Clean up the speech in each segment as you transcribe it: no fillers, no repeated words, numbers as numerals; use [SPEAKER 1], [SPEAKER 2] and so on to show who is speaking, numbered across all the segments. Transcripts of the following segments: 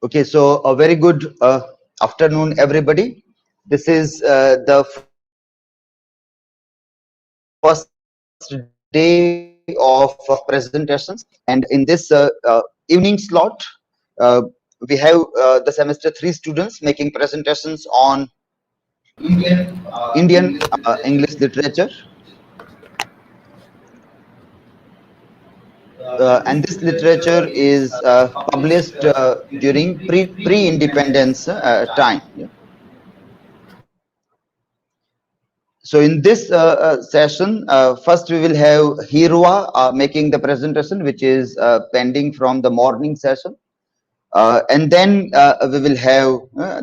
[SPEAKER 1] Okay, so a very good afternoon, everybody. This is the first day of presentations, and in this evening slot, uh, we have the semester 3 students making presentations on Indian English literature. And this literature is published during pre-independence time. Yeah. So in this session, first we will have Hirva making the presentation, which is pending from the morning session. And then we will have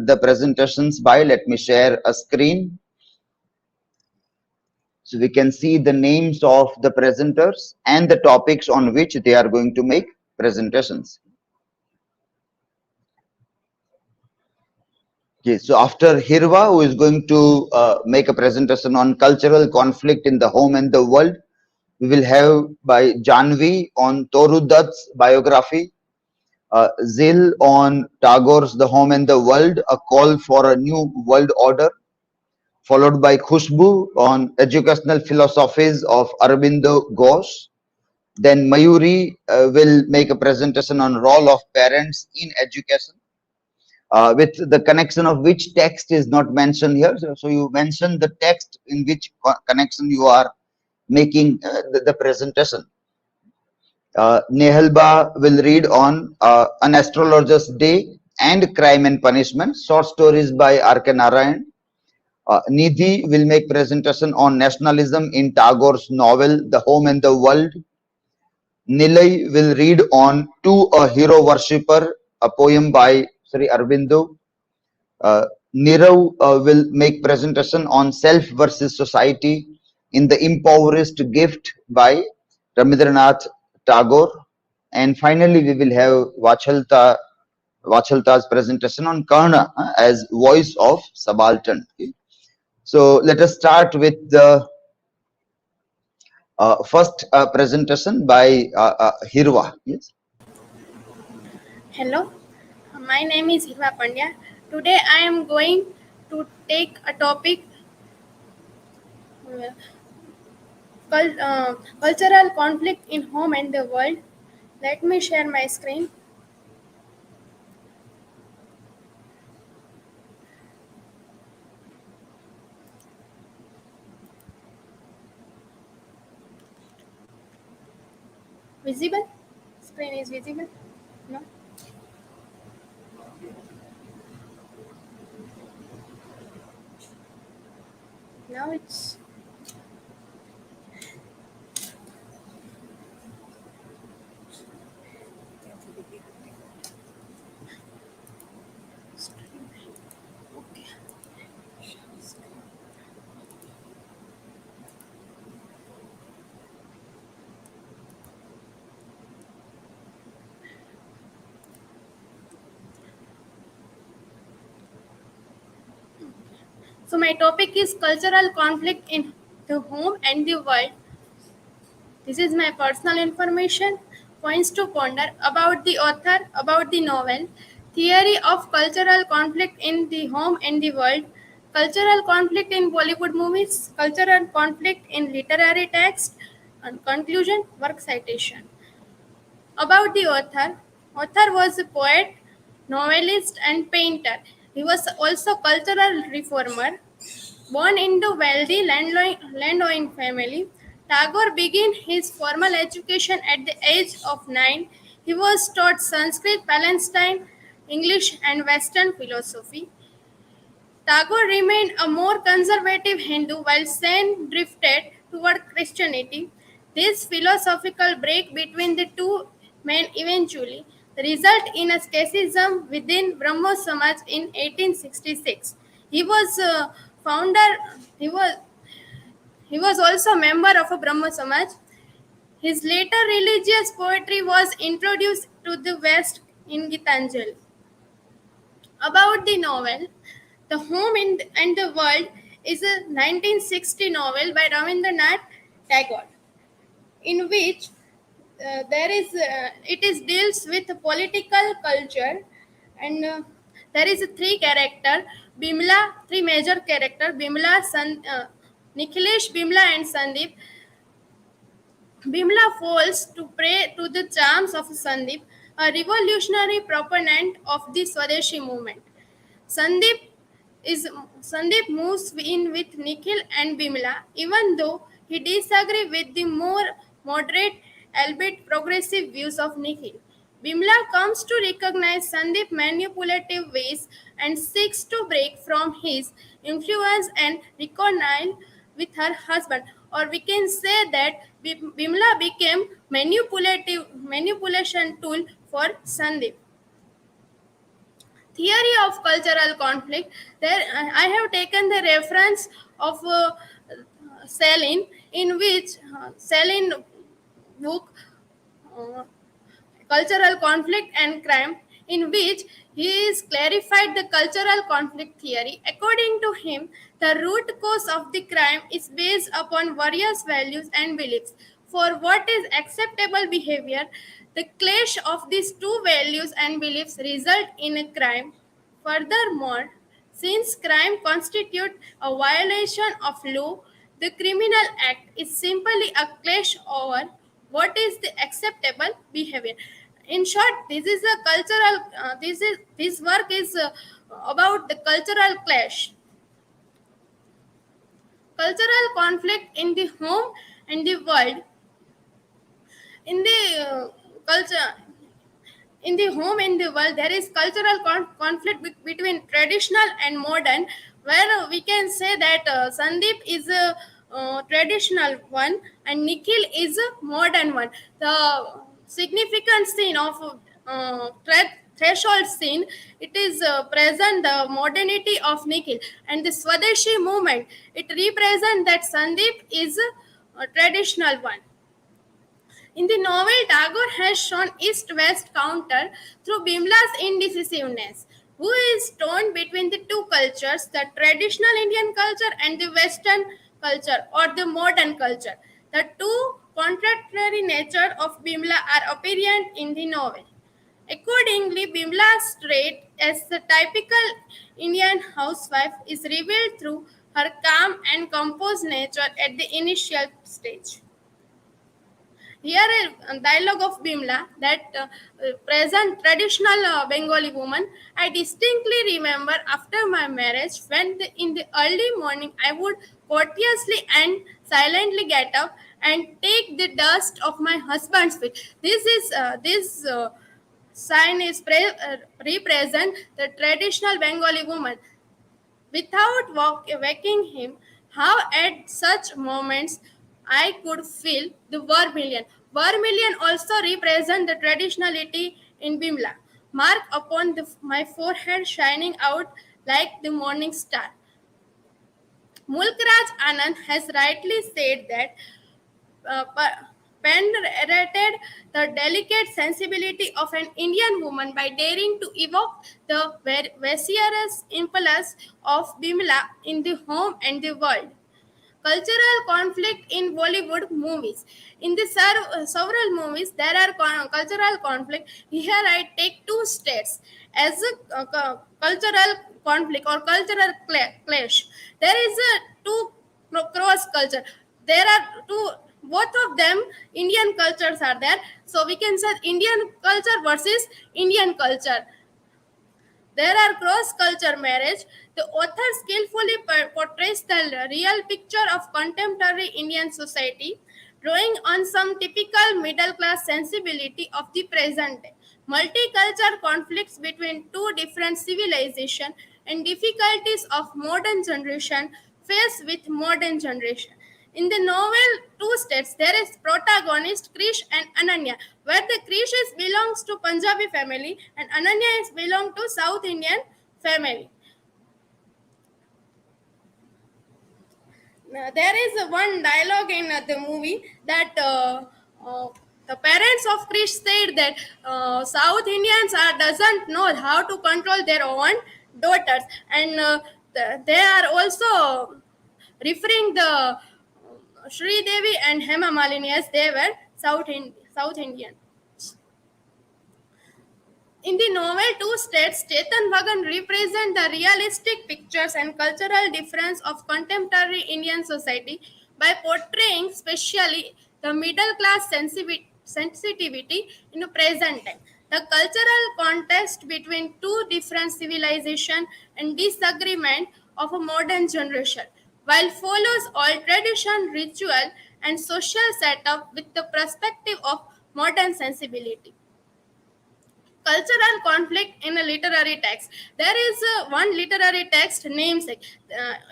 [SPEAKER 1] the presentations by, let me share a screen. So we can see the names of the presenters and the topics on which they are going to make presentations. Okay, so after Hirva, who is going to make a presentation on cultural conflict in the home and the world, we will have by Janvi on Toru Dutt's biography, Jheel on Tagore's The Home and the World, a call for a new world order, followed by Khushboo on educational philosophies of Aurobindo Ghosh. Then Mayuri will make a presentation on role of parents in education. With the connection of which text is not mentioned here. So you mention the text in which connection you are making the presentation. Nehalba will read on An Astrologer's Day and Crime and Punishment, short stories by R.K. Narayan. Nidhi will make presentation on nationalism in Tagore's novel The Home and the World. Nilay will read on To a Hero Worshipper, a poem by Sri Aurobindo. Nirav will make presentation on self versus society in the Impoverished Gift by Rabindranath Tagore. And finally, we will have Vachchalata's presentation on Karna as voice of subaltern. Okay. So let us start with the first presentation by Hirva. Yes.
[SPEAKER 2] Hello, my name is Hirva Pandya. Today I am going to take a topic cultural conflict in home and the world. Let me share my screen. Visible? Screen is visible? No? Now it's okay. So my topic is cultural conflict in the home and the world. This is my personal information. Points to ponder about the author, about the novel, theory of cultural conflict in the home and the world, cultural conflict in Bollywood movies, cultural conflict in literary text, and conclusion, work citation. About the author was a poet, novelist, and painter. He was also cultural reformer. Born into wealthy landowning family, Tagore began his formal education at the age of 9. He was taught Sanskrit, Palestine, English, and Western philosophy. Tagore remained a more conservative Hindu while Sen drifted toward Christianity. This philosophical break between the two men eventually resulted in a schism within Brahmo Samaj in 1866. He was founder. He was he was also a member of a Brahmo Samaj. His later religious poetry was introduced to the West in Gitanjali. About the novel, The Home and the World is a 1960 novel by Rabindranath Tagore, in which it is deals with political culture And there is a three character Bimla, three major character Bimla, Nikhilesh, Bimla and Sandeep. Bimla falls to prey to the charms of Sandeep, a revolutionary proponent of the Swadeshi movement. Sandeep is Sandeep moves in with Nikhil and Bimla, even though he disagrees with the more moderate, albeit progressive views of Nikhil. Bimla comes to recognize Sandeep's manipulative ways and seeks to break from his influence and reconcile with her husband. Or we can say that Bimla became manipulation tool for Sandeep. Theory of cultural conflict. There I have taken the reference of Selin, in which Selin book uh, cultural conflict and crime, in which he is clarified the cultural conflict theory. According to him, the root cause of the crime is based upon various values and beliefs. For what is acceptable behavior, the clash of these two values and beliefs result in a crime. Furthermore, since crime constitutes a violation of law, the criminal act is simply a clash over what is the acceptable behavior. In short, this is a cultural. This work is about the cultural clash, cultural conflict in the home and the world. In the culture, in the home in the world, there is cultural conflict between traditional and modern, where we can say that Sandeep is a traditional one and Nikhil is a modern one. The significant scene of threshold scene, it is present the modernity of Nikhil, and the Swadeshi movement, it represents that Sandeep is a traditional one. In the novel, Tagore has shown East-West counter through Bimla's indecisiveness, who is torn between the two cultures, the traditional Indian culture and the Western culture or the modern culture. The two contradictory nature of Bimla are apparent in the novel. Accordingly, Bimla's trait as the typical Indian housewife is revealed through her calm and composed nature at the initial stage. Here a dialogue of Bimla that present traditional Bengali woman. I distinctly remember after my marriage when in the early morning I would courteously and silently get up and take the dust of my husband's feet. This sign is represent the traditional Bengali woman without waking him, how at such moments I could feel the vermilion. Vermilion also represents the traditionality in Bimla, mark upon my forehead shining out like the morning star. Mulkraj Anand has rightly said that penetrated the delicate sensibility of an Indian woman by daring to evoke the viscerous impulse of Bimla in the home and the world. Cultural conflict in Bollywood movies. In the several movies, there are cultural conflict. Here, I take two states as a cultural conflict or cultural clash. There is a two cross culture. There are two. Both of them Indian cultures are there. So we can say Indian culture versus Indian culture. There are cross-culture marriage. The author skillfully portrays the real picture of contemporary Indian society, drawing on some typical middle-class sensibility of the present day. Multicultural conflicts between two different civilizations and difficulties of modern generation faced with modern generation. In the novel Two States, there is protagonist Krish and Ananya, where the Krish is belongs to Punjabi family and Ananya is belong to South Indian family. There is one dialogue in the movie that the parents of Krish said that South Indians doesn't know how to control their own daughters, and they are also referring the Sri Devi and Hema Malini as they were South Indian. In the novel Two States, Chetan Bhagan represents the realistic pictures and cultural difference of contemporary Indian society by portraying specially the middle class sensitivity in the present time. The cultural contest between two different civilizations and disagreement of a modern generation, while follows all tradition, ritual, and social setup with the perspective of modern sensibility. Cultural conflict in a literary text. There is one literary text namesake.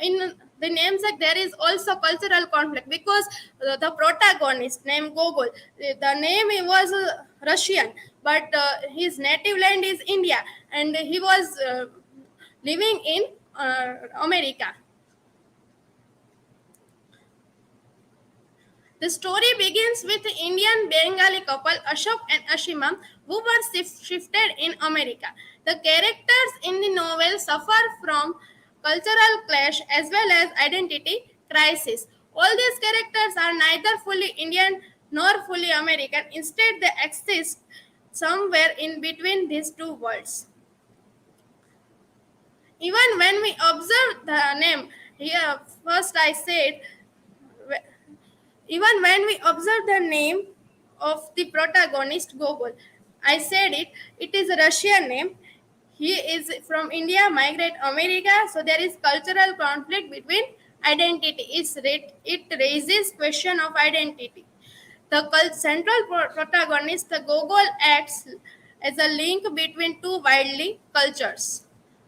[SPEAKER 2] In the namesake, there is also cultural conflict because the protagonist named Gogol, the name was Russian, but his native land is India, and he was living in America. The story begins with the Indian Bengali couple Ashok and Ashima who were shifted in America. The characters in the novel suffer from cultural clash as well as identity crisis. All these characters are neither fully Indian nor fully American. Instead, they exist somewhere in between these two worlds. Even when we observe the name, here first I said even when we observe the name of the protagonist Gogol, I said it, it is a Russian name. He is from India, migrate America, so there is cultural conflict between identity. It raises question of identity. The central protagonist, the Gogol, acts as a link between two widely cultures.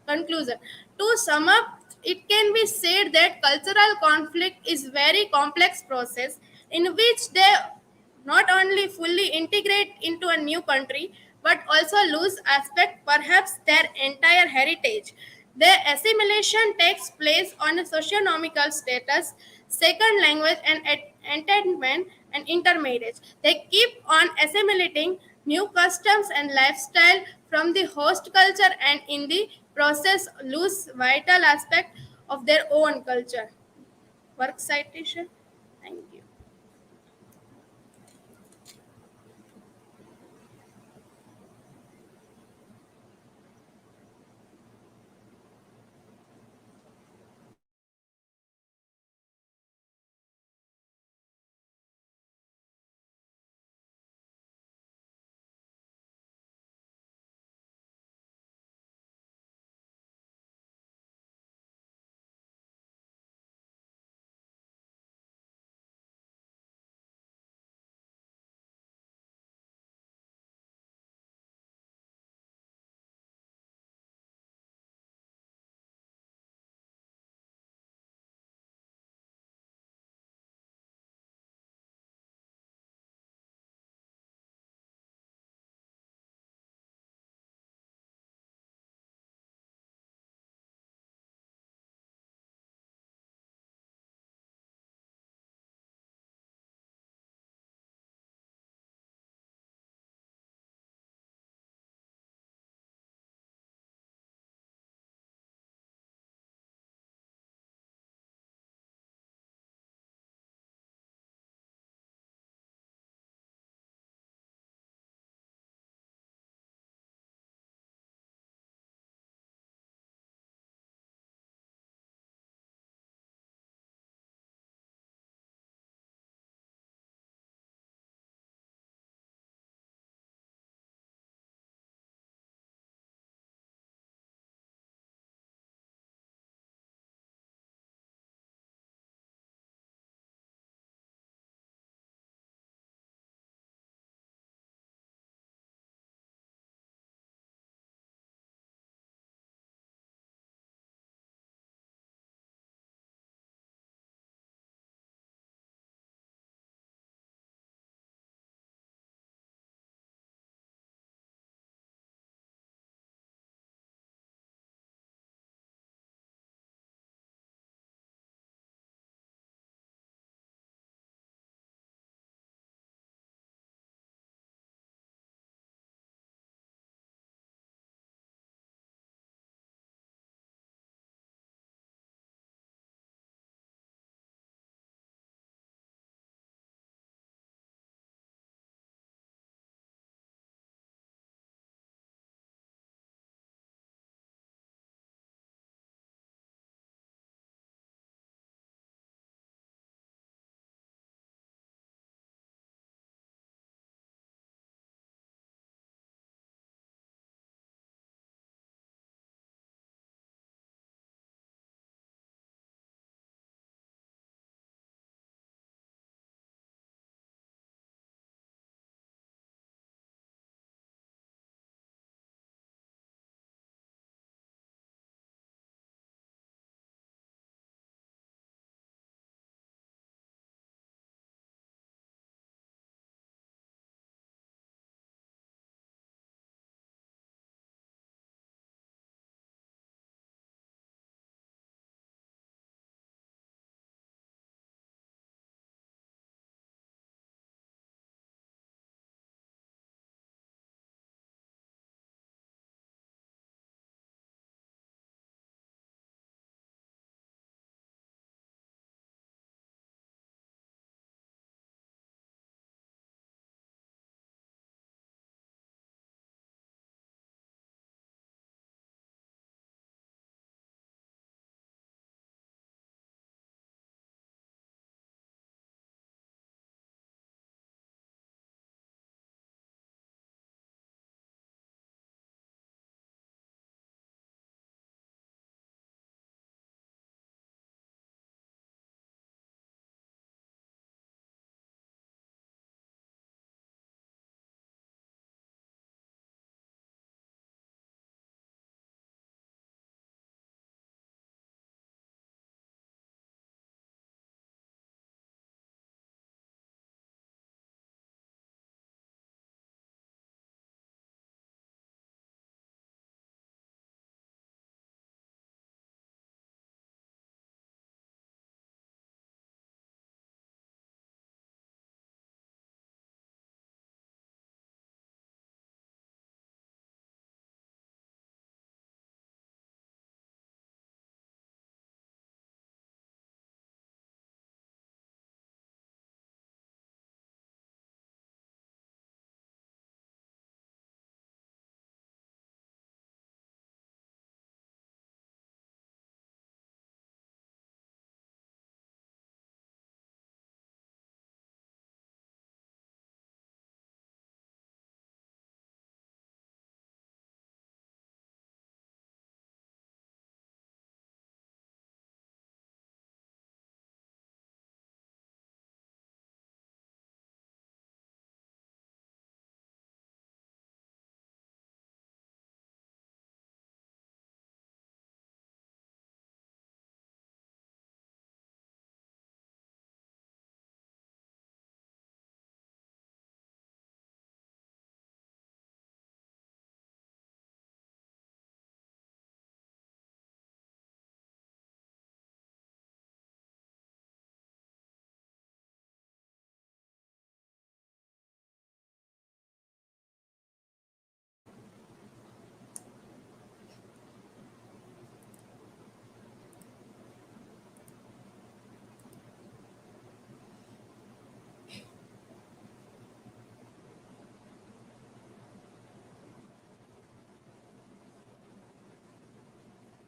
[SPEAKER 2] Conclusion. To sum up, it can be said that cultural conflict is very complex process in which they not only fully integrate into a new country but also lose aspect perhaps their entire heritage. Their assimilation takes place on a socioeconomical status, second language and entertainment and intermarriage. They keep on assimilating new customs and lifestyle from the host culture and in the process lose vital aspect of their own culture. Work citation. Thank you.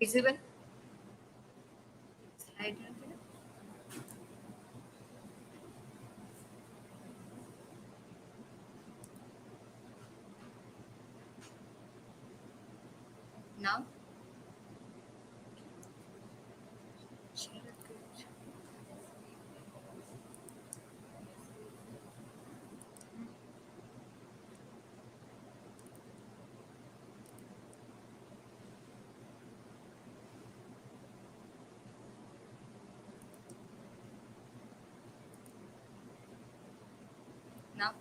[SPEAKER 3] visible? Slide. Now, now.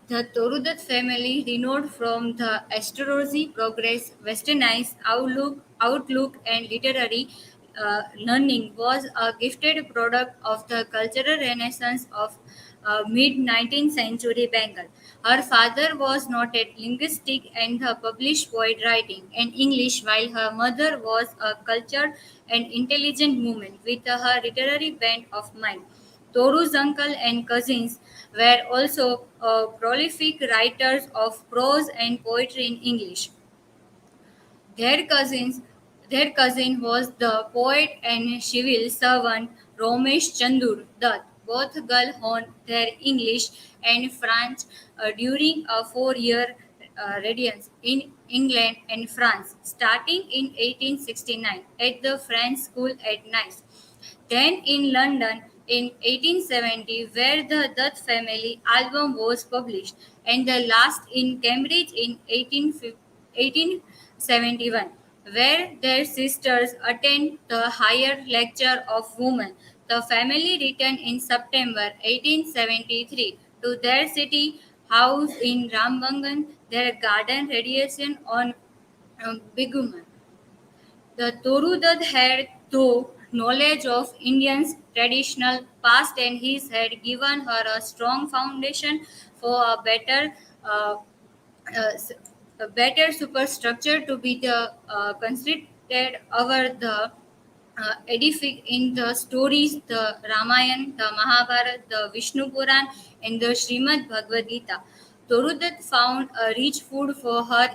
[SPEAKER 3] The Toru family, renowned from the astrology, progress, westernized outlook and literary learning, was a gifted product of the cultural renaissance of mid 19th century Bengal. Her father was noted linguistic and published poet writing in English, while her mother was a cultured and intelligent woman with her literary bent of mind. Toru's uncle and cousins were also prolific writers of prose and poetry in English. Their cousins, their cousin was the poet and civil servant Ramesh Chandur Dutt. Both girls honed their English and French during a four-year residence in England and France, starting in 1869 at the French school at Nice. Then in London in 1870, where the Dutt family album was published, and the last in Cambridge in 1871, where their sisters attend the higher lecture of women. The family returned in September 1873 to their city house in Rambangan, their garden radiation on Biguman. The Torudad had, though, knowledge of Indians' traditional past, and his had given her a strong foundation for uh, s- a better superstructure to be the constructed over the edific in the stories, the Ramayana, the Mahabharata, the Vishnu Puran, and the Srimad Bhagavad Gita. Torudat found a rich food for her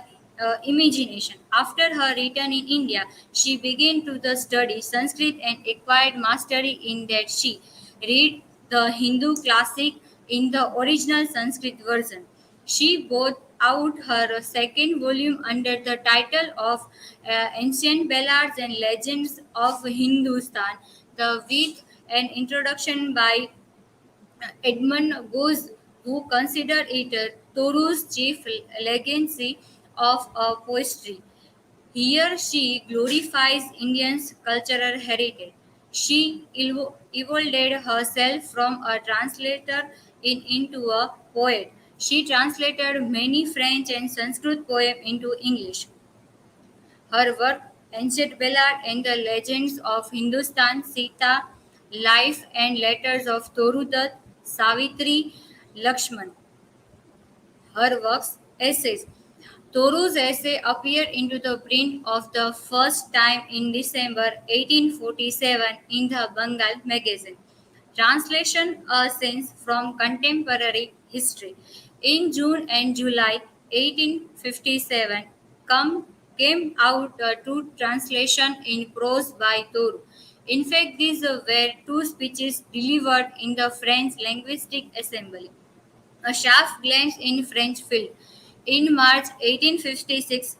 [SPEAKER 3] imagination. After her return in India, she began to the study Sanskrit and acquired mastery in that. She read the Hindu classic in the original Sanskrit version. She brought out her second volume under the title of Ancient Ballads and Legends of Hindustan, the with an introduction by Edmund Goes, who considered it Toru's chief legacy of poetry. Here she glorifies Indians' cultural heritage. She evolved herself from a translator into a poet. She translated many French and Sanskrit poems into English. Her work, Ancient Ballad and the Legends of Hindustan, Sita, Life and Letters of Toru Dutt, Savitri, Lakshman. Her works, essays. Toru's essay appeared into the print of the first time in December 1847 in the Bengal magazine. Translation A Sense from Contemporary History. In June and July 1857 come, came out two translations in prose by Toru. In fact, these were two speeches delivered in the French Linguistic Assembly. A sharp glance in French field. In March 1856,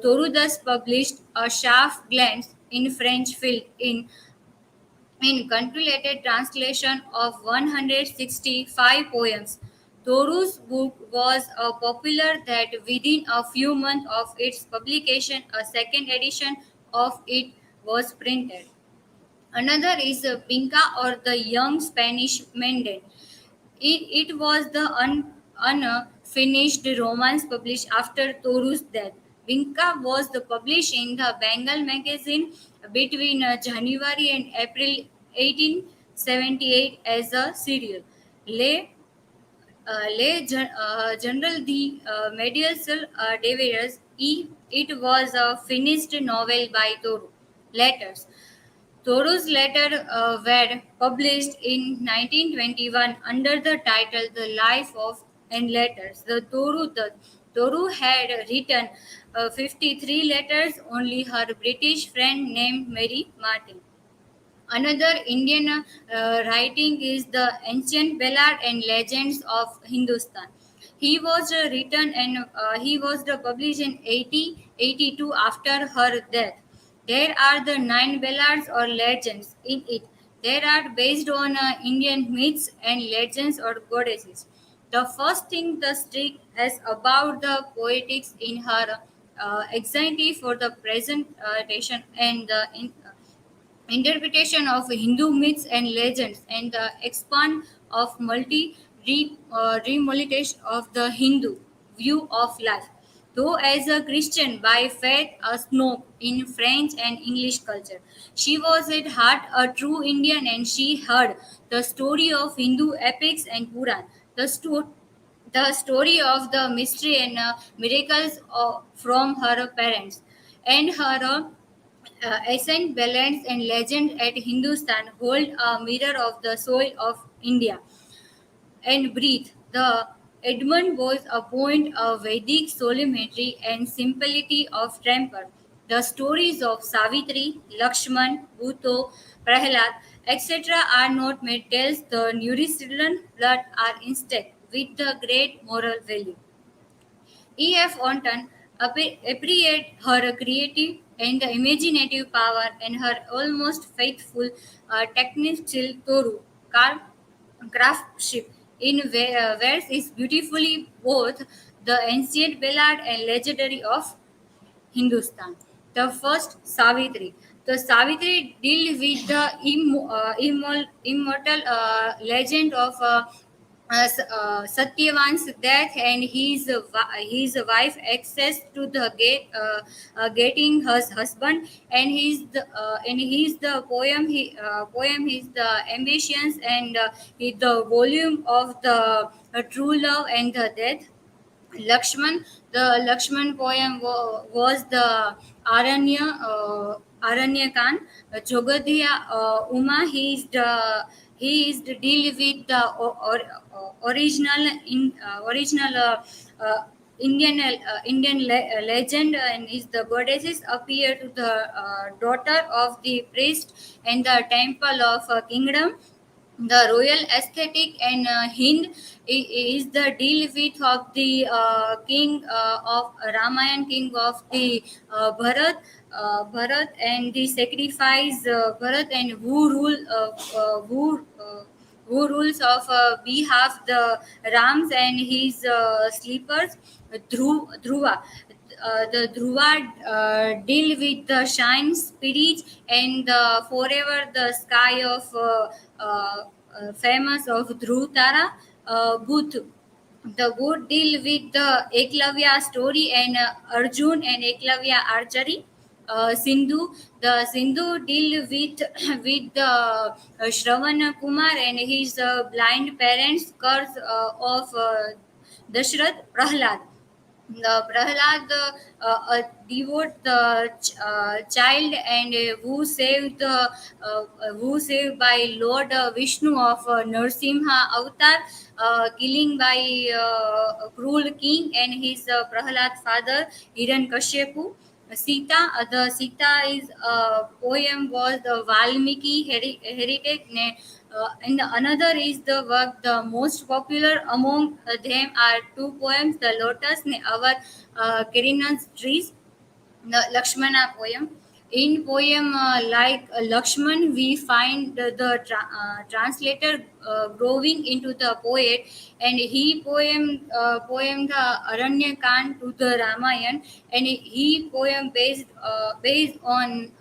[SPEAKER 3] Toru thus published a sharp glance in French field in consolidated translation of 165 poems. Toru's book was popular that within a few months of its publication, a second edition of it was printed. Another is Pinka or the Young Spanish Maiden. It was the unfinished romance published after Toru's death. Vinka was the published in the Bengal magazine between January and April 1878 as a serial. Lay General the Medical Davies, it was a finished novel by Toru. Letters. Toru's letters were published in 1921 under the title The Life of and letters. The Toru had written 53 letters. Only her British friend named Mary Martin. Another Indian writing is the Ancient Ballad and Legends of Hindustan. He was written and he was published in 8082 after her death. There are the nine ballads or legends in it. They are based on Indian myths and legends or goddesses. The first thing the streak has about the poetics in her anxiety for the presentation and the interpretation of Hindu myths and legends, and the expand of remolitation of the Hindu view of life. Though as a Christian by faith, a snob in French and English culture, she was at heart a true Indian, and she heard the story of Hindu epics and Puran. The story of the mystery and miracles from her parents and her ancient ballads and legends at Hindustan hold a mirror of the soul of India and breathe. The Edmund was a point of Vedic solemnity and simplicity of temper. The stories of Savitri, Lakshman, Bhutto, Prahlad, etc. are not made tales. The Nurisidlan blood are instead with the great moral value. E.F. Orton appreciated her creative and imaginative power and her almost faithful technical Toru craftsmanship in verse is beautifully both the ancient ballad and legendary of Hindustan. The first Savitri. The Savitri deal with the immortal legend of Satyavan's death and his wife access to the getting his husband and his the poem is the ambitions and the volume of the true love and the death. Lakshman, the Lakshman poem was the Aranya Khan. Jogadhya Uma, he is the deal with the original Indian legend and is the goddesses appear to the daughter of the priest and the temple of kingdom. The royal aesthetic and Hind is the deal with of the king of Ramayan, king of the Bharat and the sacrifice Bharat and who rules of behalf the Rams and his sleepers Dhruva. The Dhruva deal with the shine spirit and the forever the sky of famous of Dhruv Tara. Booth. The wood deal with the Eklavya story and Arjun and Eklavya archery. Sindhu deal with with the Shravana Kumar and his blind parents curse of Dashrath Prahlad. The Prahlad devote the child and who saved by Lord Vishnu of Narsimha avatar, killing by cruel king and his Prahlad father Hiranyakashipu. The Sita is poem was the Valmiki heritage, and another is the work. The most popular among them are two poems: the Lotus and our Kirina's trees, the Lakshmana poem. In poem like Lakshman, we find the translator growing into the poet, and he poem the Aranya Kand to the Ramayan, and he poem based on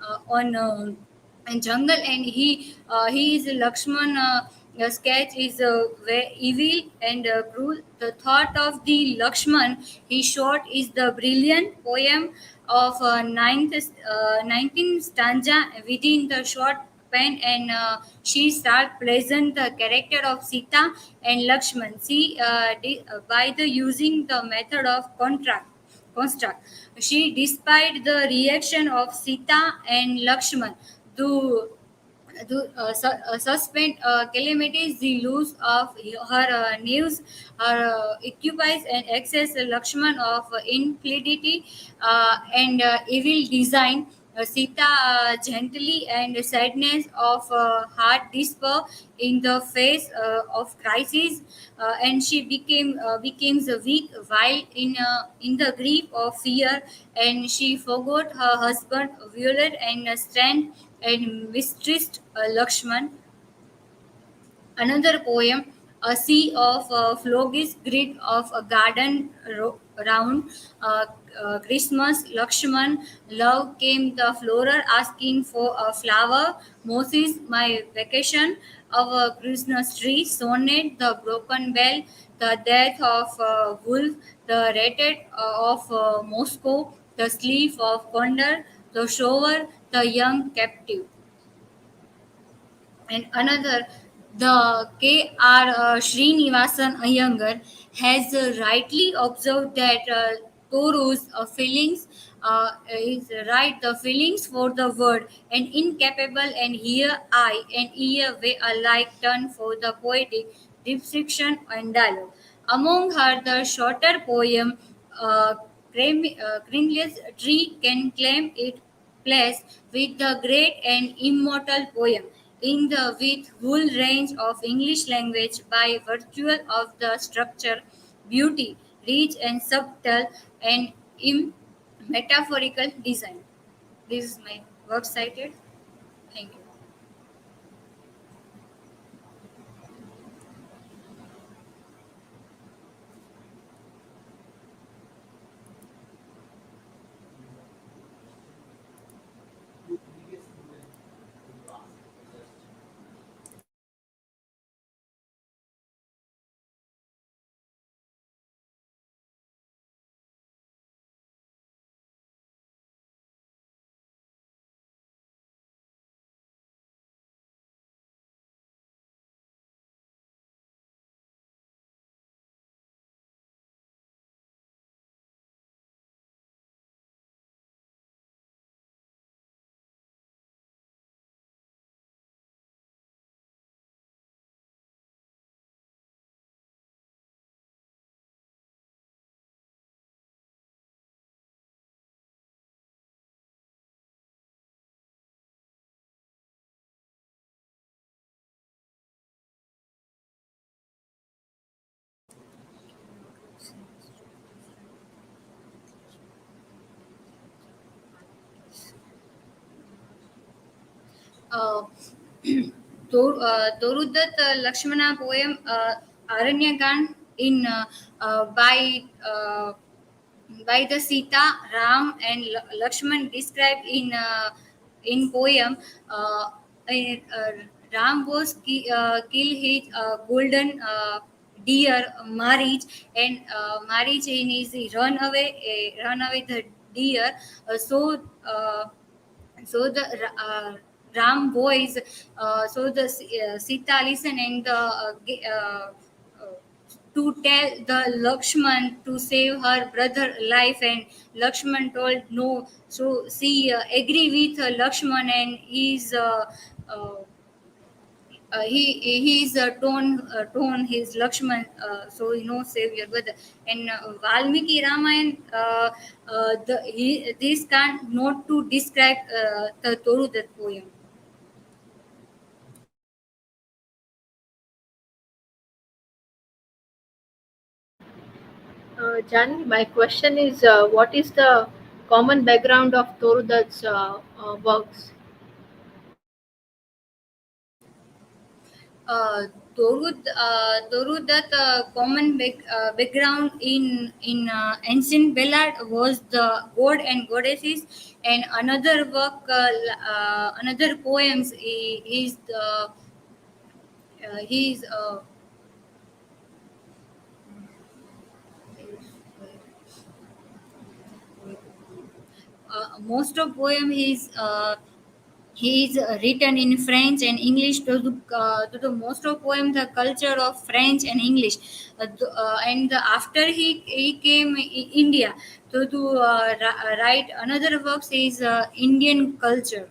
[SPEAKER 3] and jungle, and he is Lakshman. The sketch is very evil and cruel. The thought of the Lakshman he shot is the brilliant poem of 19th stanza within the short pen, and she start present the character of Sita and Lakshman. See, by the using the method of construct. She, despite the reaction of Sita and Lakshman, to to suspend calamities, the loss of her news, her occupies and excess Lakshman of infidelity and evil design. Sita gently and sadness of heart despair in the face of crisis, and she becomes weak while in the grief of fear, and she forgot her husband, violent and strength and mistrust Lakshman. Another poem, a sea of floggish grid of a garden round. Christmas, Lakshman, love came the florer asking for a flower. Moses, my vacation, our Christmas tree, sonnet, the broken bell, the death of wolf, the rated of Moscow, the sleep of Condor, the shower, the young captive. And another, the K.R. Srinivasan Iyengar has rightly observed that Toru's feelings is right, the feelings for the word and incapable, and here I and ear way alike turn for the poetic description and dialogue. Among her, the shorter poem, uh, Kringless Tree can claim its place with the great and immortal poem in the with full range of English language by virtue of the structure, beauty, rich and subtle, and metaphorical design. This is my work cited. Thank you. Uh, Torudat Lakshmana poem Aranyagan in by the Sita, Ram, and Lakshman described in poem. Uh, uh, Ram was kill his golden deer marriage, and marriage in his run away the deer. So the Ram boys, so the Sita listen and the to tell the Lakshman to save her brother life, and Lakshman told no. So she agree with Lakshman, and uh, he's tone his Lakshman, so save your brother. And Valmiki Ramayan, this can't not to describe the Toru that poem.
[SPEAKER 4] Janvi, my question is, what is the common background of Torudat's works?
[SPEAKER 3] uh, Toru that common background in ancient Ballad was the god and goddesses, and another work, another poems is the he's most of poem he's written in French and English to the most of poem the culture of French and English, and after he came India to write another works is Indian culture.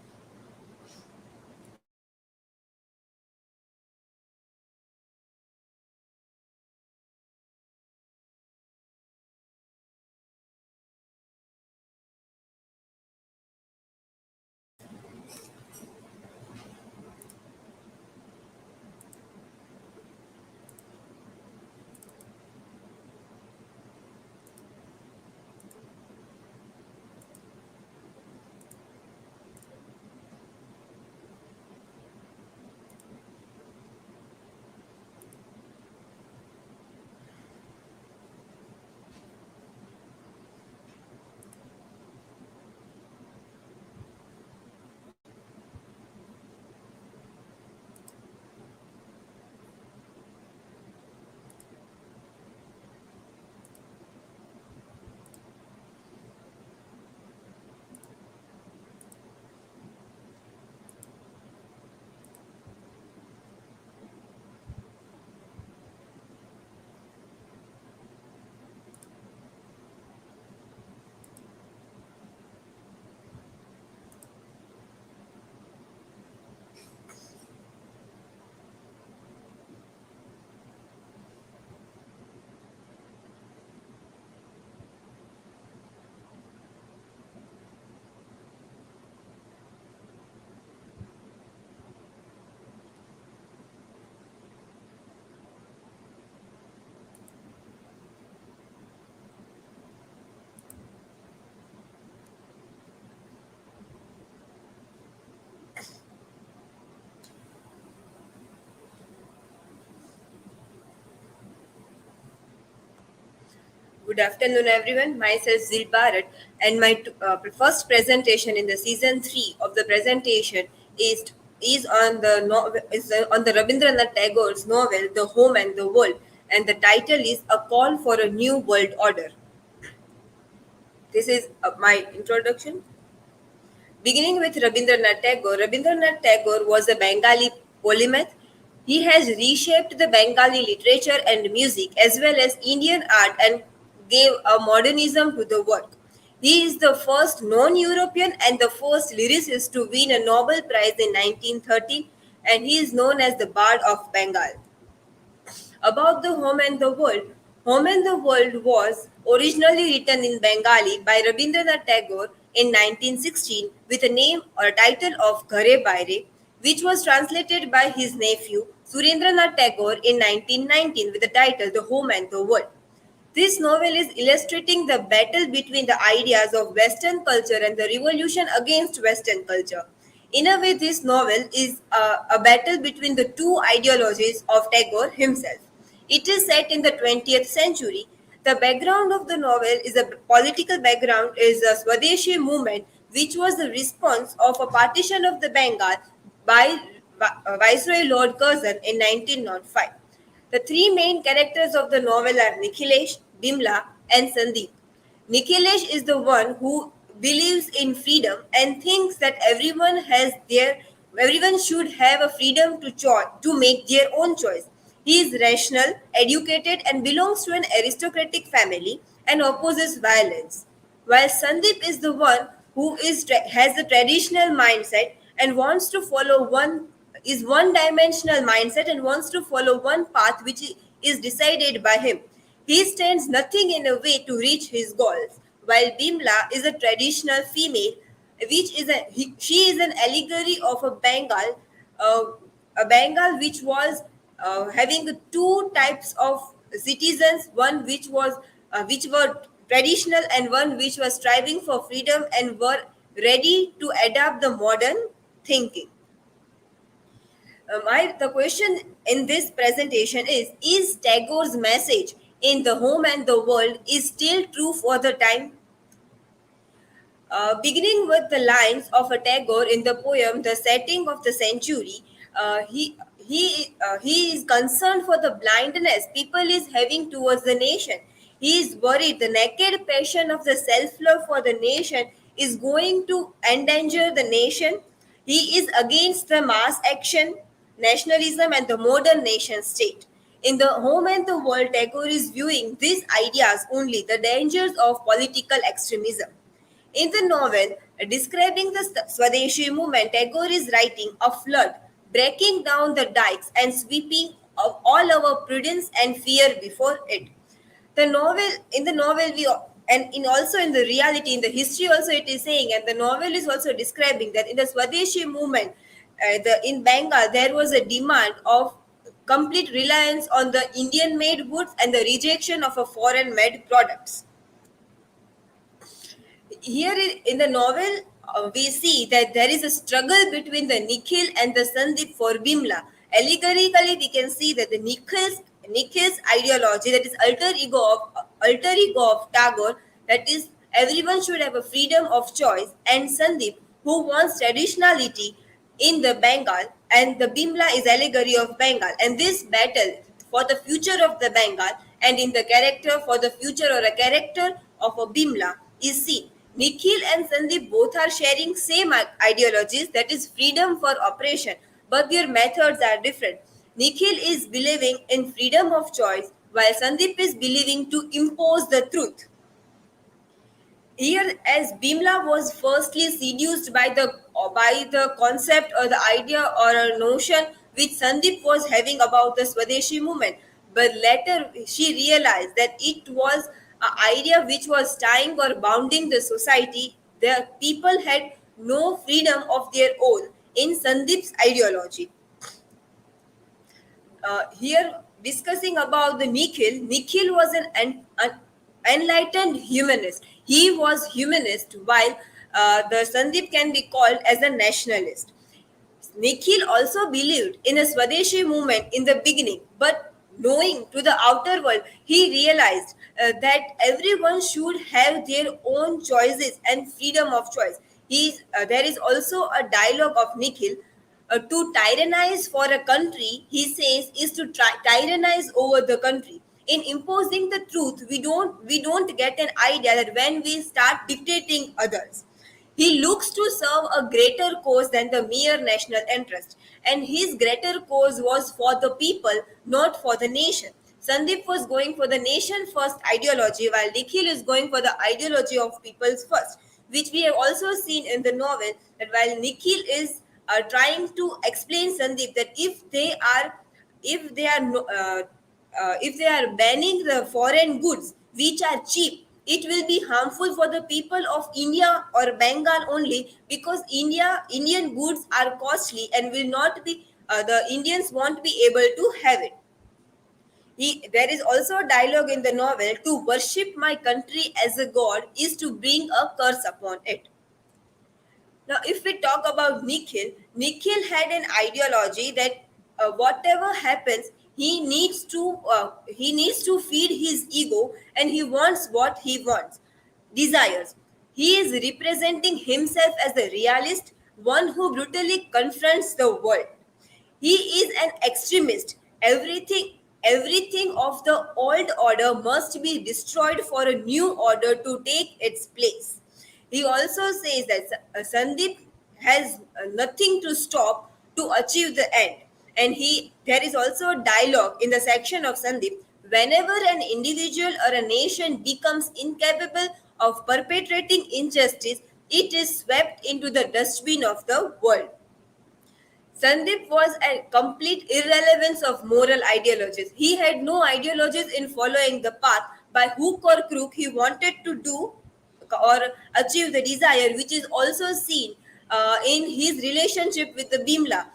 [SPEAKER 5] Good afternoon, everyone. Myself Zil Barad, and my first presentation in the season 3 of the presentation is on the on the Rabindranath Tagore's novel *The Home and the World*, and the title is *A Call for a New World Order*. This is my introduction. Beginning with Rabindranath Tagore was a Bengali polymath. He has reshaped the Bengali literature and music as well as Indian art and gave a modernism to the work. He is the first non European and the first lyricist to win a Nobel Prize in 1913, and he is known as the Bard of Bengal. About the Home and the World. Home and the World was originally written in Bengali by Rabindranath Tagore in 1916 with a name or title of Ghare Baire, which was translated by his nephew Surendranath Tagore in 1919 with the title The Home and the World. This novel is illustrating the battle between the ideas of Western culture and the revolution against Western culture. In a way, this novel is a battle between the two ideologies of Tagore himself. It is set in the 20th century. The background of the novel is a political background is a Swadeshi movement, which was the response of a partition of the Bengal by Viceroy Lord Curzon in 1905. The three main characters of the novel are Nikhilesh, Bimla, and Sandeep. Nikhilesh is the one who believes in freedom and thinks that everyone should have a freedom to make their own choice. He is rational, educated, and belongs to an aristocratic family and opposes violence. While Sandeep is the one who has a traditional mindset and wants to follow one dimensional mindset and wants to follow one path which is decided by him. He stands nothing in a way to reach his goals, while Bimla is a traditional female, she is an allegory of uh, a Bengal which was having two types of citizens, one which were traditional and one which was striving for freedom and were ready to adapt the modern thinking. The question in this presentation is Tagore's message in The Home and the World is still true for the time? Beginning with the lines of a Tagore in the poem "The Setting of the Century," he is concerned for the blindness people is having towards the nation. He is worried the naked passion of the self-love for the nation is going to endanger the nation. He is against the mass action, nationalism, and the modern nation state. In The Home and the World, Tagore is viewing these ideas only the dangers of political extremism. In the novel, describing the Swadeshi movement, Tagore is writing a flood, breaking down the dikes and sweeping of all our prudence and fear before it. In the novel, and in also in the reality, in the history also it is saying, and the novel is also describing that in the Swadeshi movement, in Bengal, there was a demand of complete reliance on the Indian-made goods and the rejection of a foreign-made products. Here in the novel, we see that there is a struggle between the Nikhil and the Sandeep for Bimla. Allegorically, we can see that the Nikhil's ideology, that is alter ego of Tagore, that is everyone should have a freedom of choice, and Sandeep, who wants traditionality in the Bengal, and the Bimla is allegory of Bengal. And this battle for the future of the Bengal and in the character for the future or a character of a Bimla is seen. Nikhil and Sandeep both are sharing same ideologies, that is freedom for oppression, but their methods are different. Nikhil is believing in freedom of choice, while Sandeep is believing to impose the truth. Here, as Bimla was firstly seduced by the concept or the idea or a notion which Sandeep was having about the Swadeshi movement, but later she realized that it was an idea which was tying or bounding the society. The people had no freedom of their own in Sandeep's ideology. Here discussing about the Nikhil was an enlightened humanist. He was humanist, while the Sandeep can be called as a nationalist. Nikhil also believed in a Swadeshi movement in the beginning, but knowing to the outer world, he realized that everyone should have their own choices and freedom of choice. There is also a dialogue of Nikhil. To tyrannize for a country, he says, is to tyrannize over the country. In imposing the truth, we don't get an idea that when we start dictating others. He looks to serve a greater cause than the mere national interest, and his greater cause was for the people, not for the nation. Sandeep was going for the nation first ideology, while Nikhil is going for the ideology of people's first, which we have also seen in the novel. That while Nikhil is trying to explain Sandeep that if they are no, if they are banning the foreign goods which are cheap, it will be harmful for the people of India or Bengal only, because Indian goods are costly and will not be the Indians won't be able to have it. There is also a dialogue in the novel: to worship my country as a god is to bring a curse upon it. Now, if we talk about Nikhil had an ideology that whatever happens, he needs to feed his ego, and he wants what he wants, desires. He is representing himself as a realist, one who brutally confronts the world. He is an extremist. Everything of the old order must be destroyed for a new order to take its place. He also says that Sandeep has nothing to stop to achieve the end. And there is also a dialogue in the section of Sandeep. Whenever an individual or a nation becomes incapable of perpetrating injustice, it is swept into the dustbin of the world. Sandeep was a complete irrelevance of moral ideologies. He had no ideologies in following the path by hook or crook he wanted to do or achieve the desire, which is also seen in his relationship with the Bimla.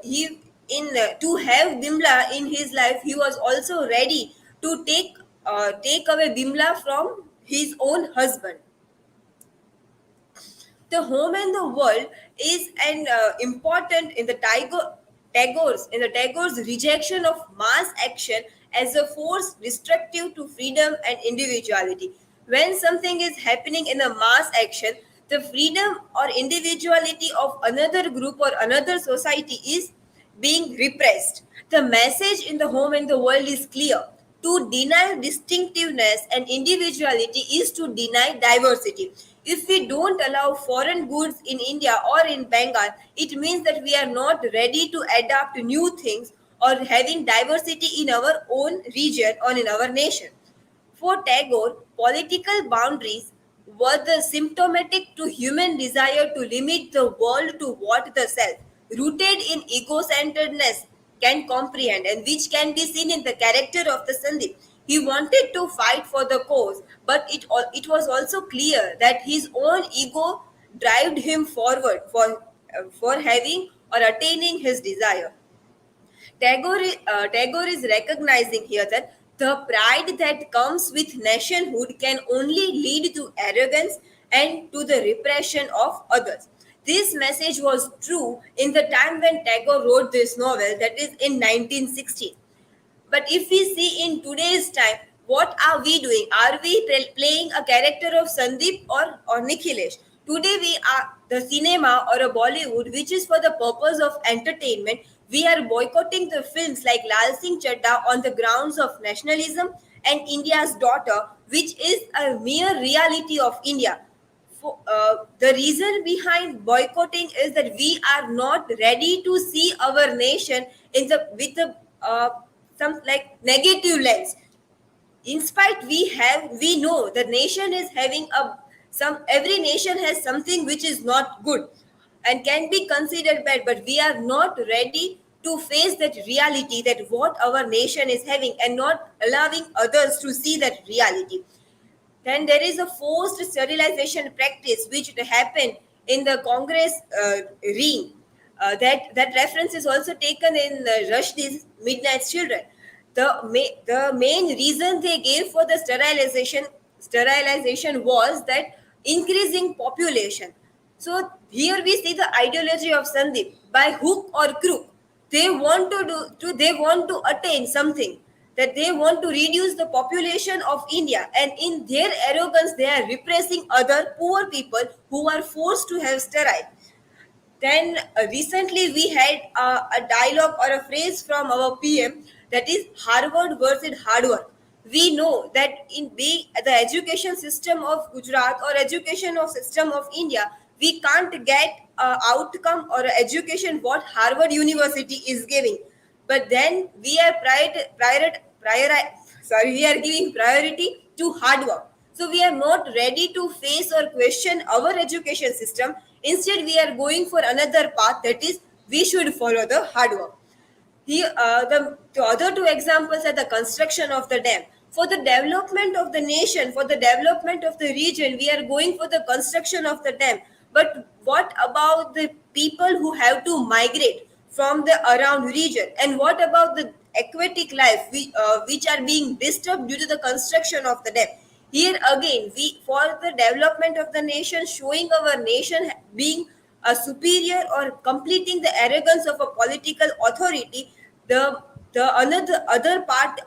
[SPEAKER 5] He in To have Bimla in his life, he was also ready to take away Bimla from his own husband. The home and the world is an important in the Tagore's rejection of mass action as a force destructive to freedom and individuality. When something is happening in a mass action, the freedom or individuality of another group or another society is being repressed. The message in the home and the world is clear. To deny distinctiveness and individuality is to deny diversity. If we don't allow foreign goods in India or in Bengal, it means that we are not ready to adapt to new things or having diversity in our own region or in our nation. For Tagore, political boundaries were the symptomatic to human desire to limit the world to what the self, rooted in ego-centeredness, can comprehend, and which can be seen in the character of the Sandeep. He wanted to fight for the cause, but it was also clear that his own ego drove him forward for having or attaining his desire. Tagore is recognizing here that the pride that comes with nationhood can only lead to arrogance and to the repression of others. This message was true in the time when Tagore wrote this novel, that is in 1916. But if we see in today's time, what are we doing? Are we playing a character of Sandeep or Nikhilesh? Today we are the cinema or a Bollywood, which is for the purpose of entertainment. We are boycotting the films like Lal Singh Chadda on the grounds of nationalism and India's daughter, which is a mere reality of India. The reason behind boycotting is that we are not ready to see our nation in the with the some like negative lens. In spite we know the nation is having a some every nation has something which is not good and can be considered bad, but we are not ready to face that reality, that what our nation is having, and not allowing others to see that reality. Then there is a forced sterilization practice which happened in the Congress ring. That reference is also taken in Rushdie's Midnight Children. The main reason they gave for the sterilization was that increasing population. So here we see the ideology of Sandeep by hook or crook. they want they want to attain something, that they want to reduce the population of India, and in their arrogance they are repressing other poor people who are forced to have sterile. Then recently we had a dialogue or a phrase from our PM, that is Harvard versus hard work. We know that in the education system of Gujarat or education of system of India, we can't get a outcome or a education what Harvard University is giving. But then we are we are giving priority to hard work. So we are not ready to face or question our education system. Instead, we are going for another path, that is, we should follow the hard work. The other two examples are the construction of the dam. For the development of the nation, for the development of the region, we are going for the construction of the dam. But what about the people who have to migrate from the around region? And what about the aquatic life which are being disturbed due to the construction of the dam? Here again, we for the development of the nation, showing our nation being a superior or completing the arrogance of a political authority, the another other part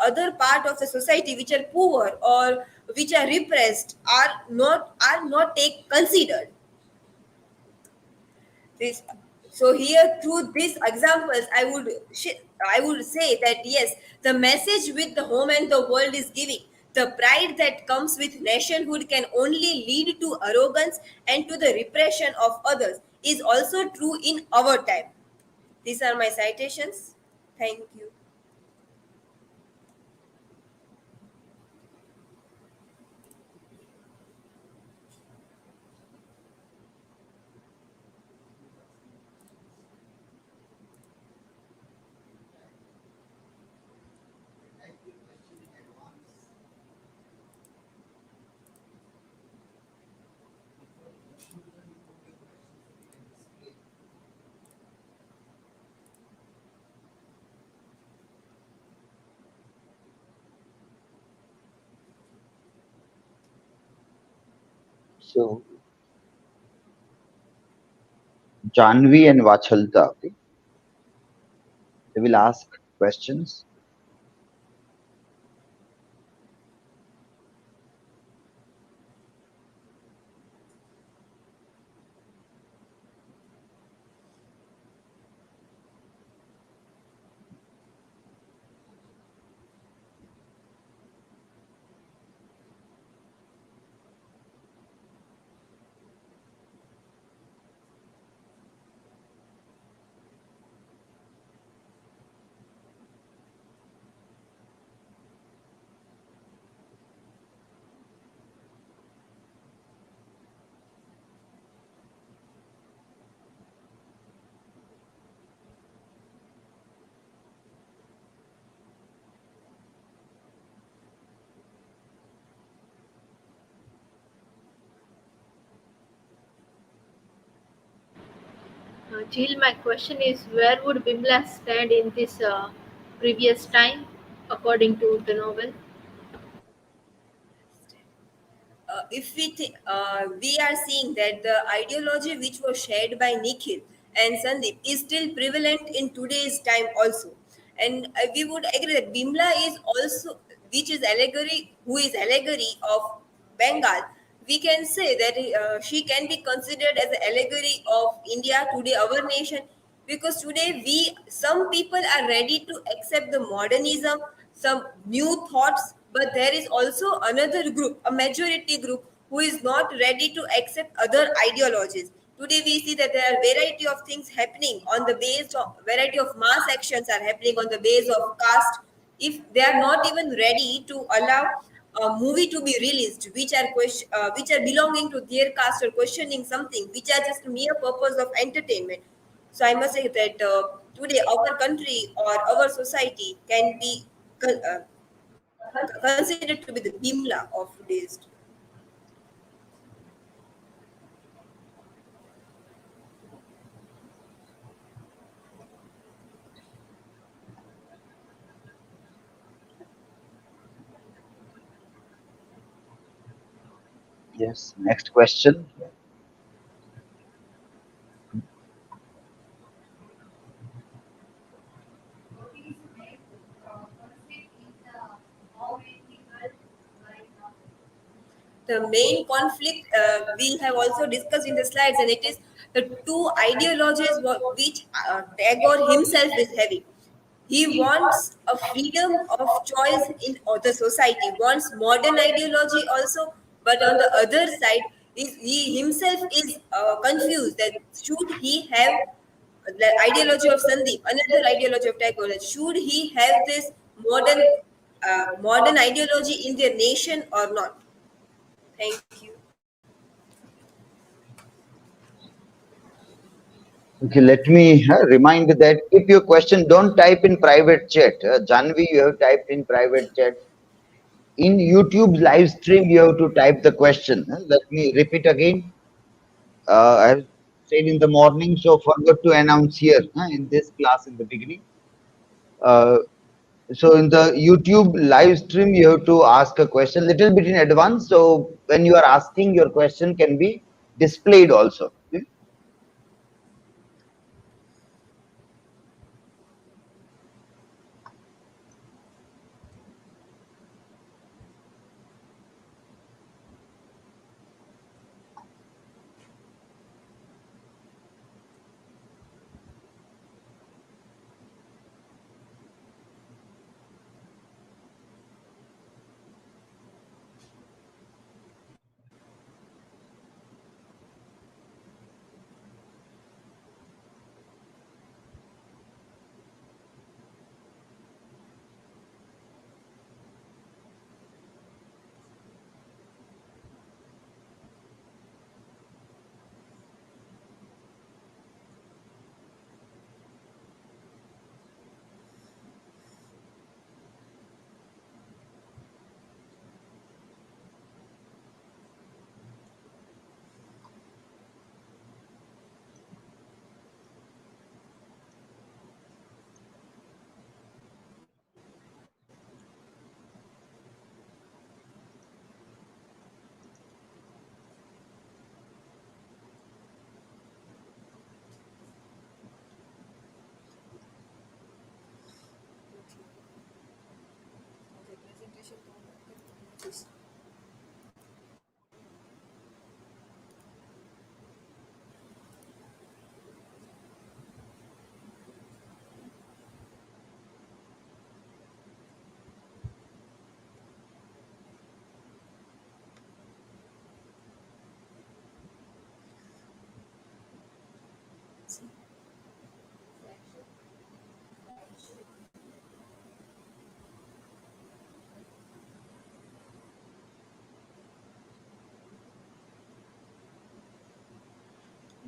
[SPEAKER 5] of the society which are poor or which are repressed are not take considered. This so here through these examples I would say that yes, the message with the home and the world is giving, the pride that comes with nationhood can only lead to arrogance and to the repression of others is also true in our time. These are my citations. Thank you.
[SPEAKER 1] So Janvi and Vachhalata, okay, they will ask questions.
[SPEAKER 4] Jheel, my question is, where would Bimla stand in this previous time, according to the novel?
[SPEAKER 5] If we are seeing that the ideology which was shared by Nikhil and Sandeep is still prevalent in today's time also, and we would agree that Bimla is also, which is allegory, who is allegory of Bengal. We can say that she can be considered as an allegory of India today, our nation, because today we some people are ready to accept the modernism, some new thoughts, but there is also another group, a majority group, who is not ready to accept other ideologies. Today we see that there are variety of things happening on the base of variety of mass actions are happening on the base of caste. If they are not even ready to allow a movie to be released which are belonging to their caste or questioning something which are just mere purpose of entertainment. So I must say that today our country or our society can be considered to be the Bimla of today's.
[SPEAKER 1] Yes. Next question.
[SPEAKER 5] the main conflict we have also discussed in the slides, and it is the two ideologies which Tagore himself is having. He wants a freedom of choice in the society, wants modern ideology also, but on the other side, he himself is confused that should he have the ideology of Sandeep, another ideology of Tagore, should he have this modern ideology in their nation or not? Thank you.
[SPEAKER 1] Okay, let me remind that if your question, don't type in private chat. Janvi, you have typed in private chat. In YouTube live stream, you have to type the question. Let me repeat again. I have said in the morning, so forgot to announce here in this class in the beginning. Uh, so in the YouTube live stream, you have to ask a question little bit in advance. So when you are asking, your question can be displayed also. Okay?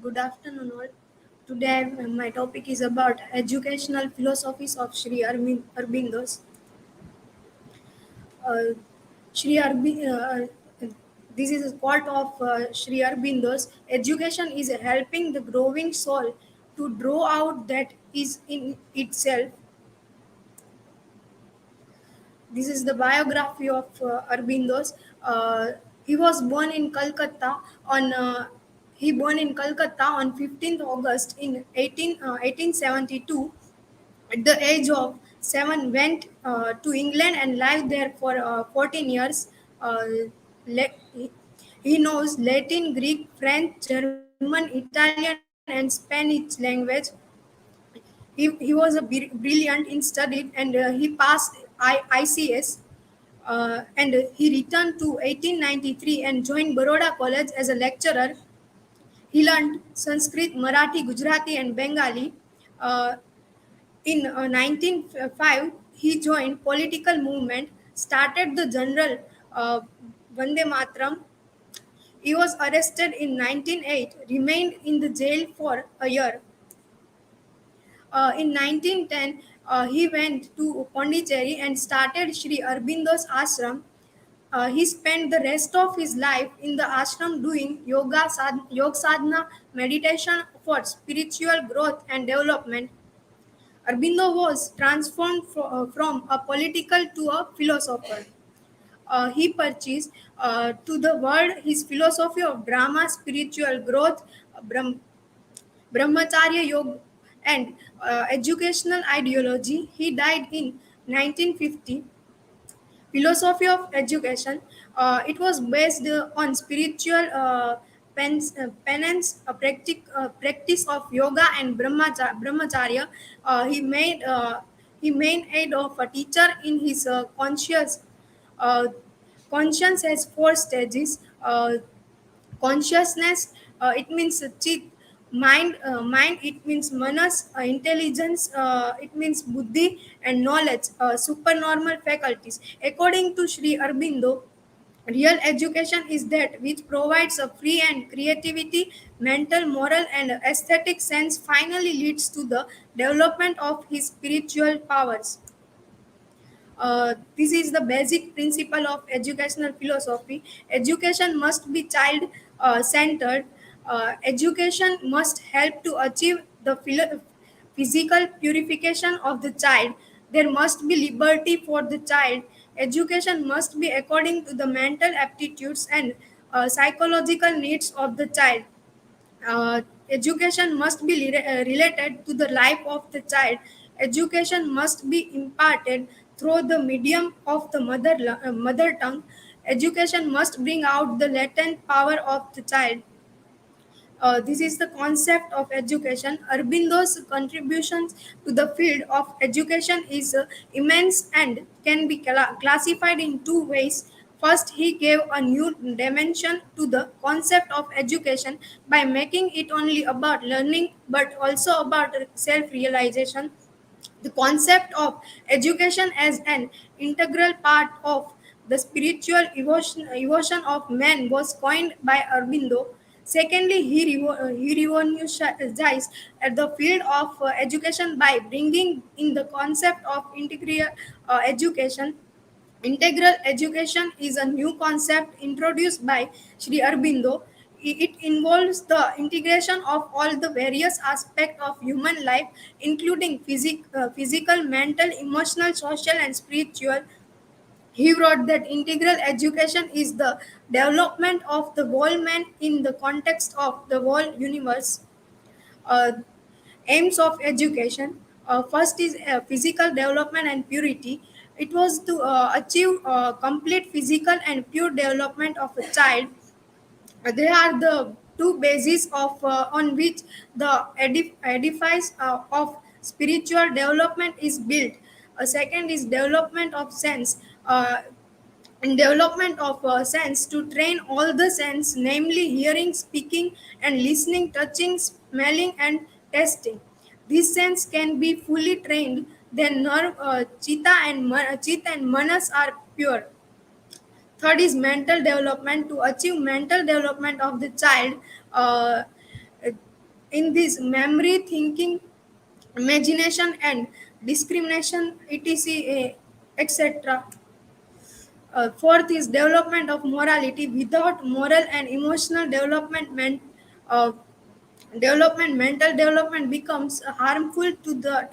[SPEAKER 2] Good afternoon, all. Today, my topic is about educational philosophies of Aurobindo's. Uh, Sri Arbi, this is a quote of Sri Aurobindo's. Education is helping the growing soul to draw out that is in itself. This is the biography of Aurobindo's. He was born in Calcutta on he born in Calcutta on 15th August in 1872. At the age of 7, went to England and lived there for 14 years. Uh, le- he he knows Latin, Greek, French, German, Italian, and Spanish language. He was brilliant in study, and he passed ICS, and he returned to 1893 and joined Baroda College as a lecturer. He learned Sanskrit, Marathi, Gujarati, and Bengali. Uh, in 1905, he joined political movement, started the general uh, Vande Matram. He was arrested in 1908, remained in the jail for a year. In 1910, he went to Pondicherry and started Sri Aurobindo's ashram. He spent the rest of his life in the ashram doing yoga sadhana, meditation for spiritual growth and development. Aurobindo was transformed from a political to a philosopher. He purchased to the world his philosophy of drama, spiritual growth, Brahm, Brahmacharya Yoga, and educational ideology. He died in 1950. philosophy of education. It was based on spiritual penance, practice of yoga and brahmacharya. He made he made aid of a teacher in his uh, conscience has four stages. Consciousness, it means chit. Mind, it means manas. Intelligence, it means buddhi. And knowledge, supernormal faculties. According to Sri Aurobindo, real education is that which provides a free and creativity, mental, moral, and aesthetic sense, finally leads to the development of his spiritual powers. This is the basic principle of educational philosophy. Education must be child centered. Education must help to achieve the physical purification of the child. There must be liberty for the child. Education must be according to the mental aptitudes and psychological needs of the child. Education must be related to the life of the child. Education must be imparted through the medium of the mother tongue. Education must bring out the latent power of the child. This is the concept of education. Arbindo's contributions to the field of education is immense and can be classified in two ways. First, he gave a new dimension to the concept of education by making it only about learning but also about self realization. The concept of education as an integral part of the spiritual evolution of man was coined by Aurobindo. Secondly, he revolutionized the field of education by bringing in the concept of integral education. Integral education is a new concept introduced by Sri Aurobindo. It involves the integration of all the various aspects of human life, including physical, mental, emotional, social, and spiritual. He wrote that integral education is the development of the whole man in the context of the whole universe. uh, Aims of education. First is physical development and purity. It was to achieve complete physical and pure development of a child. They are the two bases of on which the edifice of spiritual development is built. Second is development of sense. And development of sense to train all the sense, namely hearing, speaking, and listening, touching, smelling, and tasting. This sense can be fully trained, then nerve, chitta and manas are pure. Third is mental development. To achieve mental development of the child, uh, in this memory, thinking, imagination, and discrimination, etc, etc. Fourth is development of morality. Without moral and emotional development, uh, mental development becomes harmful to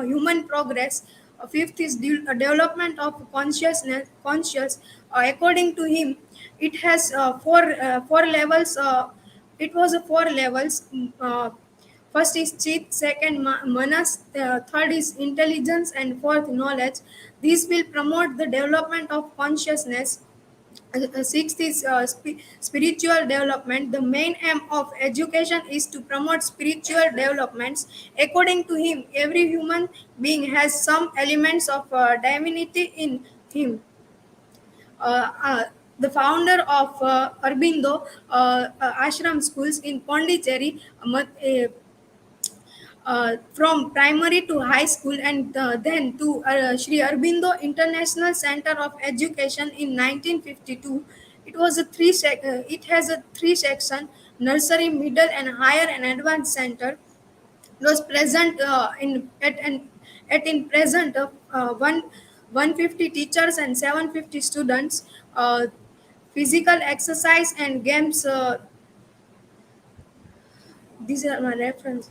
[SPEAKER 2] human progress. Fifth is development of conscious. According to him, it has four levels. It was four levels. First is chit, second manas, third is intelligence, and fourth knowledge. This will promote the development of consciousness. Sixth is spiritual development. The main aim of education is to promote spiritual developments. According to him, every human being has some elements of divinity in him. uh, uh, the founder of Ashram schools in Pondicherry, from primary to high school, and then to Sri Aurobindo International Center of Education in 1952. It has a three section: nursery, middle, and higher and advanced center. It was present in present one 150 teachers and 750 students. Physical exercise and games. These are my references.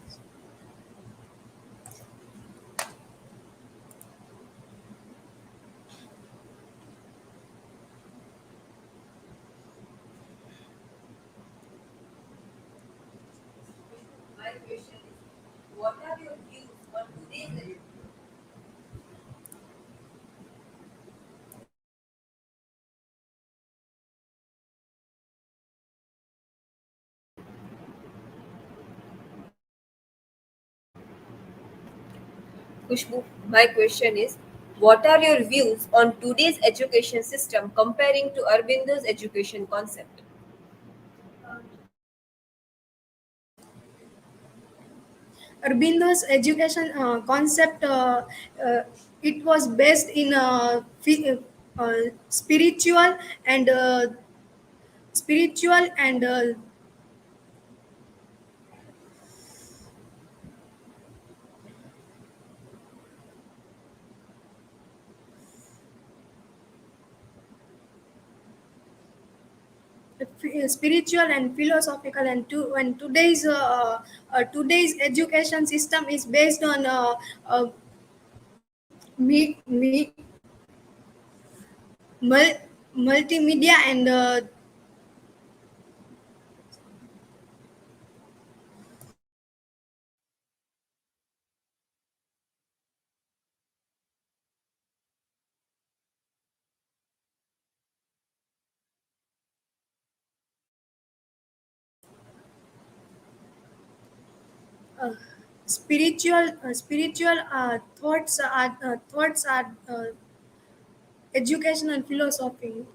[SPEAKER 5] My question is, what are your views on today's Khushboo, my question is, what are your views on today's education system comparing to Arbindo's education concept?
[SPEAKER 2] Aurobindo education concept, uh, it was based in spiritual and spiritual and spiritual and philosophical, and today's education system is based on me, multimedia and uh, spiritual thoughts are education and philosophy.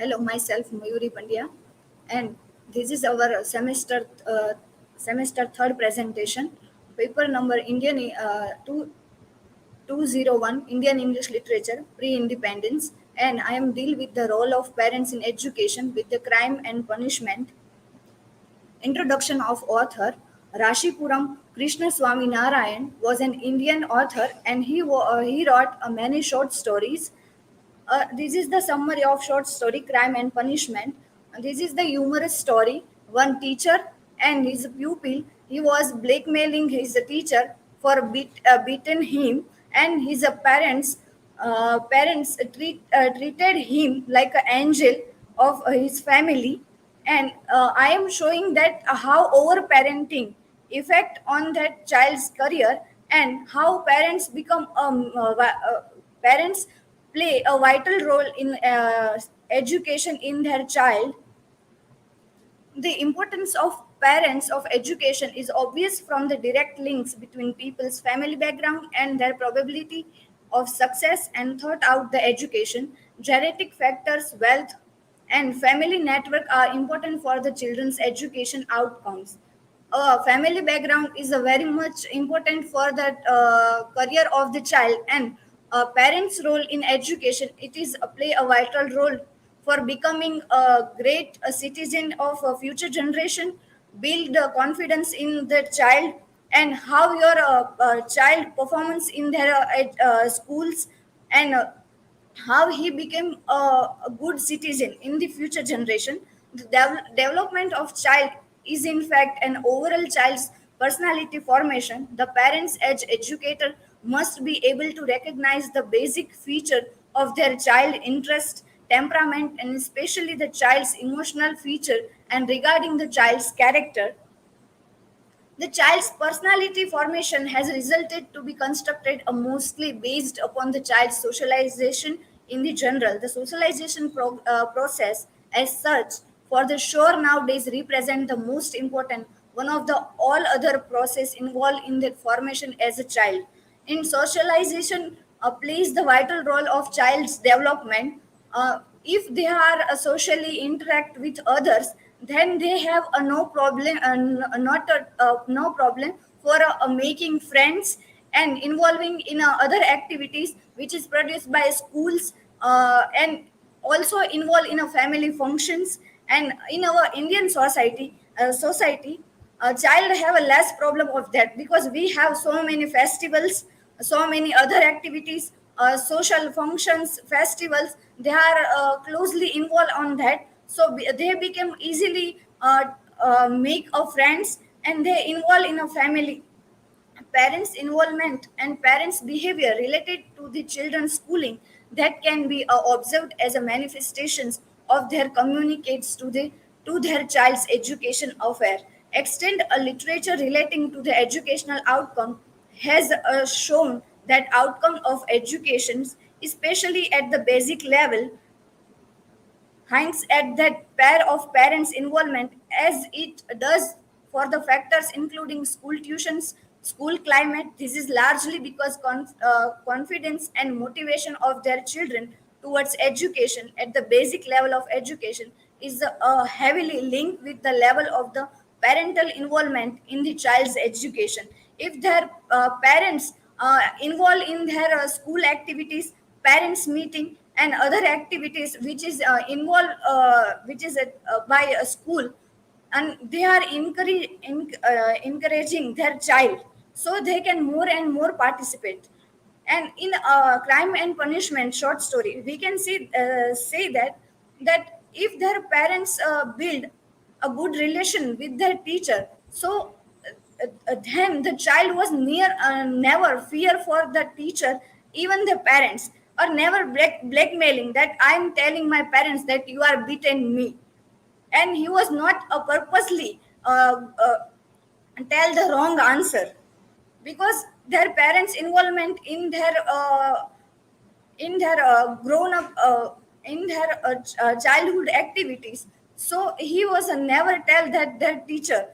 [SPEAKER 6] Hello, myself Mayuri Pandya, and this is our semester third presentation. Paper number Indian 201 Indian English Literature Pre-Independence, and I am deal with the role of parents in education with the crime and punishment. Introduction of author Rashipuram Krishna Swami Narayan was an Indian author, and he wrote many short stories. This is the summary of short story Crime and Punishment. This is the humorous story. One teacher and his pupil, he was blackmailing his teacher for beaten him, and his parents treated him like an angel of his family. And I am showing that how overparenting effect on that child's career, and how parents become parents play a vital role in education in their child. The importance of parents of education is obvious from the direct links between people's family background and their probability of success and thought out the education. Genetic factors, wealth, and family network are important for the children's education outcomes. Family background is a very much important for the career of the child, and parents role in education, it is play a vital role for becoming a great citizen of a future generation. Build confidence in the child, and how your child performance in their schools, and how he became a good citizen in the future generation. The development of child is in fact an overall child's personality formation. The parents as educator must be able to recognize the basic feature of their child interest, temperament, and especially the child's emotional feature, and regarding the child's character. The child's personality formation has resulted to be constructed mostly based upon the child's socialization in the general. The socialization process as such for the sure nowadays represent the most important one of the all other process involved in the formation as a child. In socialization plays the vital role of child's development. If they are socially interact with others, then they have a no problem, not a, no problem for making friends and involving in other activities which is produced by schools, and also involved in a family functions. And in our Indian society, a child have a less problem of that, because we have so many festivals, so many other activities, social functions, festivals, they are closely involved on that. So they become easily make a friends, and they involve in a family. Parents involvement and parents behavior related to the children's schooling, that can be observed as a manifestations of their communicates to their child's education affair. Extend a literature relating to the educational outcome has shown that outcome of educations, especially at the basic level, hints at that pair of parents' involvement as it does for the factors including school tuitions, school climate. This is largely because confidence and motivation of their children towards education at the basic level of education is heavily linked with the level of the parental involvement in the child's education. If their parents involved in their school activities, parents meeting, and other activities which is involved which is by a school, and they are encouraging their child, so they can more and more participate. And in Crime and Punishment short story, we can say that if their parents build a good relation with their teacher, so then the child was never fear for the teacher, even the parents, or never blackmailing that I'm telling my parents that you are beaten me. And he was not purposely tell the wrong answer, because their parents involvement in their grown up in their childhood activities. So he was never tell that their teacher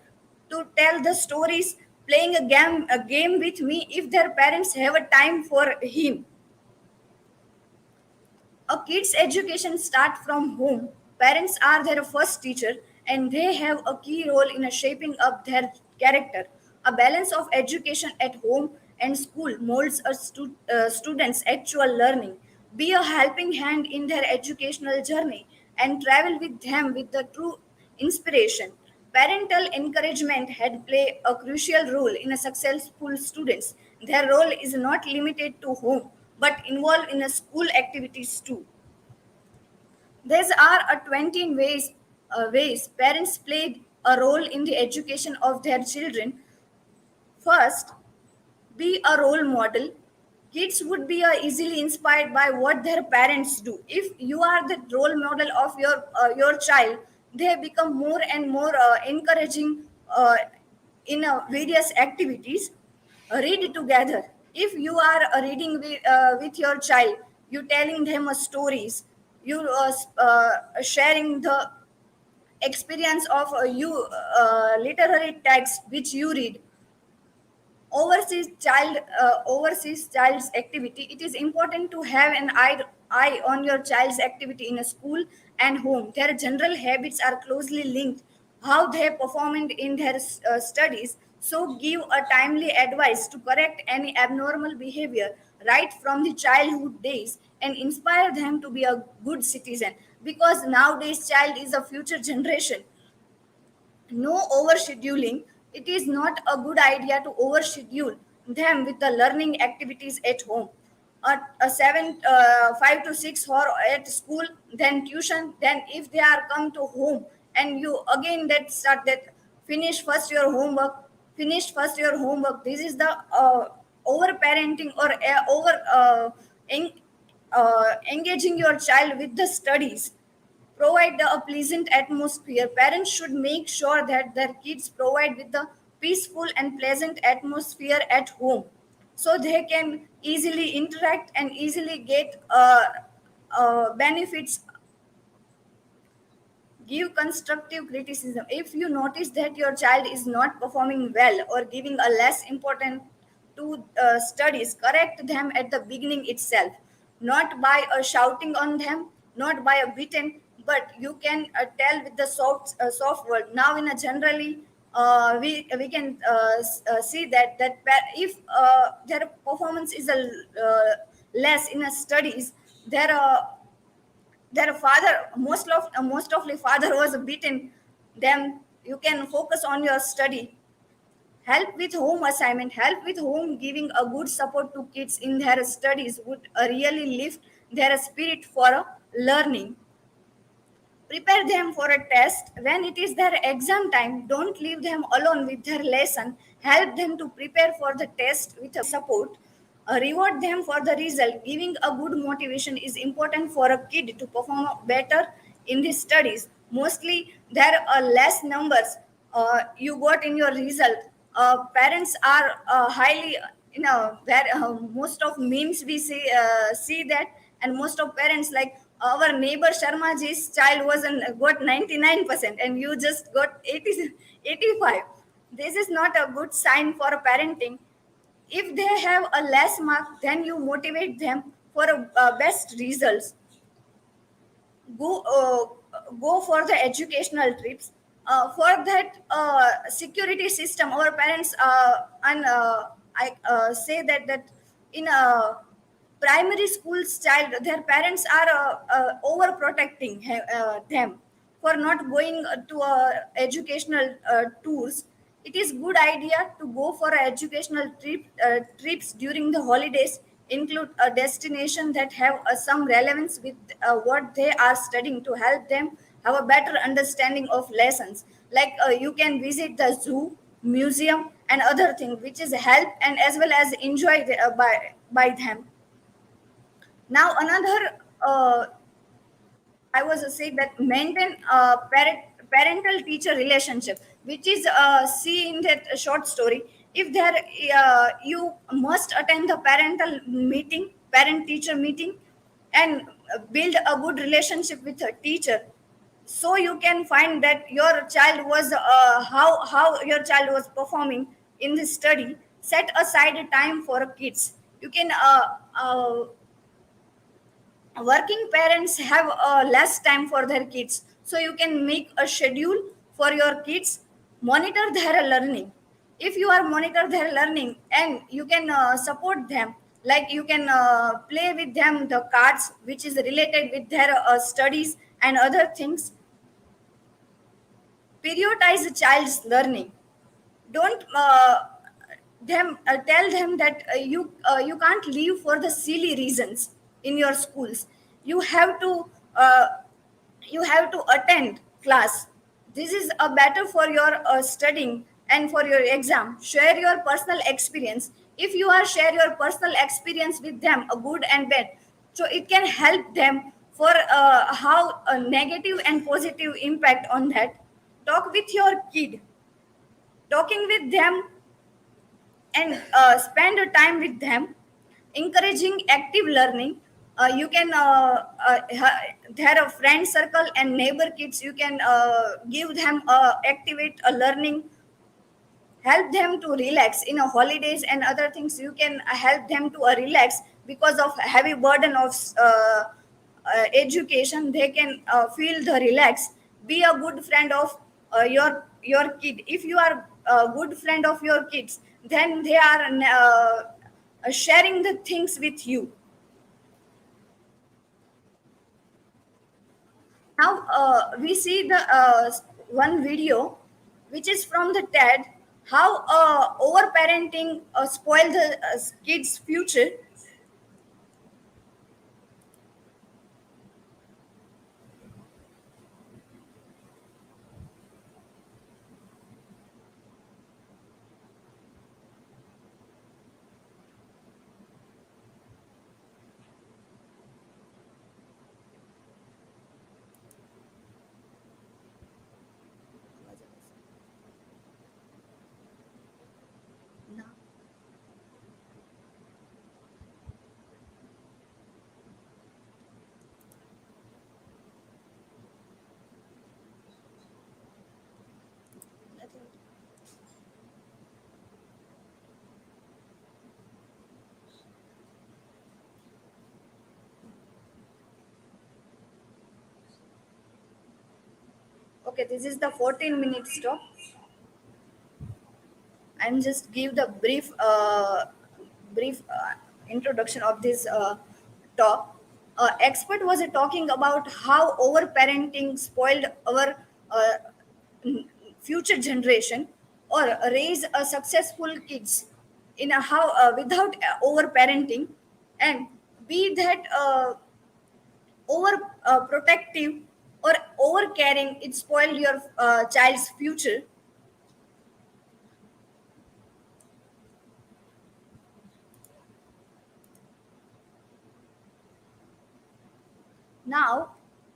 [SPEAKER 6] to tell the stories, playing a game with me if their parents have a time for him. A kid's education starts from home. Parents are their first teacher and they have a key role in shaping up their character. A balance of education at home and school molds a student's actual learning. Be a helping hand in their educational journey and travel with them with the true inspiration. Parental encouragement had played a crucial role in a successful students. Their role is not limited to home, but involved in a school activities too. There are a 20 ways parents played a role in the education of their children. First, be a role model. Kids would be easily inspired by what their parents do. If you are the role model of your child, they become more and more encouraging in various activities. Read together. If you are reading with your child, you telling them stories, you sharing the experience of literary text which you read. Overseas child's activity, it is important to have an eye on your child's activity in a school and home. Their general habits are closely linked how they performed in their studies, so give a timely advice to correct any abnormal behavior right from the childhood days and inspire them to be a good citizen, because nowadays child is a future generation. No overscheduling. It is not a good idea to overschedule them with the learning activities at home. A 5 to 6 or at school, then tuition, then if they are come to home and you again that start that finish first your homework, finish first your homework. This is the over parenting or over en- engaging your child with the studies. Provide a pleasant atmosphere. Parents should make sure that their kids provide with the peaceful and pleasant atmosphere at home, so they can easily interact and easily get benefits. Give constructive criticism. If you notice that your child is not performing well or giving a less important to studies, correct them at the beginning itself, not by shouting on them, not by a beaten, but you can tell with the soft word. Now, in a generally, we can see that if their performance is less in a studies, their father, most of the father was beaten them. You can focus on your study. Help with home assignment, help with home giving a good support to kids in their studies would really lift their spirit for learning. Prepare them for a test when it is their exam time. Don't leave them alone with their lesson. Help them to prepare for the test with a support. Reward them for the result. Giving a good motivation is important for a kid to perform better in the studies. Mostly there are less numbers you got in your result. Parents are highly, where most of memes we see that, and most of parents like our neighbor Sharmaji's child wasn't got 99% and you just got 80, 85. This is not a good sign for a parenting. If they have a less mark, then you motivate them for a, best results. Go for the educational trips. For that security system, our parents and I say that in a primary school's child, their parents are overprotecting them for not going to educational tours. It is good idea to go for a educational trips during the holidays. Include a destination that have some relevance with what they are studying to help them have a better understanding of lessons. Like you can visit the zoo, museum, and other thing, which is help and as well as enjoy by them. Now another I was saying that maintain parental teacher relationship, which is see in that short story. If there you must attend the parental meeting, parent teacher meeting, and build a good relationship with a teacher, so you can find that your child was how your child was performing in the study. Set aside a time for kids. You can working parents have less time for their kids, so you can make a schedule for your kids, monitor their learning. If you are monitor their learning and you can support them, like you can play with them the cards which is related with their studies and other things. Periodize a child's learning. Don't them tell them that you can't leave for the silly reasons in your schools. You have to uh, you have to attend class. This is a better for your studying and for your exam. Share your personal experience. If you are share your personal experience with them, a good and bad, so it can help them for how a negative and positive impact on that. Talk with your kid. Talking with them and spend a time with them, encouraging active learning. You can there a friend circle and neighbor kids, you can give them activate a learning, help them to relax in a holidays and other things. You can help them to relax because of heavy burden of education. They can feel the relax. Be a good friend of your kid. If you are a good friend of your kids, then they are sharing the things with you. Now we see the one video which is from the TED, how overparenting spoil the kids' future. Okay, this is the 14-minute stop. And just give the brief introduction of this talk. Expert was talking about how overparenting spoiled our uh, future generation, or raise a successful kids in a how without overparenting, and be that over protective or over caring, it spoiled your child's future. Now,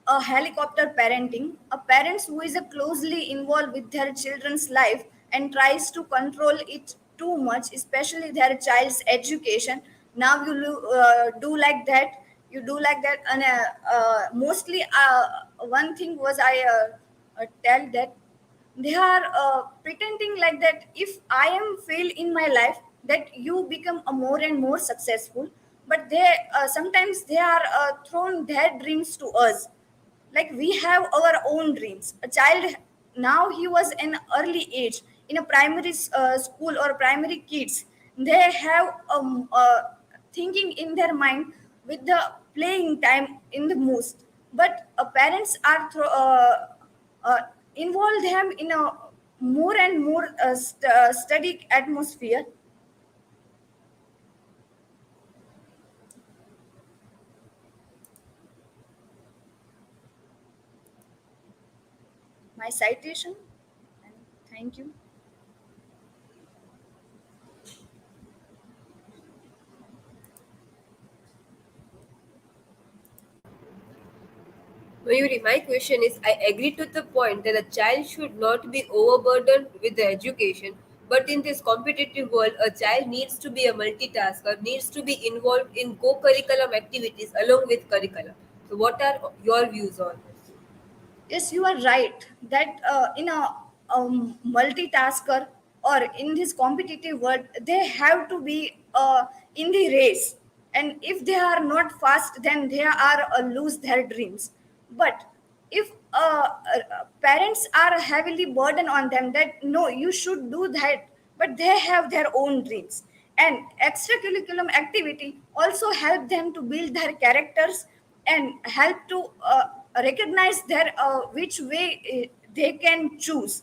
[SPEAKER 6] a helicopter parenting, a parents who is closely involved with their children's life and tries to control it too much, especially their child's education. Now do like that. You do like that, and mostly one thing was I tell that they are pretending like that if I am fail in my life, that you become a more and more successful. But they sometimes they are thrown their dreams to us, like we have our own dreams. A child, now he was in early age in a primary school or primary kids, they have thinking in their mind with the playing time in the most. But parents are uh, involve them in a more and more study atmosphere. My citation, and thank you.
[SPEAKER 5] Mayuri, my question is, I agree to the point that a child should not be overburdened with the education, but in this competitive world, a child needs to be a multitasker, needs to be involved in co-curriculum activities along with curriculum. So what are your views on this?
[SPEAKER 6] Yes, you are right that in a multitasker or in this competitive world, they have to be in the race. and if they are not fast, then they are lose their dreams. But if parents are heavily burdened on them that no, you should do that, but they have their own dreams, and extracurriculum activity also help them to build their characters and help to recognize their which way they can choose.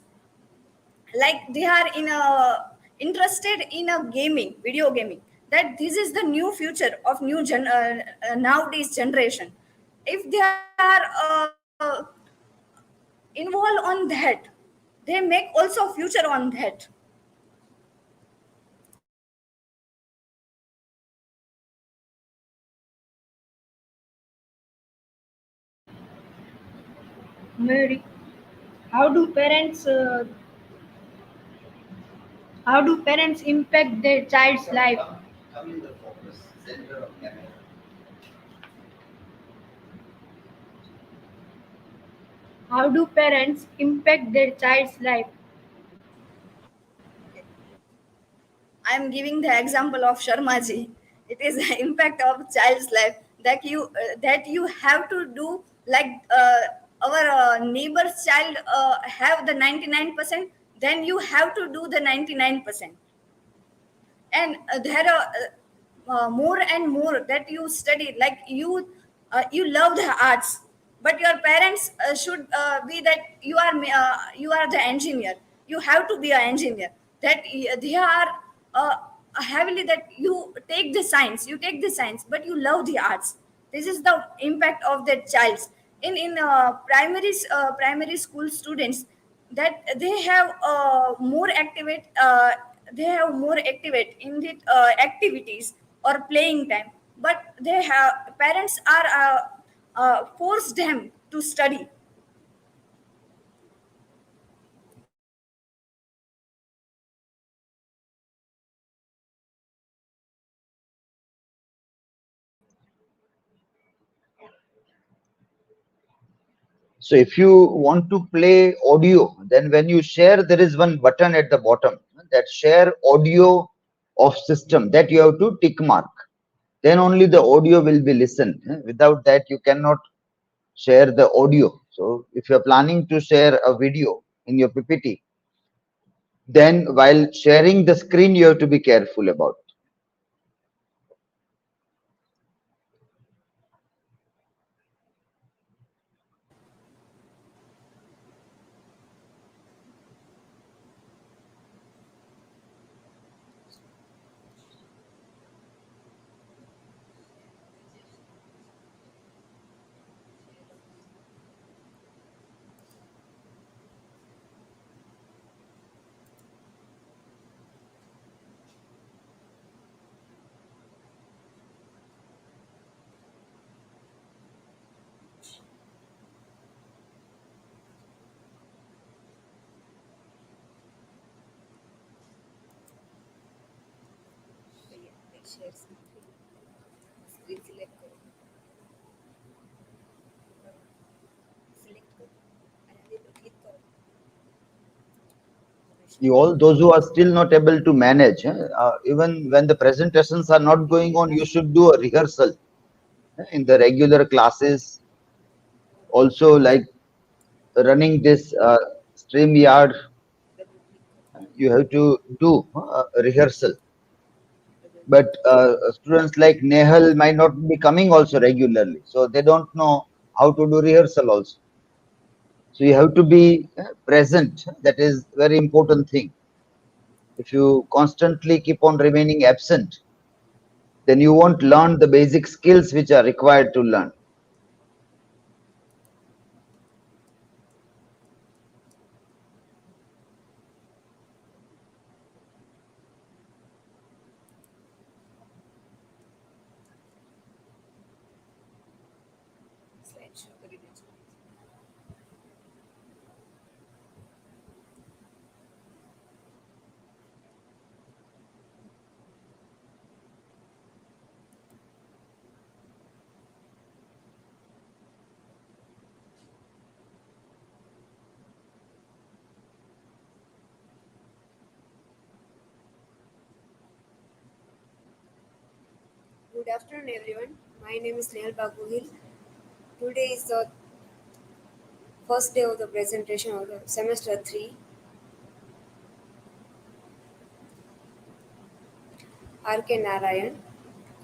[SPEAKER 6] Like they are in a interested in a gaming, video gaming, that this is the new future of nowadays generation. If they are involved on that, they make also future on that.
[SPEAKER 7] Mayuri, how do parents impact their child's life? How do parents impact their child's life?
[SPEAKER 6] I am giving the example of Sharmaji. It is the impact of child's life that you have to do like our neighbor's child have the 99%, then you have to do the 99%. And there are more and more that you study, like you love the arts, but your parents should be that you are the engineer, you have to be an engineer, that they are uh, heavily that you take the science but you love the arts. This is the impact of the child's in primary school students, that they have more activate in the activities or playing time, but they have parents are force them to study.
[SPEAKER 1] So if you want to play audio, then when you share, there is one button at the bottom that share audio of system that you have to tick mark. Then only the audio will be listened. Without that, you cannot share the audio. So if you're planning to share a video in your PPT, then while sharing the screen, you have to be careful about it. You all those who are still not able to manage, even when the presentations are not going on, you should do a rehearsal in the regular classes. Also, like running this StreamYard, you have to do a rehearsal. But students like Nehal might not be coming also regularly, so they don't know how to do rehearsal also. So you have to be present. That is very important thing. If you constantly keep on remaining absent, then you won't learn the basic skills which are required to learn.
[SPEAKER 5] Good afternoon, everyone. My name is Nehalba Gohil. Today is the first day of the presentation of the semester 3. R.K. Narayan.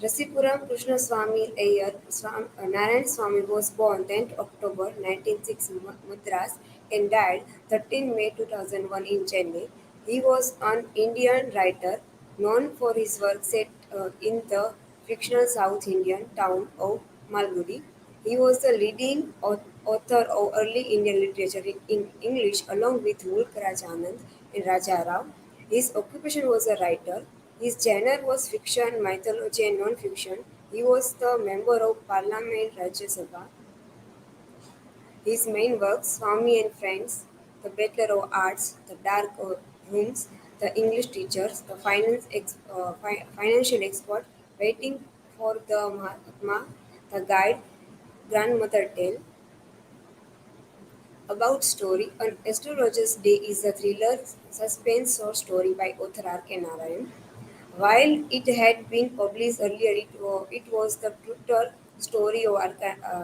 [SPEAKER 5] Rasipuram Krishna Swami Ayyar Narayan Swami was born 10th October 1906 in Madras and died 13 May 2001 in Chennai. He was an Indian writer known for his work set in the fictional South Indian town of Malgudi. He was the leading author of early Indian literature in English along with Mulk Raj Anand and Raja Rao. His occupation was a writer. His genre was fiction, mythology, and non-fiction. He was the member of Parliament Rajya Sabha. His main works, Swami and Friends, The Bachelor of Arts, The Dark Rooms, The English Teachers, The Financial Expert, Waiting for the Mahatma, The Guide, Grandmother Tale, About Story, An Astrologer's Day is a thriller suspense short story by author R.K. Narayan. While it had been published earlier, it was the true story of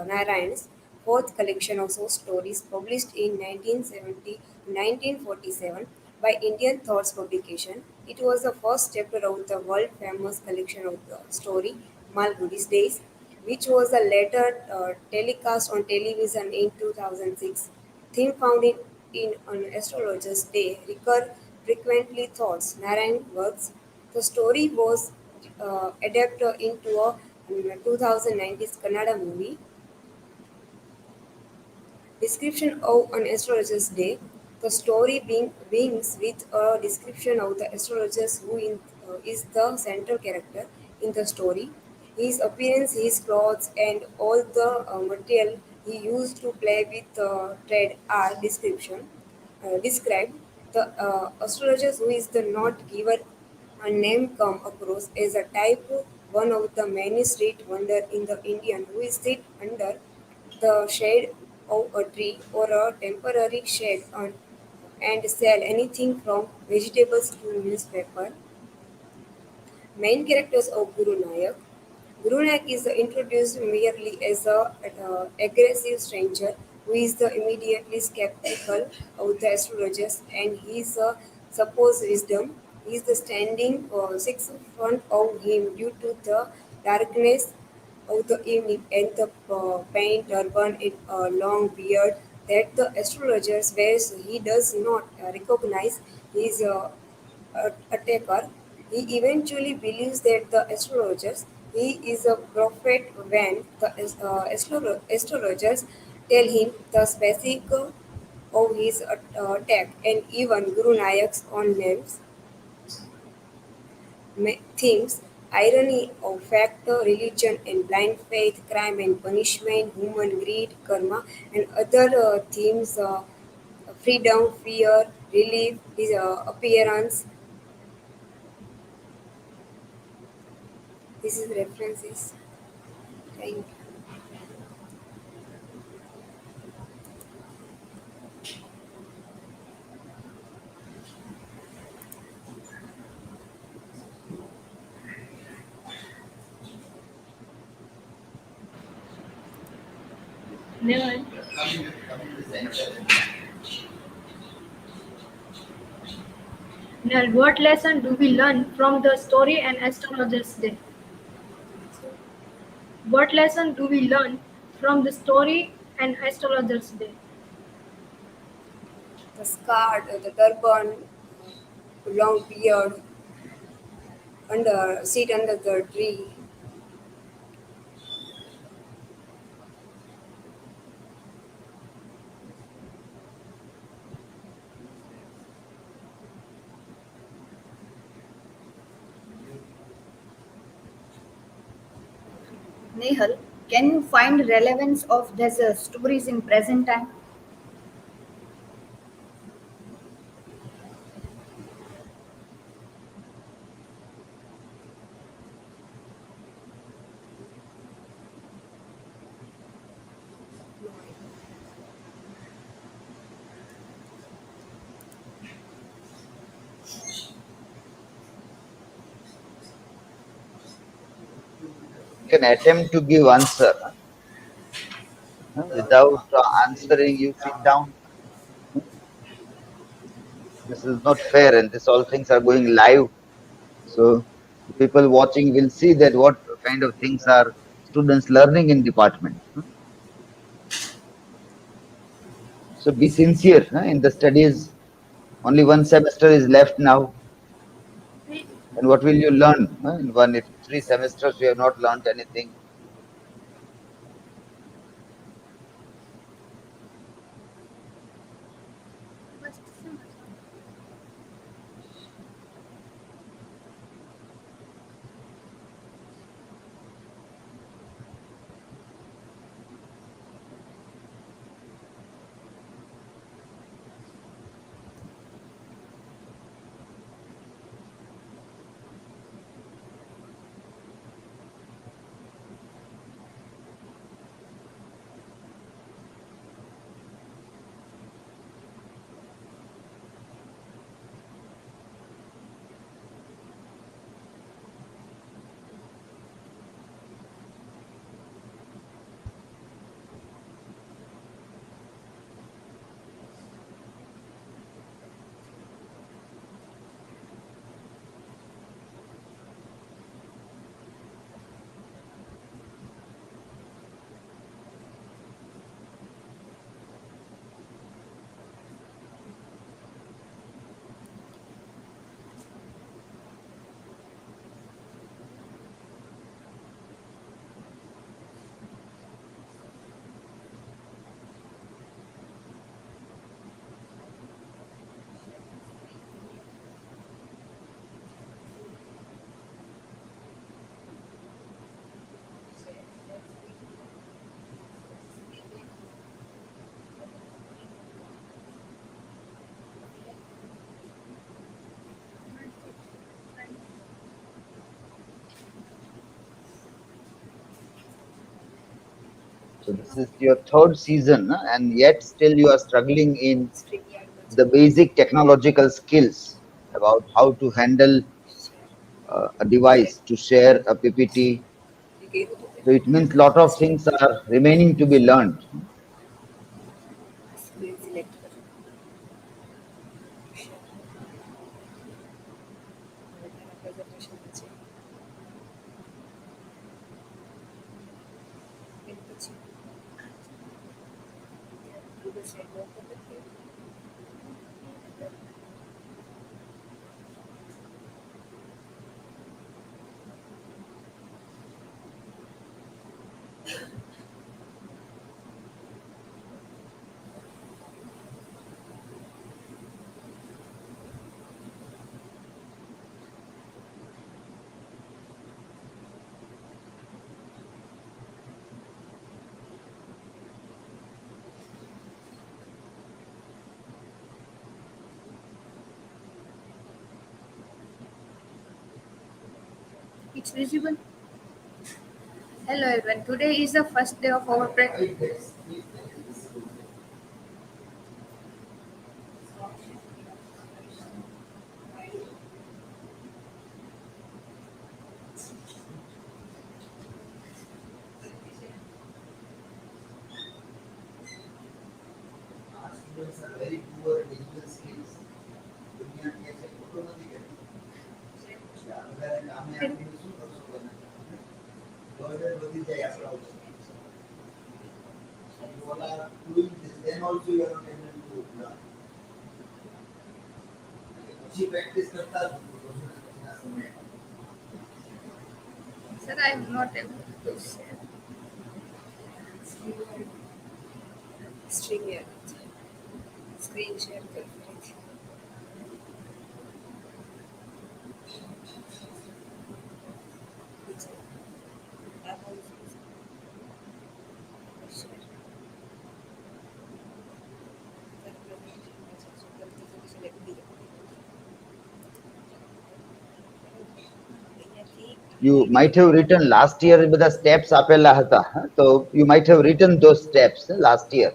[SPEAKER 5] Narayan's fourth collection of short stories published in 1970 1947 by Indian Thoughts Publication. It was the first chapter of the world famous collection of the story Malgudi's Days, which was later telecast on television in 2006. Theme found in an astrologer's day recur frequently thoughts Narayan works. The story was adapted into a 2019 Kannada movie. Description of an astrologer's day. The story begins with a description of the astrologer is the central character in the story. His appearance, his clothes, and all the material he used to play with trade are described. The astrologer who is the not given a name come across as a type one of the many street wonder in the Indian who is sit under the shade of a tree or a temporary shade and sell anything from vegetables to newspaper. Main characters of Guru Nayak. Guru Nayak is introduced merely as a aggressive stranger who is the immediately skeptical of the astrologers and his supposed wisdom. He is the standing six front of him due to the darkness of the evening and the paint turban and long beard that the astrologers wears. He does not recognize his attacker. He eventually believes that the astrologers he is a prophet when the astrologers tell him the specific of his attack and even Guru Nayak's own names themes irony of fact, religion and blind faith, crime and punishment, human greed, karma, and other themes freedom, fear, relief, appearance. This is references. Thank you.
[SPEAKER 7] Nehal, Nehal, what lesson do we learn from the story and astrologer's day? What lesson do we learn from the story and astrologer's day?
[SPEAKER 5] The scarred, the turban, long beard, sit under the tree.
[SPEAKER 6] Nehal, can you find relevance of these stories in present time?
[SPEAKER 1] can attempt to give answer. Without answering, you sit down. This is not fair, and this all things are going live. So the people watching will see that what kind of things are students learning in department. So be sincere in the studies. Only one semester is left now. And what will you learn? In 3 semesters you have not learned anything. So this is your third season, and yet still you are struggling in the basic technological skills about how to handle a device to share a PPT. So it means lot of things are remaining to be learned.
[SPEAKER 2] It's visible. Hello everyone. Today is the first day of our practice. Sir, I am not able to share.
[SPEAKER 5] Screen share करते
[SPEAKER 1] You might have written last year બધા steps આપેલા હતા, તો you might have written those steps last year.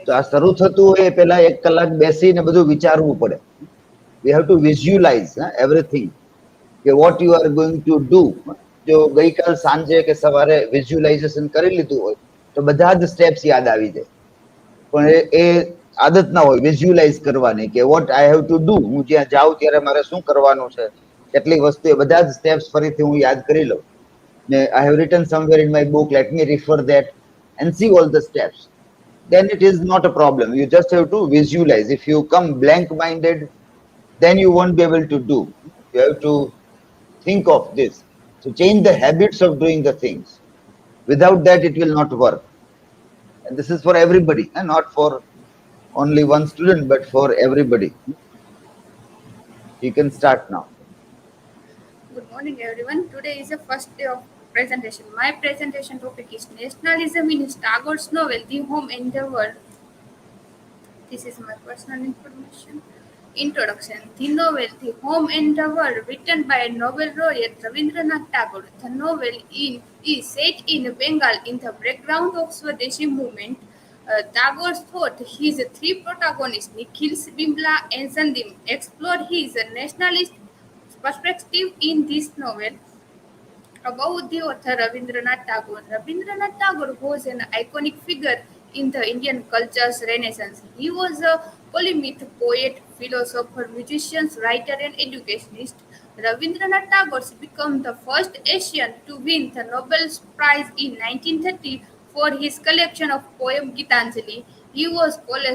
[SPEAKER 1] તો આ શરૂ થતું હોય પેલા 1 કલાક બેસીને બધું વિચારવું પડે. We have to visualize everything. What you are going to do જો ગઈકાલ સાંજે કે સવારે વિઝ્યુલાઇઝેશન કરી લીધું હોય તો બધા જ સ્ટેપ્સ યાદ આવી જાય. પણ એ આદત ના હોય વિઝ્યુલાઇઝ કરવાની કે what I have to do, હું જ્યાં જાઉં ત્યારે મારે શું કરવાનું છે, કેટલીક વસ્તુ એ બધા જ સ્ટેપ્સ ફરીથી હું યાદ કરી લઉં. ને I have written somewhere in my book, let me refer that and see all the steps. Then it is not a problem. You just have to visualize. If you come blank minded, then you won't be able to do. You have to think of this. So change the habits of doing the things. Without that, it will not work. And this is for everybody, and not for only one student, but for everybody. You can start now.
[SPEAKER 2] Good morning, everyone. Today is the first day of presentation. My presentation topic is nationalism in Tagore's novel The Home and the World. This is my personal information. Introduction. The novel The Home and the World, written by Nobel laureate Rabindranath Tagore. The novel is set in Bengal in the background of Swadeshi movement. Tagore thought his three protagonists, Nikhil, Bimla, and Sandeep, explore his nationalist perspective in this novel. About the author Rabindranath Tagore. Rabindranath Tagore was an iconic figure in the Indian culture's renaissance. He was a polymath poet, philosopher, musician, writer, and educationist. Rabindranath Tagore became the first Asian to win the Nobel Prize in 1930 for his collection of poems Gitanjali. He was called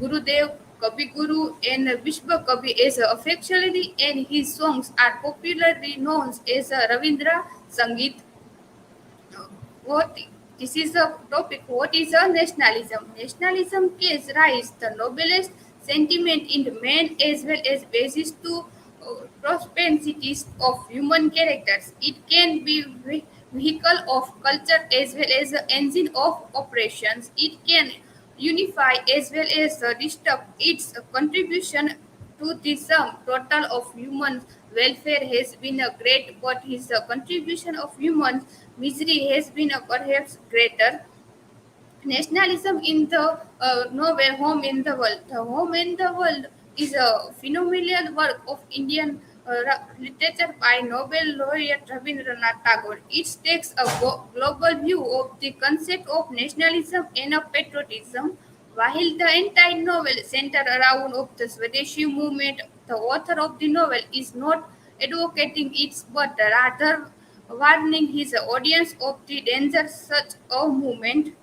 [SPEAKER 2] Gurudev, Kavi Guru, and Vishwa Kavi as affectionately, and his songs are popularly known as Ravindra Sangeet. What this is the topic. What is a nationalism? Nationalism gives rise the noblest sentiment in man as well as basis to propensities of human characters. It can be vehicle of culture as well as the engine of operations. It can unify as well as disturb. Its contribution to the sum total of human welfare has been a great, but his contribution of human misery has been perhaps greater. Nationalism in the novel Home in the World. The Home in the World is a phenomenal work of Indian literature by Nobel laureate Rabindranath Tagore. It takes a global view of the concept of nationalism and of patriotism. While the entire novel centers around of the Swadeshi movement, the author of the novel is not advocating it but rather warning his audience of the dangers such a movement.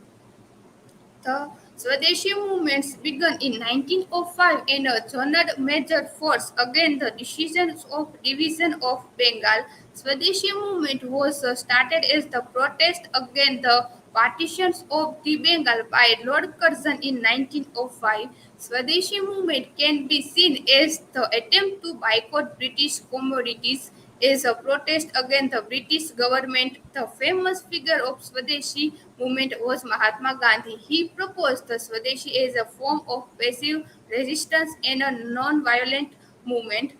[SPEAKER 2] The Swadeshi movements began in 1905 and joined major force against the decisions of division of Bengal. Swadeshi movement was started as the protest against the partitions of the Bengal by Lord Curzon in 1905. Swadeshi movement can be seen as the attempt to boycott British commodities as a protest against the British government. The famous figure of Swadeshi movement was Mahatma Gandhi. He proposed the Swadeshi as a form of passive resistance and a non-violent movement.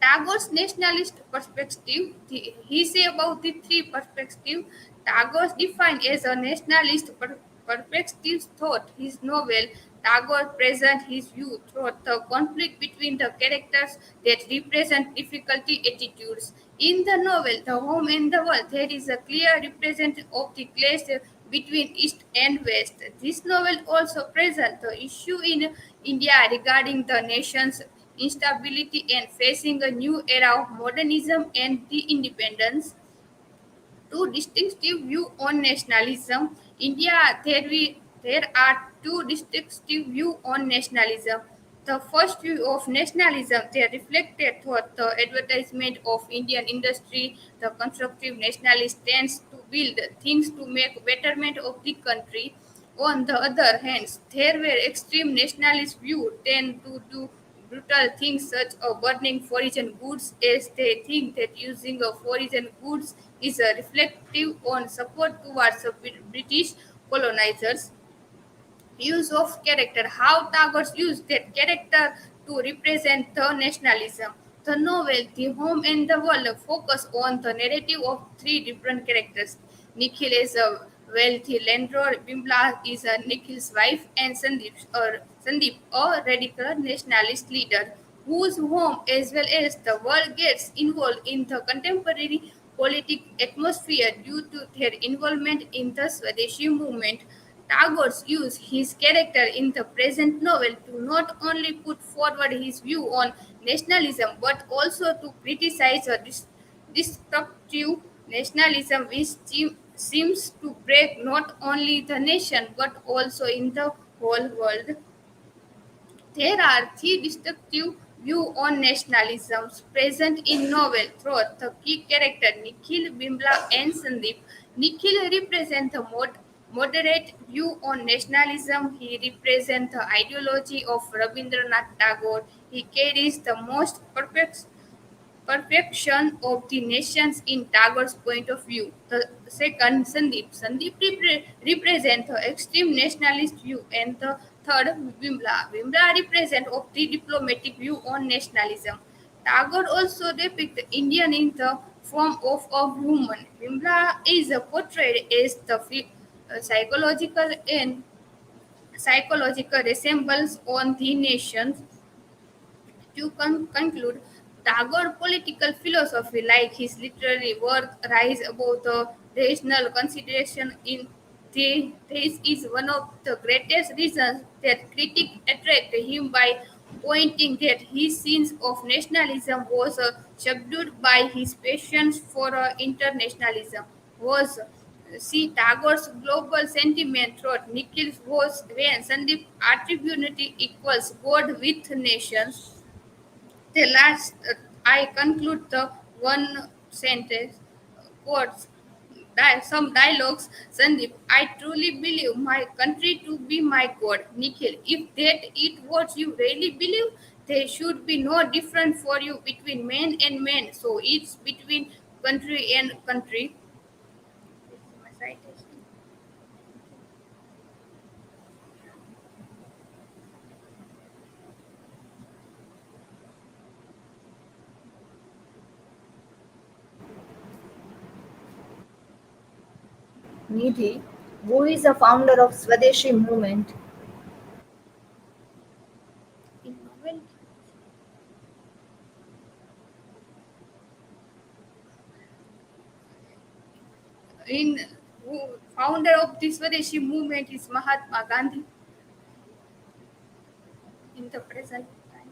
[SPEAKER 2] Tagore's nationalist perspective, he say about the three perspectives. Tagore defined as a nationalist perspective thought his novel. Tagore present his view through the conflict between the characters that represent difficulty attitudes. In the novel, The Home and the World, there is a clear representation of the clash between East and West. This novel also presents the issue in India regarding the nation's instability and facing a new era of modernism and the independence. Two distinctive views on nationalism. India, there are two distinctive views on nationalism. The first view of nationalism, they reflected throughout the advertisement of Indian industry. The constructive nationalist tends to build things to make betterment of the country. On the other hand, there were extreme nationalist views tend to do brutal things such as burning foreign goods, as they think that using of foreign goods is a reflective on support towards the British colonizers. Use of character, how Tagore used that character to represent the nationalism. The novel The Home and the World focus on the narrative of three different characters. Nikhil is a wealthy landlord, Bimla is a Nikhil's wife, and Sandeep, a radical nationalist leader. whose home as well as the world gets involved in the contemporary political atmosphere due to their involvement in the Swadeshi movement. Tagore used his character in the present novel to not only put forward his view on nationalism but also to criticize a destructive nationalism which seems to break not only the nation but also in the whole world. There are three distinctive views on nationalism present in novel through the key character Nikhil, Bimla and Sandeep. Nikhil represents the moderate view on nationalism. He represents the ideology of Rabindranath Tagore. He carries the most perfection of the nations in Tagore's point of view. The second, Sandeep. Sandeep represents the extreme nationalist view, and the third, Vimla. Vimla represents of the diplomatic view on nationalism. Tagore also depicts Indian in the form of a woman. Vimla is portrayed as the psychological and psychological resemblance on the nations. To conclude, Tagore's political philosophy, like his literary work, rise above the rational consideration in this is one of the greatest reasons that critics attract him by pointing that his sense of nationalism was subdued by his passion for internationalism. Was See Tagore's global sentiment throughout Nikhil's was when Sandeep attributed equals God with nations. The last, I conclude the one sentence quotes some dialogues. Sandeep, I truly believe my country to be my God. Nikhil, if that is what you really believe, there should be no difference for you between man and man. So it's between country and country. This is my citation.
[SPEAKER 6] Nidhi, who is the founder of Swadeshi movement?
[SPEAKER 2] In novel, in who founder of this Swadeshi movement is Mahatma Gandhi in the present time.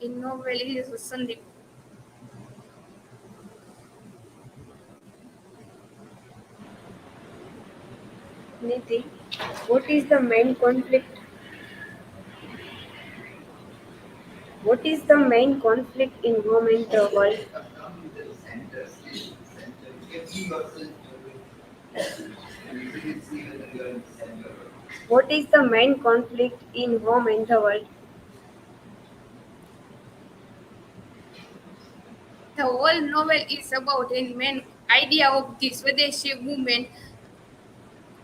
[SPEAKER 2] In novel, he is Sandeep.
[SPEAKER 7] Nidhi, what is the main conflict? What is the main conflict in home and the world? What is the main conflict in home and the world?
[SPEAKER 2] The whole novel is about a main idea of the Swadeshi movement.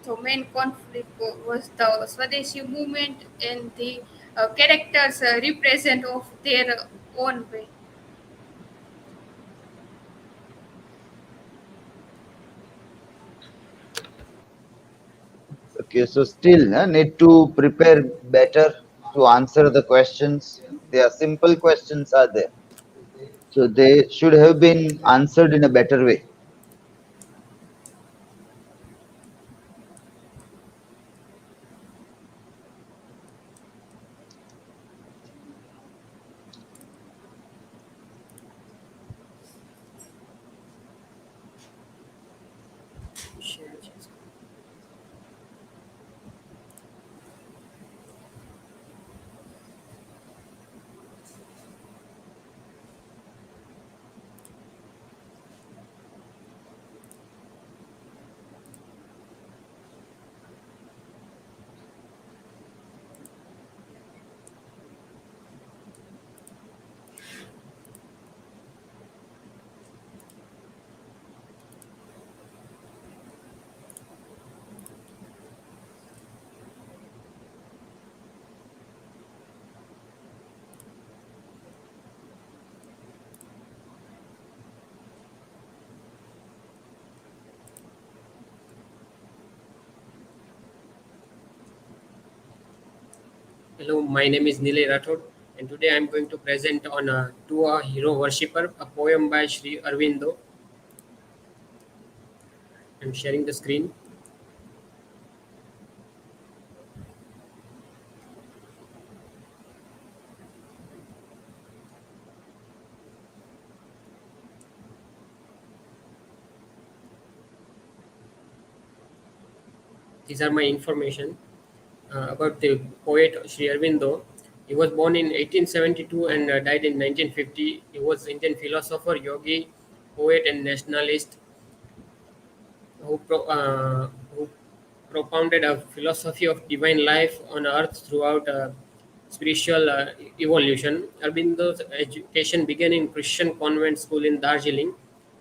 [SPEAKER 2] The main conflict was the Swadeshi movement and the characters represent of their own way.
[SPEAKER 1] Okay, so still need to prepare better to answer the questions. There are simple questions are there, so they should have been answered in a better way.
[SPEAKER 8] Hello, my name is Nilay Rathod. And today I'm going to present on To a Hero Worshipper, a poem by Sri Aurobindo. I'm sharing the screen. These are my information about the poet Sri Aurobindo. He was born in 1872 and died in 1950. He was Indian philosopher, yogi, poet, and nationalist who propounded a philosophy of divine life on earth throughout spiritual evolution. Arbindo's education began in Christian convent school in Darjeeling.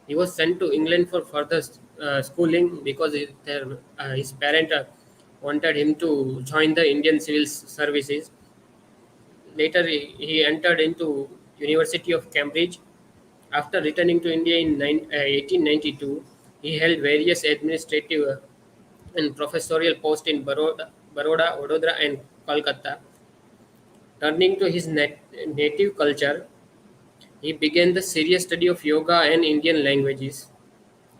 [SPEAKER 8] He was sent to England for further schooling because his parent wanted him to join the Indian civil services. Later, he entered into University of Cambridge. After returning to India in 1892, he held various administrative and professorial posts in Baroda, Vadodara, and Kolkata. Turning to his native culture, he began the serious study of yoga and Indian languages,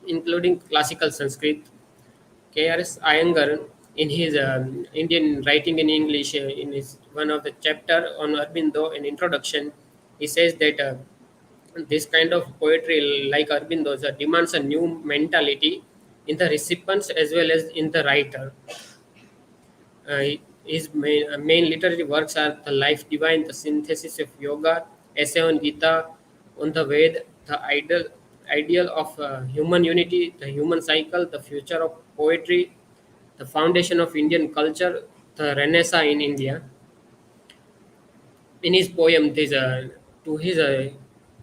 [SPEAKER 8] including classical Sanskrit. K.R.S. Iyengar, in his Indian writing in English, in his one of the chapter on Aurobindo, in introduction, he says that this kind of poetry, like Aurobindo's, demands a new mentality in the recipients as well as in the writer. His main literary works are The Life Divine, The Synthesis of Yoga, Essay on Gita, on the Ved, The Ideal of Human Unity, The Human Cycle, The Future of Poetry, The Foundation of Indian Culture, The Renaissance in India. In his poem, this to his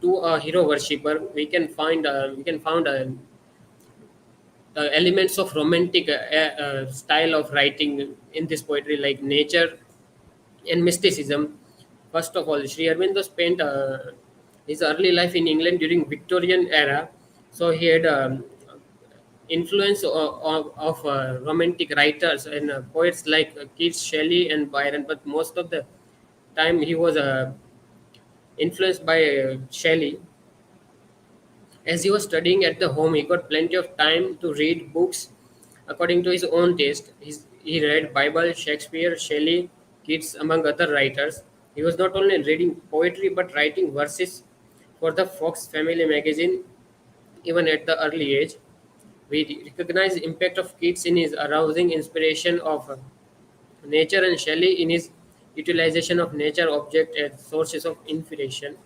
[SPEAKER 8] to a hero worshipper, we can find the elements of romantic style of writing in this poetry, like nature and mysticism. First of all, Sri Aurobindo spent his early life in England during Victorian era, so he had influence of romantic writers and poets like Keats, Shelley, and Byron. But most of the time, he was influenced by Shelley. As he was studying at the home, he got plenty of time to read books according to his own taste. He read Bible, Shakespeare, Shelley, Keats, among other writers. He was not only reading poetry but writing verses for the Fox Family magazine, even at the early age. We recognize the impact of Keats in his arousing inspiration of nature and Shelley in his utilization of nature object as sources of inspiration.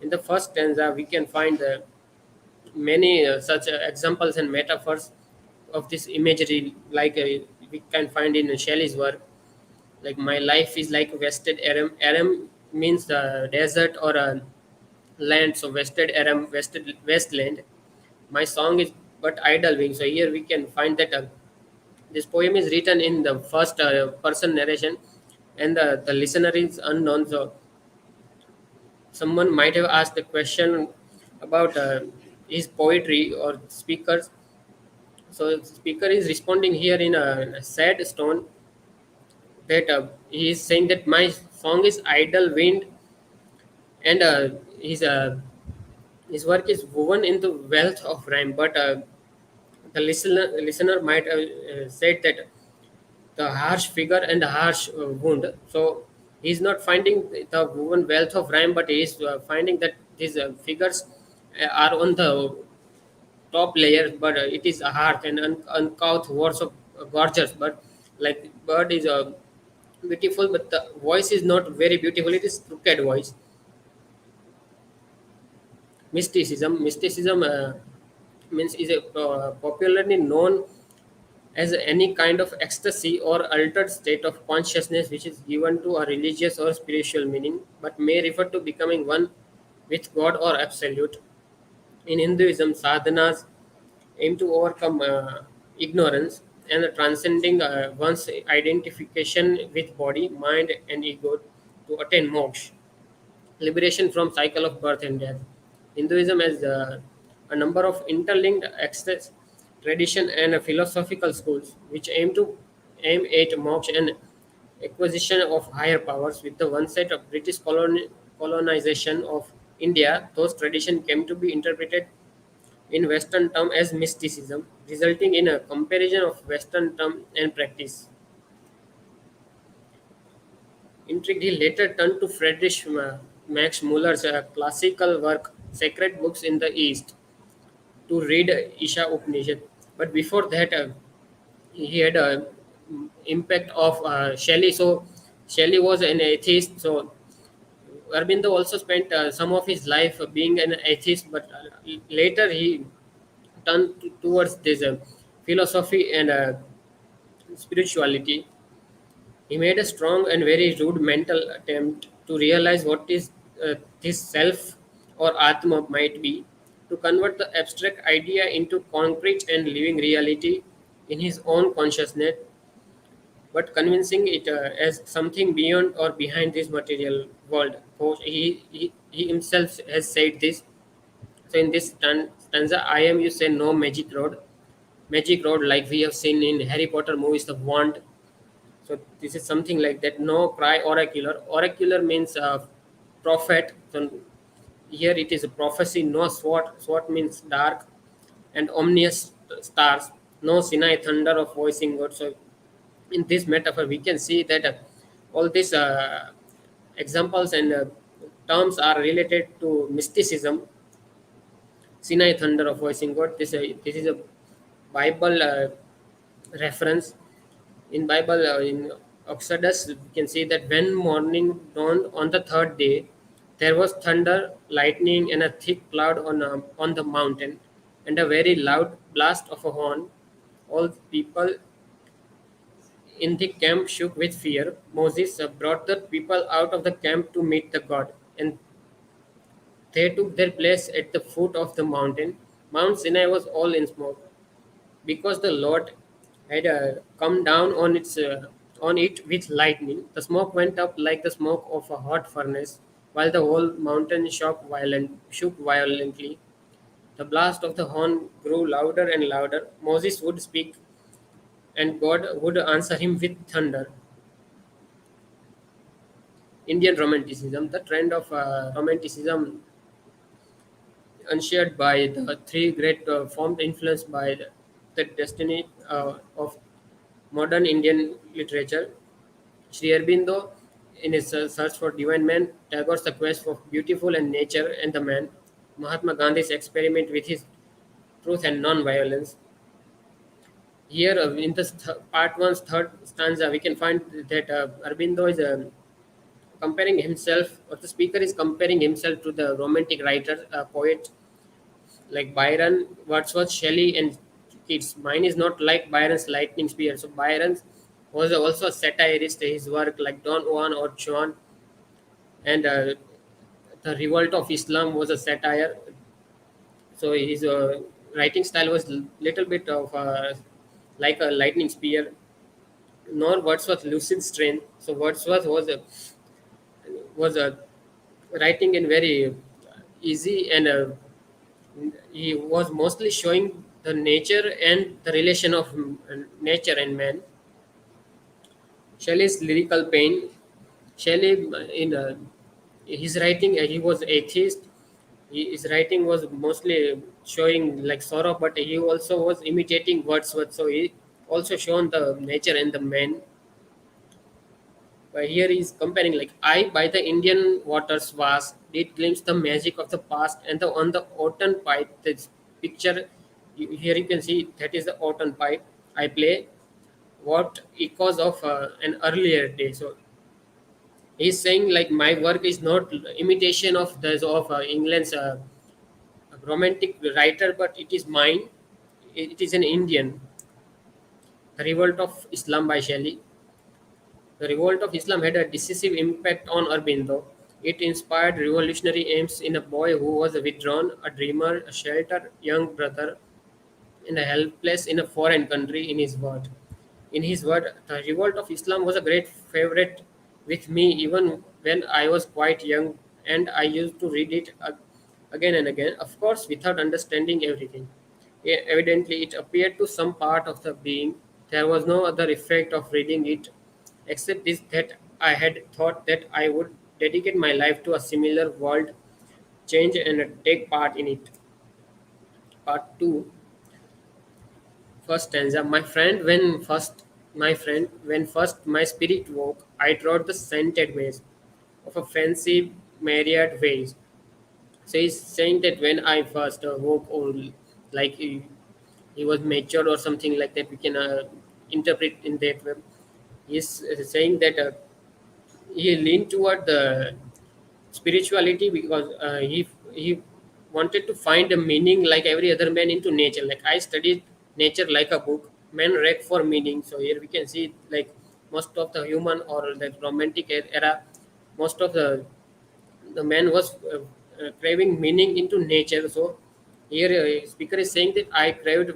[SPEAKER 8] In the first stanza, we can find many such examples and metaphors of this imagery, like we can find in Shelley's work. Like, my life is like wasted aram. Aram means the desert or a land, so wasted aram, wasted wasteland. My song is but idle wing. So here we can find that this poem is written in the first person narration, and the listener is unknown. So someone might have asked the question about his poetry or speakers. So speaker is responding here in a sad tone, that he is saying that my song is idle wind, and his work is woven into wealth of rhyme. But the listener might have said that the harsh figure and the harsh wound. So he's not finding the woven wealth of rhyme, but he is finding that these figures are on the top layer, but it is a heart and uncouth words of gorgeous. But like bird is beautiful, but the voice is not very beautiful. It is crooked voice. Mysticism means is a popularly known as any kind of ecstasy or altered state of consciousness which is given to a religious or spiritual meaning, but may refer to becoming one with God or absolute. In Hinduism, sadhanas aim to overcome ignorance and transcending one's identification with body, mind, and ego to attain moksha, liberation from cycle of birth and death. Hinduism has a number of interlinked access, tradition, and philosophical schools which aim at moksha and acquisition of higher powers. With the one side of British colonization of India, those traditions came to be interpreted in Western term as mysticism, resulting in a comparison of Western term and practice. Intrigued, he later turned to Friedrich Max Muller's classical work, Sacred Books in the East, to read Isha Upanishad. But before that, he had a impact of Shelley. So Shelley was an atheist. So Aurobindo also spent some of his life being an atheist, but later he turned towards this philosophy and spirituality. He made a strong and very rude mental attempt to realize what is this self or Atma might be, to convert the abstract idea into concrete and living reality in his own consciousness, but convincing it as something beyond or behind this material world. He himself has said this. So in this stanza, I am, you say, no magic rod. Magic rod, like we have seen in Harry Potter movies, the wand. So this is something like that. No cry oracular. Oracular means prophet. So here it is a prophecy. No sword. Sword means dark and ominous stars. No Sinai thunder of voicing God. So in this metaphor, we can see that all these examples and terms are related to mysticism. Sinai thunder of voicing God. This is a Bible reference. In Bible, in Exodus, we can see that when morning dawned on the third day, there was thunder, lightning, and a thick cloud on the mountain, and a very loud blast of a horn. All the people in the camp shook with fear. Moses brought the people out of the camp to meet the God, and they took their place at the foot of the mountain. Mount Sinai was all in smoke, because the Lord had come down on it with lightning. The smoke went up like the smoke of a hot furnace, while the whole mountain shook violently. The blast of the horn grew louder and louder. Moses would speak, and God would answer him with thunder. Indian Romanticism, the trend of Romanticism, unshared by the three great formed influenced by the destiny of modern Indian literature. Sri Aurobindo, in his search for divine man, Tagore's the quest for beautiful and nature and the man, Mahatma Gandhi's experiment with his truth and non-violence. Here, in this part one's third stanza, we can find that Aurobindo is comparing himself, or the speaker is comparing himself to the romantic writer, poet like Byron, Wordsworth, Shelley, and Keats. Mine is not like Byron's lightning spear. So Byron was also a satirist. His work like Don Juan or John, and the revolt of Islam was a satire. So his writing style was little bit of like a lightning spear. Nor Wordsworth lucid strain. So Wordsworth was writing in very easy, and he was mostly showing the nature and the relation of nature and man. Shelley's lyrical pain. Shelley, in his writing, he was atheist. His writing was mostly showing like sorrow, but he also was imitating Wordsworth. So he also shown the nature and the man. But here he's comparing like I by the Indian waters vast did glimpse the magic of the past, and on the autumn pipe, this picture here you can see that is the autumn pipe I play what echoes of an earlier day. So he's saying like my work is not imitation of the of England's romantic writer, but it is mine. It is an Indian. The Revolt of Islam by Shelley. The revolt of Islam had a decisive impact on Aurobindo. It inspired revolutionary aims in a boy who was withdrawn, a dreamer, a sheltered young brother, and a helpless in a foreign country. In his word, the revolt of Islam was a great favorite with me even when I was quite young, and I used to read it again and again, of course, without understanding everything. Evidently, it appeared to some part of the being. There was no other effect of reading it except this that I had thought that I would dedicate my life to a similar world change and take part in it. Part 2, first stanza. My friend, when first my spirit woke, I trod the scented ways of a fancy myriad ways. So he's saying that when I first woke, or like he was mature or something like that, we can interpret in that way. He's saying that he leaned toward the spirituality because he wanted to find a meaning like every other man into nature. Like I studied nature like a book, man read for meaning. So here we can see like most of the human or the romantic era, most of the man was craving meaning into nature. So here speaker is saying that I craved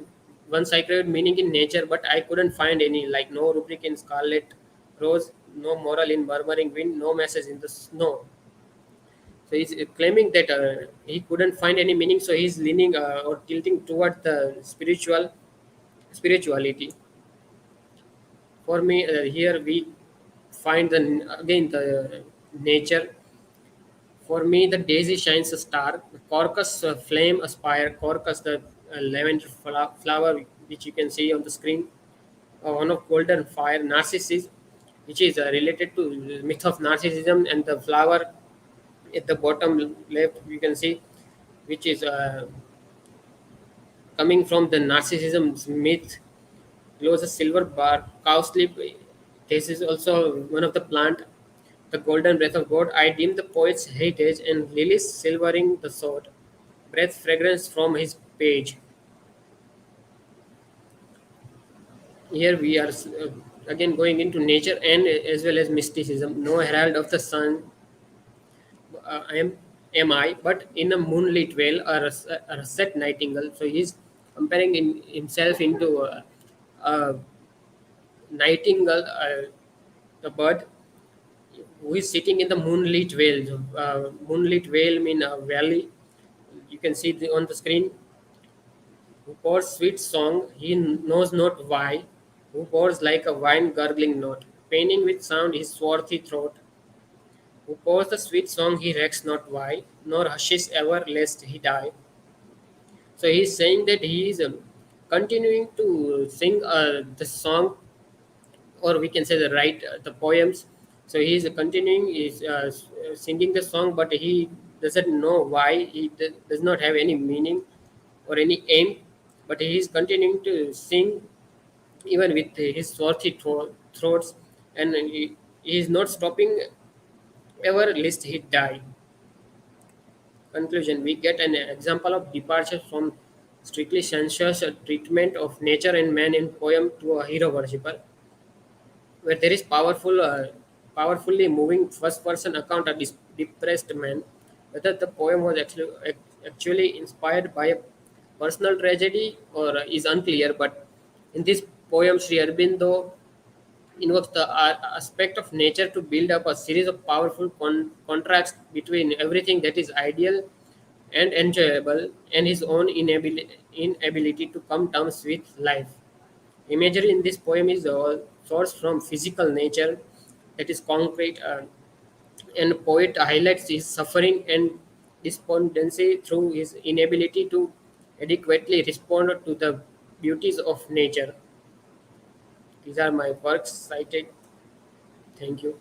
[SPEAKER 8] meaning in nature, but I couldn't find any, like no rubric in scarlet rose, no moral in murmuring wind, no message in the snow. So he's claiming that he couldn't find any meaning, so he's leaning or tilting toward the spirituality. For me, here we find again the nature. For me, the daisy shines a star. The Corcus flame aspire. Corcus, the lavender flower, which you can see on the screen. One of golden fire. Narcissus, which is related to the myth of Narcissism, and the flower at the bottom left, you can see, which is coming from the Narcissism myth. Glows a silver bar. Cowslip. This is also one of the plant. The golden breath of God, I deem the poet's heritage, and lilies silvering the sword. Breath fragrance from his page. Here we are again going into nature and as well as mysticism. No herald of the sun am I, but in a moonlit vale or a russet nightingale. So he's comparing himself into a nightingale, the bird who is sitting in the moonlit vale. Moonlit vale mean a valley. You can see on the screen. Who pours sweet song, he knows not why. Who pours like a wine gurgling note, paining with sound his swarthy throat. Who pours the sweet song, he recks not why, nor hushes ever lest he die. So he's saying that he is continuing to sing the song, or we can say the write the poems. So he's continuing, is singing the song, but he doesn't know why. He does not have any meaning or any aim, but he is continuing to sing even with his swarthy throats, and he is not stopping ever lest he die. Conclusion: we get an example of departure from strictly sensuous treatment of nature and man in poem to a hero worshipper, where there is powerfully moving first-person account of this depressed man. Whether the poem was actually inspired by a personal tragedy or is unclear, but in this poem, Sri Aurobindo invokes the aspect of nature to build up a series of powerful contrasts between everything that is ideal and enjoyable and his own inability to come terms with life. Imagery in this poem is sourced from physical nature, that is concrete, and the poet highlights his suffering and despondency through his inability to adequately respond to the beauties of nature. These are my works cited. Thank you.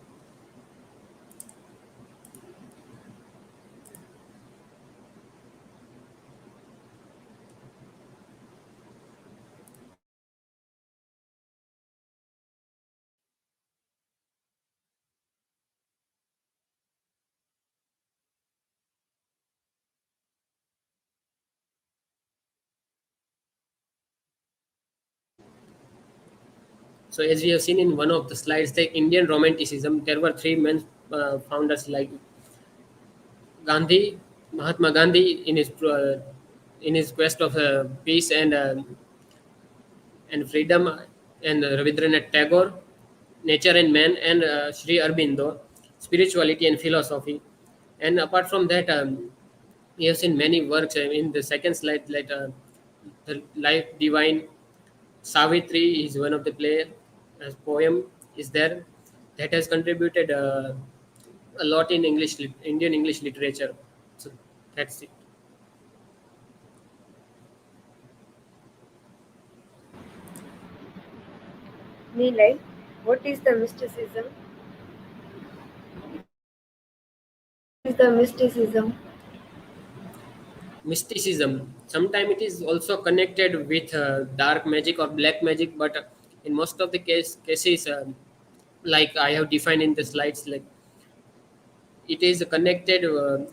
[SPEAKER 8] So, as we have seen in one of the slides, the Indian Romanticism, there were three men founders like Gandhi, Mahatma Gandhi, in his quest of peace and freedom, and Rabindranath Tagore, nature and man, and Sri Aurobindo, spirituality and philosophy. And apart from that, we have seen many works. In the second slide, like the life divine Savitri is one of the play poem is there. that has contributed a lot in Indian English literature. So that's it.
[SPEAKER 7] Nilay, what is the mysticism? Is the mysticism?
[SPEAKER 8] Mysticism. Sometimes it is also connected with dark magic or black magic, but in most of the cases, like I have defined in the slides, like it is connected.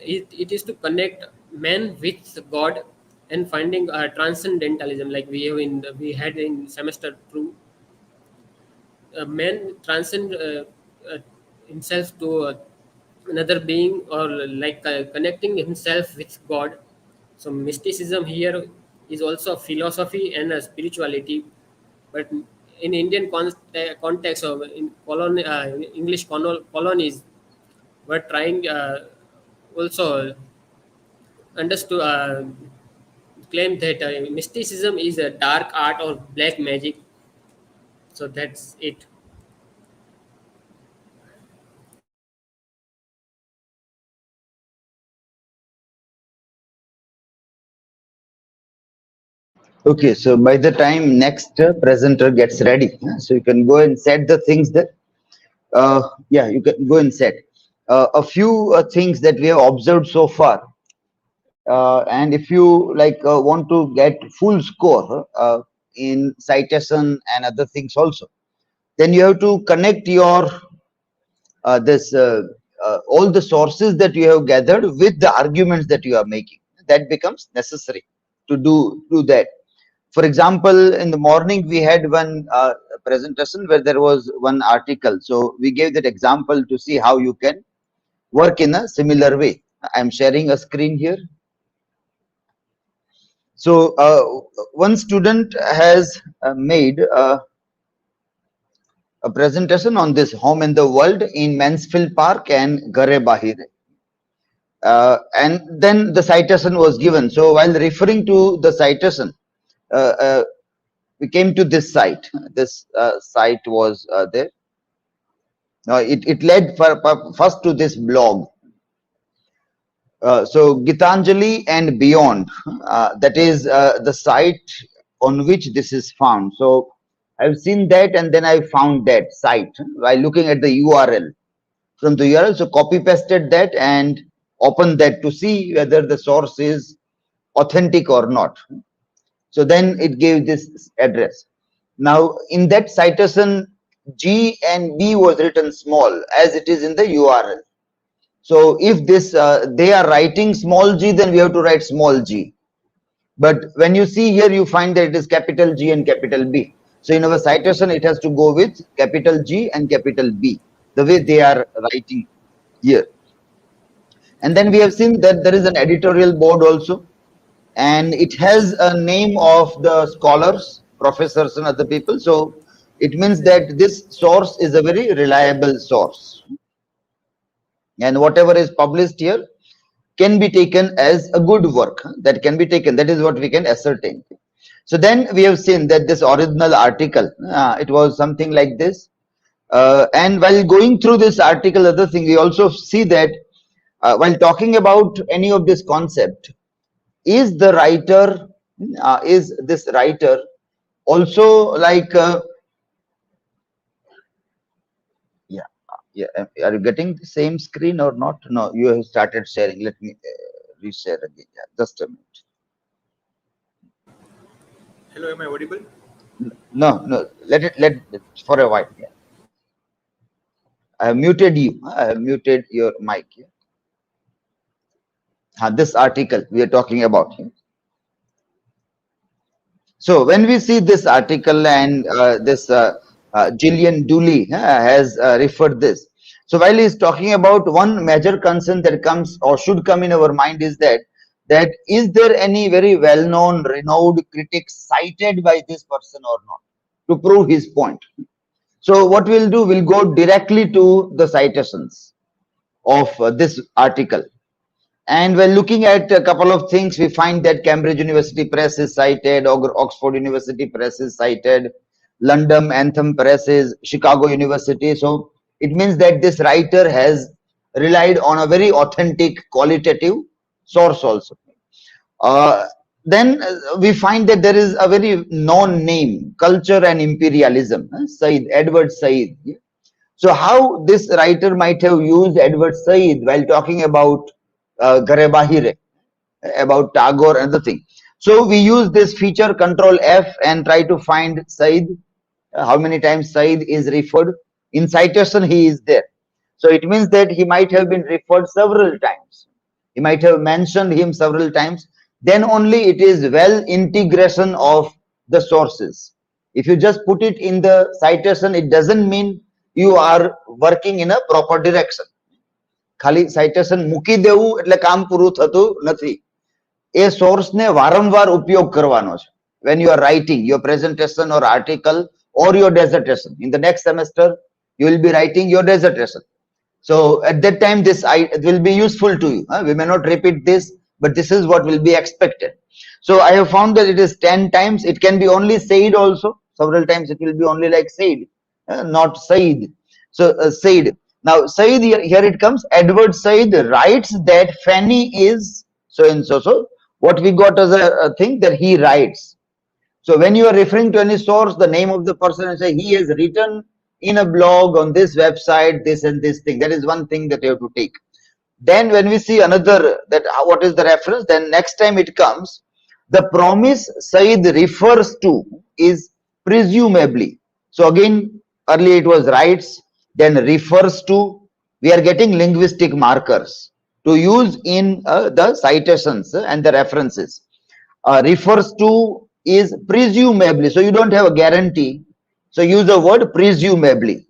[SPEAKER 8] It is to connect man with God and finding transcendentalism, like we had in semester 2. Man transcend himself to another being, or like connecting himself with God. So mysticism here is also a philosophy and a spirituality, but in Indian context of in English colonies, were trying also understood claim that mysticism is a dark art or black magic. So that's it.
[SPEAKER 1] Okay, so by the time next presenter gets ready, so you can go and set the things that, yeah, you can go and set a few things that we have observed so far. And if you like want to get full score in citation and other things also, then you have to connect your this all the sources that you have gathered with the arguments that you are making. That becomes necessary to do that. For example, in the morning we had one presentation where there was one article, so we gave that example to see how you can work in a similar way. I'm sharing a screen here. So one student has made a presentation on this home in the world in Mansfield Park and Gare Bahir. And then the citation was given. So while referring to the citation, we came to this site. This site was there. It led first to this blog. So Gitanjali and beyond, that is the site on which this is found. So I've seen that, and then I found that site by looking at the URL. From the URL, so copy pasted that and opened that to see whether the source is authentic or not. So then it gave this address. Now in that citation, G and B was written small as it is in the URL. So if this they are writing small g, then we have to write small g. But when you see here, you find that it is capital G and capital B. So in our citation, it has to go with capital G and capital B, the way they are writing here. And then we have seen that there is an editorial board also, and it has a name of the scholars, professors and other people. So it means that this source is a very reliable source. And whatever is published here can be taken as a good work that can be taken. That is what we can ascertain. So then we have seen that this original article, it was something like this. And while going through this article, other thing, we also see that while talking about any of this concept, is the writer, is this writer also like, yeah, are you getting the same screen or not? No, you have started sharing. Let me reshare again. Yeah, just a minute.
[SPEAKER 9] Hello, am I audible?
[SPEAKER 1] No, let it for a while. Yeah. I have muted you. I have muted your mic. Yeah. This article we are talking about here. So when we see this article and this Gillian Dooley has referred this. So while he is talking about, one major concern that comes or should come in our mind is that is there any very well-known, renowned critic cited by this person or not to prove his point. So what we'll do, we'll go directly to the citations of this article. And when looking at a couple of things, we find that Cambridge University Press is cited, Oxford University Press is cited, London Anthem Press is, Chicago University. So it means that this writer has relied on a very authentic qualitative source also. Then we find that there is a very known name, culture and imperialism, Said, Edward Said. So how this writer might have used Edward Said while talking about Garebahire, about Tagore and the thing. So we use this feature Control F and try to find Said, how many times Said is referred. In citation he is there. So it means that he might have been referred several times. He might have mentioned him several times. Then only it is well integration of the sources. If you just put it in the citation, it doesn't mean you are working in a proper direction. ખાલી citation મૂકી દેવું એટલે કામ પૂરું થતું નથી. એ સોર્સને વારંવાર ઉપયોગ કરવાનો છે. When you are writing your presentation or article or your dissertation, in the next semester you will be writing your dissertation. So at that time this it will be useful to you. We may not repeat this, but this is what will be expected. So I have found that it is 10 times. It can be only said also. Several times it will be only like said, not said. So said. Now Said, here it comes. Edward Said writes that Fanny is so and so. So what we got as a thing that he writes. So when you are referring to any source, the name of the person, and say he has written in a blog on this website, this and this thing. That is one thing that you have to take. Then when we see another, that what is the reference, then next time it comes, the promise Said refers to is presumably. So again, earlier it was writes, then refers to. We are getting linguistic markers to use in the citations and the references. Refers to is presumably. So you don't have a guarantee. So use the word presumably.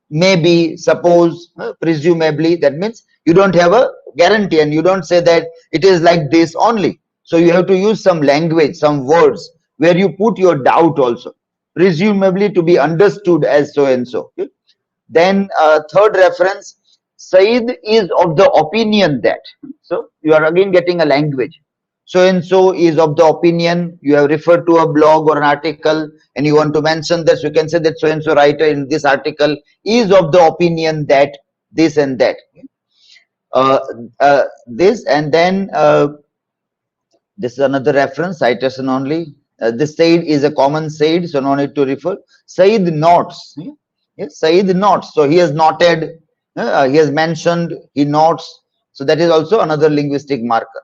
[SPEAKER 1] Maybe, suppose, presumably. That means you don't have a guarantee and you don't say that it is like this only. So you have to use some language, some words where you put your doubt also. Presumably to be understood as so and so. Then third reference, Said is of the opinion that. So you are again getting a language. So and so is of the opinion. You have referred to a blog or an article and you want to mention this. You can say that so and so writer in this article is of the opinion that this and that. This and then this is another reference, citation only. This Said is a common Said, so no need to refer. Said notes. Yes, Said notes. So he has noted, he has mentioned, he notes. So that is also another linguistic marker.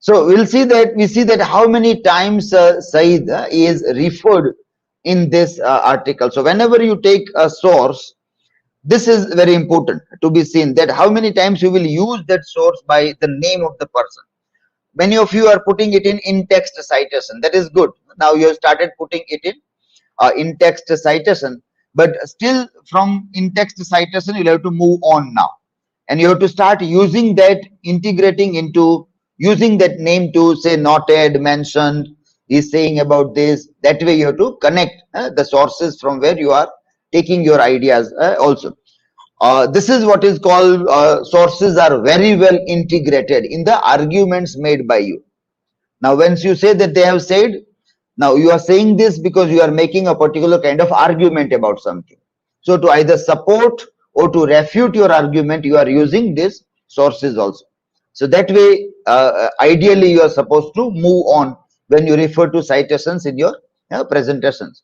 [SPEAKER 1] So we see that how many times Said is referred in this article. So whenever you take a source, this is very important to be seen, that how many times you will use that source by the name of the person. Many of you are putting it in text citation. That is good. Now you have started putting it in text citation, but still from in text citation you'll have to move on now, and you have to start using that, integrating into using that name to say noted, mentioned, is saying about this. That way you have to connect the sources from where you are taking your ideas also. This is what is called sources are very well integrated in the arguments made by you. Now once you say that they have said, now you are saying this because you are making a particular kind of argument about something. So to either support or to refute your argument, you are using these sources also. So that way, ideally you are supposed to move on when you refer to citations in your presentations.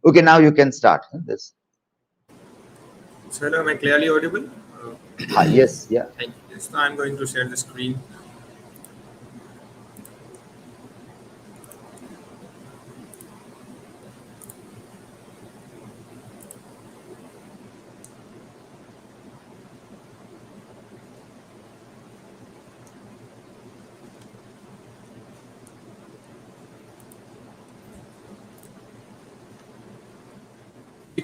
[SPEAKER 1] Okay, now you can start this.
[SPEAKER 9] So hello, am I clearly audible?
[SPEAKER 1] Yes, yeah.
[SPEAKER 9] Thank you. Yes, now I'm going to share the screen.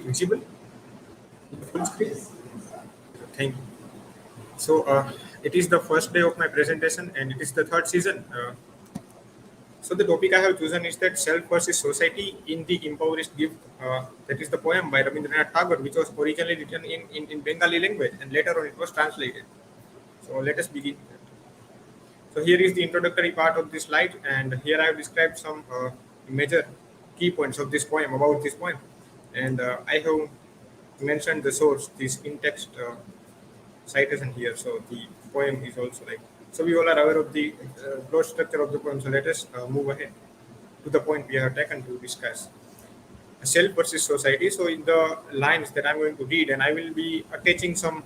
[SPEAKER 9] Visible? Full screen? Thank you. So it is the first day of my presentation and it is the third season. So the topic I have chosen is that self versus society in the Impoverished gift. That is the poem by Rabindranath Tagore, which was originally written in Bengali language and later on it was translated. So let us begin. So here is the introductory part of this slide, and here I have described some major key points of this poem, about this poem. And I have mentioned the source, this in-text citation here. So the poem is also like, so we all are aware of the broad structure of the poem. So let us move ahead to the point we have taken to discuss self versus society. So in the lines that I'm going to read, and I will be attaching some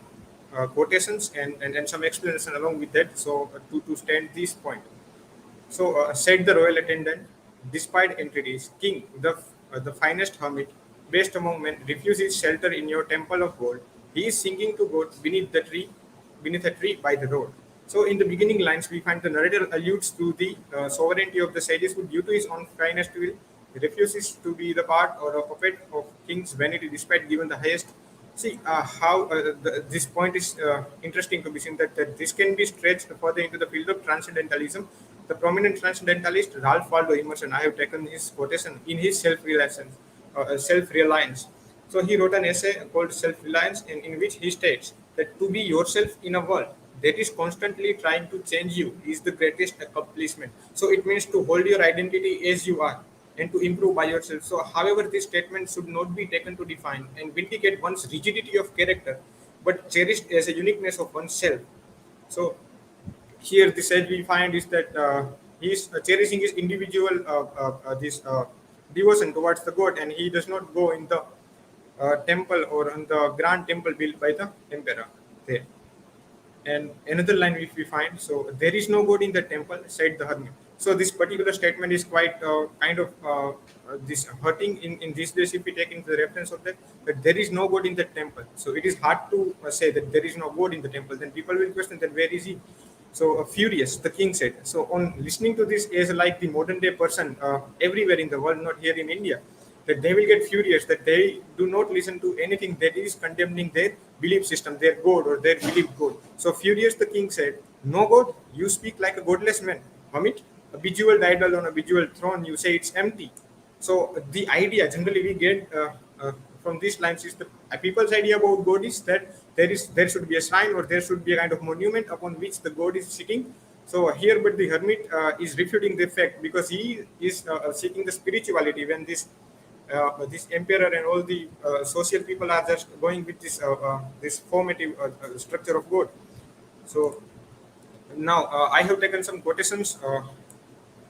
[SPEAKER 9] quotations and some explanation along with that. So to stand this point. So said the royal attendant, despite entreaties, king, the finest hermit, best among men, refuses shelter in your temple of gold. He is singing to God beneath a tree by the road. So in the beginning lines, we find the narrator alludes to the sovereignty of the sages who, due to his own finest will, refuses to be the part or a puppet of king's vanity, despite given the highest. See how this point is interesting to be seen that this can be stretched further into the field of transcendentalism. The prominent transcendentalist Ralph Waldo Emerson, I have taken his quotation in his self-reliance. So he wrote an essay called Self-Reliance, in which he states that to be yourself in a world that is constantly trying to change you is the greatest accomplishment. So it means to hold your identity as you are and to improve by yourself. So, however, this statement should not be taken to define and vindicate one's rigidity of character, but cherished as a uniqueness of oneself. So, here the sage we find is that he is cherishing his individual this devotion towards the god, and he does not go in the temple or on the grand temple built by the emperor there. And another line which we find, so there is no god in the temple, said the hermit. So this particular statement is quite kind of this hurting in these days if we take into the reference of that there is no god in the temple. So it is hard to say that there is no god in the temple. Then people will question that where is he? So furious, the king said. So on listening to this as like the modern day person everywhere in the world, not here in India, that they will get furious that they do not listen to anything that is condemning their belief system, their god or their belief god. So furious, the king said, "No god, you speak like a godless man. Hermit, a bejeweled idol on a bejeweled throne, you say it's empty." So the idea generally we get from these lines is the people's idea about God is that there should be a shrine or there should be a kind of monument upon which the God is sitting. So here, but the hermit is refuting the fact because he is seeking the spirituality when this emperor and all the social people are just going with this formative structure of God. So now I have taken some quotations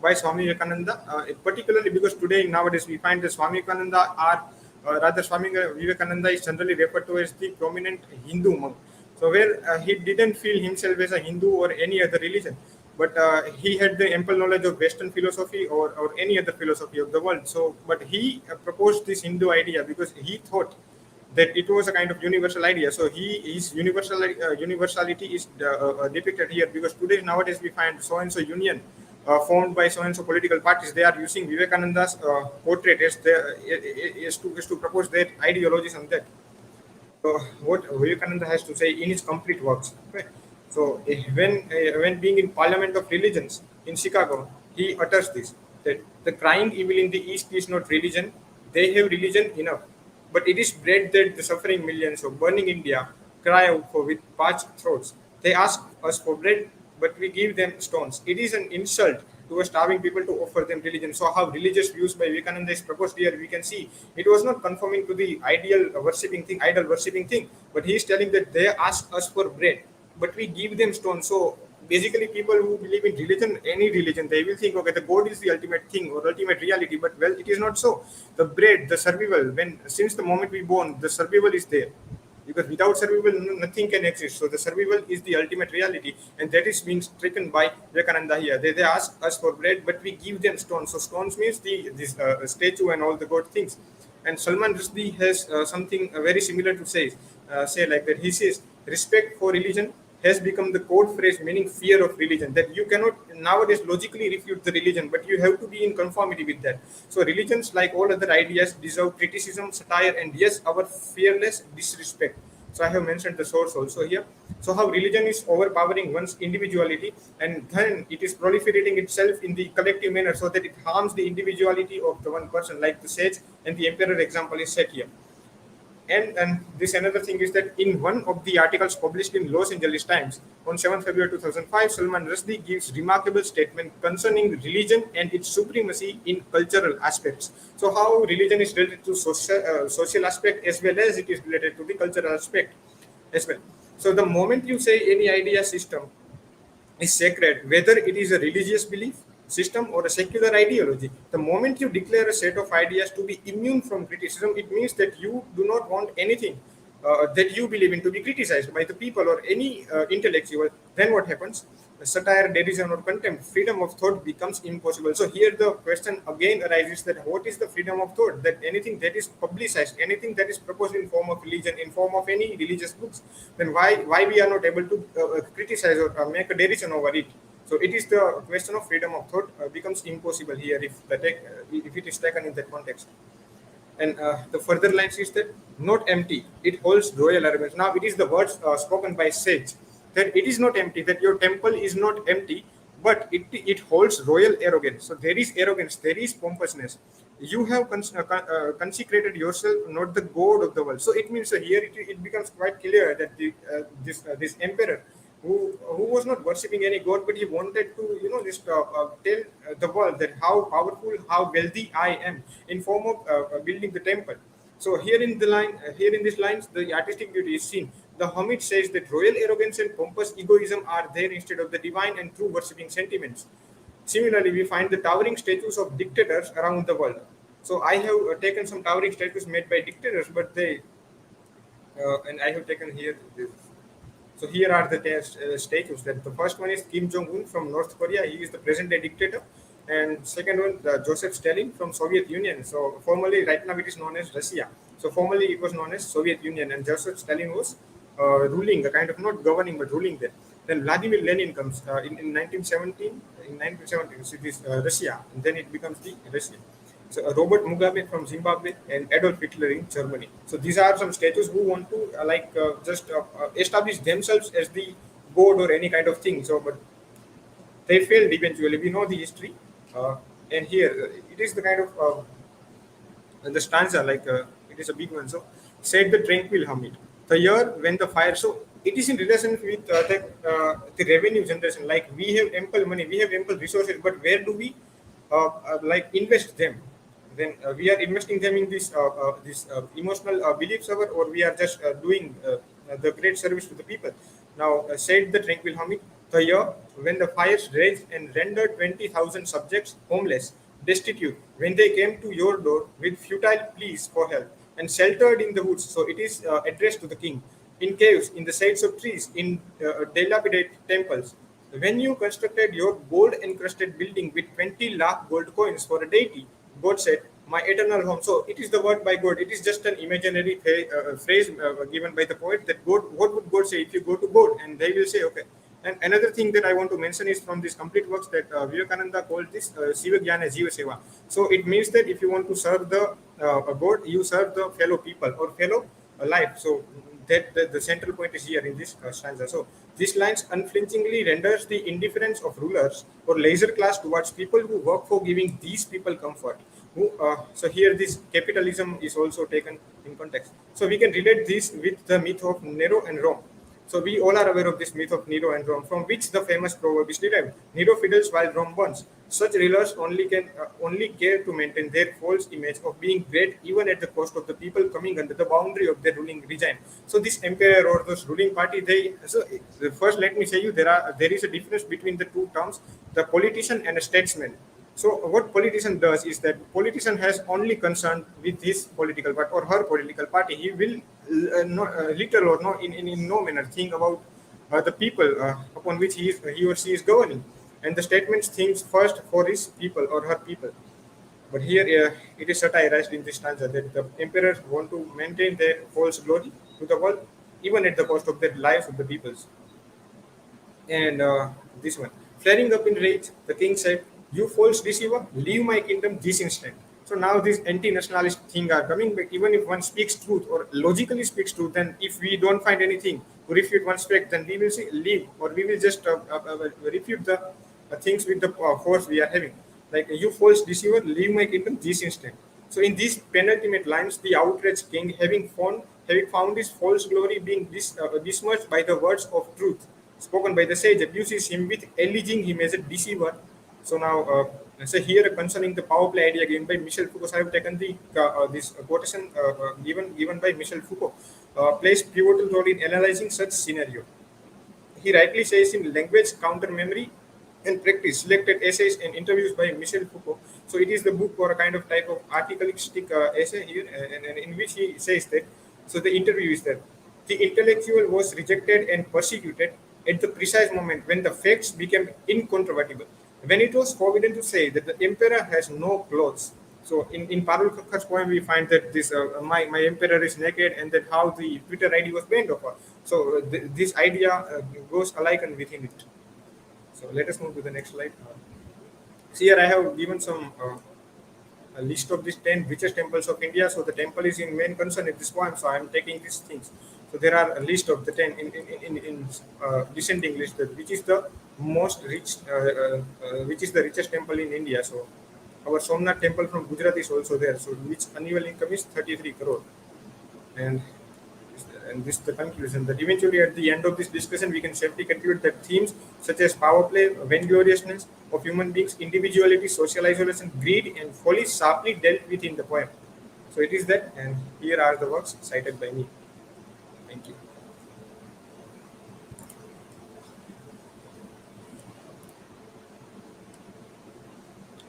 [SPEAKER 9] by Swami Vivekananda, particularly because today nowadays we find that Swami Vivekananda rather Swami Vivekananda is generally referred to as the prominent Hindu monk. So where he didn't feel himself as a Hindu or any other religion, but he had the ample knowledge of Western philosophy or any other philosophy of the world. So, but he proposed this Hindu idea because he thought that it was a kind of universal idea. So his universality is depicted here because today nowadays we find so and so union formed by so and so political parties. They are using Vivekananda's portrait as to propose their ideologies on that. So what Vivekananda has to say in his complete works. Okay. So when being in Parliament of Religions in Chicago, he utters this that the crying evil in the East is not religion; they have religion enough, but it is bread that the suffering millions of burning India cry out for with parched throats. They ask us for bread, but we give them stones. It is an insult to a starving people to offer them religion. So how religious views by Vivekananda is proposed here, we can see it was not conforming to the idol worshipping thing, but he is telling that they ask us for bread, but we give them stones. So basically people who believe in religion, any religion, they will think, okay, the God is the ultimate thing or ultimate reality, but well, it is not so. The bread, the survival, since the moment we born, the survival is there. Because without survival, nothing can exist. So the survival is the ultimate reality, and that is being stricken by Vivekananda here. They ask us for bread, but we give them stones. So stones means this statue and all the god things. And Salman Rushdie has something very similar to say like that. He says, respect for religion has become the code phrase meaning fear of religion, that you cannot nowadays logically refute the religion, but you have to be in conformity with that. So religions, like all other ideas, deserve criticism, satire, and yes, our fearless disrespect. So I have mentioned the source also here. So how religion is overpowering one's individuality, and then it is proliferating itself in the collective manner so that it harms the individuality of the one person, like the sage and the emperor example is set here. And this another thing is that in one of the articles published in Los Angeles Times on 7 February 2005, Salman Rushdie gives remarkable statement concerning religion and its supremacy in cultural aspects. So how religion is related to social aspect as well as it is related to the cultural aspect as well. So the moment you say any idea system is sacred, whether it is a religious belief system or a secular ideology. The moment you declare a set of ideas to be immune from criticism, it means that you do not want anything that you believe in to be criticized by the people or any intellectual. Then what happens? Satire, derision, or contempt, freedom of thought becomes impossible. So here the question again arises that what is the freedom of thought? That anything that is publicized, anything that is proposed in form of religion, in form of any religious books, then why we are not able to criticize or make a derision over it? So it is the question of freedom of thought becomes impossible here if it is taken in that context. And the further lines is that not empty, it holds royal arrogance. Now it is the words spoken by sage that it is not empty, that your temple is not empty, but it holds royal arrogance. So there is arrogance, there is pompousness. You have consecrated yourself, not the god of the world. So it means here it becomes quite clear that this emperor who was not worshipping any god, but he wanted to just tell the world that how powerful, how wealthy I am in form of building the temple. So here in these lines, the artistic beauty is seen. The hermit says that royal arrogance and pompous egoism are there instead of the divine and true worshipping sentiments. Similarly, we find the towering statues of dictators around the world. So I have taken some towering statues made by dictators, but and I have taken here this. So here are the statues. That the first one is Kim Jong-un from North Korea. He is the present-day dictator. And second one, Joseph Stalin from Soviet Union. So formally, right now it is known as Russia. So formally it was known as Soviet Union, and Joseph Stalin was ruling, a kind of not governing but ruling there. Then Vladimir Lenin comes in 1917. In 1917, so it is Russia, and then it becomes the Russia. So Robert Mugabe from Zimbabwe and Adolf Hitler in Germany. So these are some statues who want to just establish themselves as the god or any kind of thing. So, but they failed eventually. We know the history, and here it is the kind of the stanza it is a big one. So said the tranquil hermit, the year when the fire. So it is in relation with the revenue generation. Like we have ample money, we have ample resources, but where do we invest them? Then we are investing them in this emotional beliefs or we are just doing the great service to the people. Now said the tranquil hermit, the year when the fires raged and rendered 20,000 subjects homeless, destitute, when they came to your door with futile pleas for help and sheltered in the woods. So it is addressed to the king. In caves, in the shades of trees, in dilapidated temples. When you constructed your gold-encrusted building with 20 lakh gold coins for a deity, God said, my eternal home. So it is the word by God. It is just an imaginary phrase given by the poet that God, what would God say if you go to God? And they will say, okay. And another thing that I want to mention is from this complete works that Vivekananda called this Siva Jnana Jiva Seva. So it means that if you want to serve the God, you serve the fellow people or fellow life. So that the central point is here in this stanza. So these lines unflinchingly renders the indifference of rulers or leisure class towards people who work for giving these people comfort. So here this capitalism is also taken in context. So we can relate this with the myth of Nero and Rome. So we all are aware of this myth of Nero and Rome, from which the famous proverb is derived. Nero fiddles while Rome burns. Such rulers only care to maintain their false image of being great, even at the cost of the people coming under the boundary of their ruling regime. So this emperor or this ruling party, first let me say you there is a difference between the two terms, the politician and a statesman. So what politician does is that politician has only concern with his political party or her political party. He will little or no in no manner think about the people upon which he or she is governing. And the statements thinks first for his people or her people. But here it is satirized in this stanza that the emperors want to maintain their false glory to the world, even at the cost of the lives of the peoples. And this one, flaring up in rage, the king said, "You false deceiver, leave my kingdom this instant." So now this anti-nationalist thing are coming back. Even if one speaks truth or logically speaks truth, then if we don't find anything to refute one's fact, then we will say leave, or we will just refute the things with the force we are having. Like, "You false deceiver, leave my kingdom this instant." So in these penultimate lines, the outraged king, having found having found his false glory being besmirched by the words of truth spoken by the sage, abuses him with alleging him as a deceiver. So now, so here concerning the power play idea given by Michel Foucault, I have taken the this quotation given by Michel Foucault, plays pivotal role in analyzing such scenario. He rightly says in Language, Counter Memory and Practice, selected essays and interviews by Michel Foucault. So it is the book or a kind of type of articlistic essay here, and in which he says that, so the interview is that the intellectual was rejected and persecuted at the precise moment when the facts became incontrovertible, when it was forbidden to say that the emperor has no clothes. So in Parul Kakkar's poem, we find that this my emperor is naked, and that how the Twitter ID was banned of her. So this idea goes alike and within it. So let us move to the next slide. So here I have given some a list of these 10 richest temples of India. So the temple is in main concern in this poem. So I am taking these things. So there are a list of the 10 in descending list, which is the most rich, which is the richest temple in India. So our Somnath temple from Gujarat is also there. So which annual income is 33 crore. And this is the conclusion, that eventually at the end of this discussion we can safely conclude that themes such as power play, vaingloriousness of human beings, individuality, social isolation, greed and folly sharply dealt with in the poem. So it is that, and here are the works cited by me. Thank you.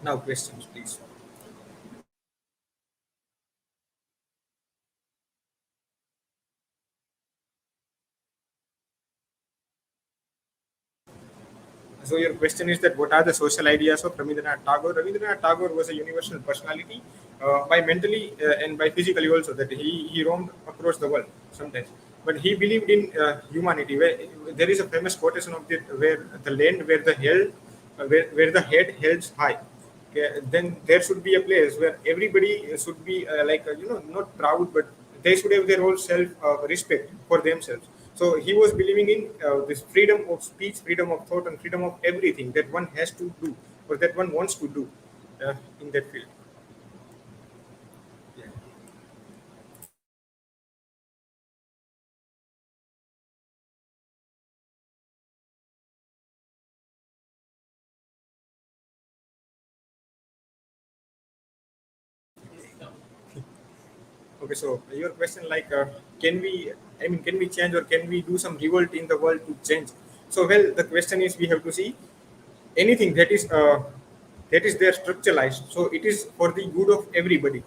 [SPEAKER 9] Now questions, please. So your question is that what are the social ideas of Rabindranath Tagore? Rabindranath Tagore was a universal personality, by mentally and by physically also, that he roamed across the world sometimes. But he believed in humanity. Where there is a famous quotation of it, where the land where where the head held high. Okay, then there should be a place where everybody should be not proud, but they should have their whole self respect for themselves. So he was believing in this freedom of speech, freedom of thought, and freedom of everything that one has to do or that one wants to do in that field. Yeah. Okay, so your question, like, can we? I mean, can we change or can we do some revolt in the world to change? So, well, the question is, we have to see anything that is there structuralized. So it is for the good of everybody,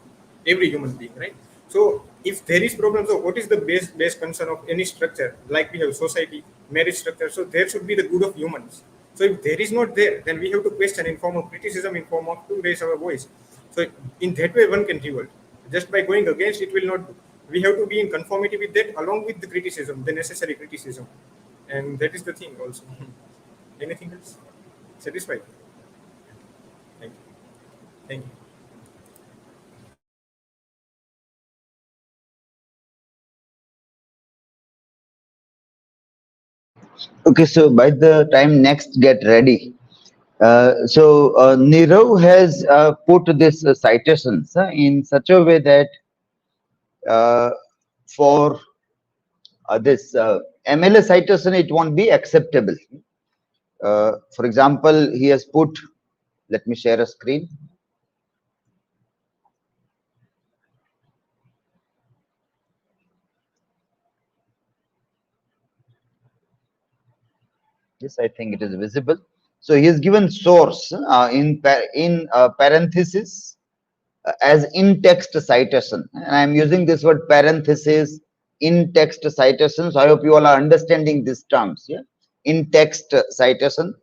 [SPEAKER 9] every human being, right? So if there is problem, so what is the base concern of any structure? Like we have society, marriage structure. So there should be the good of humans. So if there is not there, then we have to question in form of criticism, in form of to raise our voice. So in that way, one can revolt. Just by going against it will not do. We have to be in conformity with that, along with the criticism, the necessary criticism, and that is the thing also. Anything else? Satisfied? Thank you. Thank you.
[SPEAKER 1] Okay, so by the time next get ready, Nirav has put this citations in such a way that for this MLA citation it won't be acceptable. For example, he has put, let me share a screen. Yes, I think it is visible. So he has given source in parenthesis as in-text citation. And I am using this word parenthesis, in-text citation. So I hope you all are understanding these terms. Yeah, in-text citation.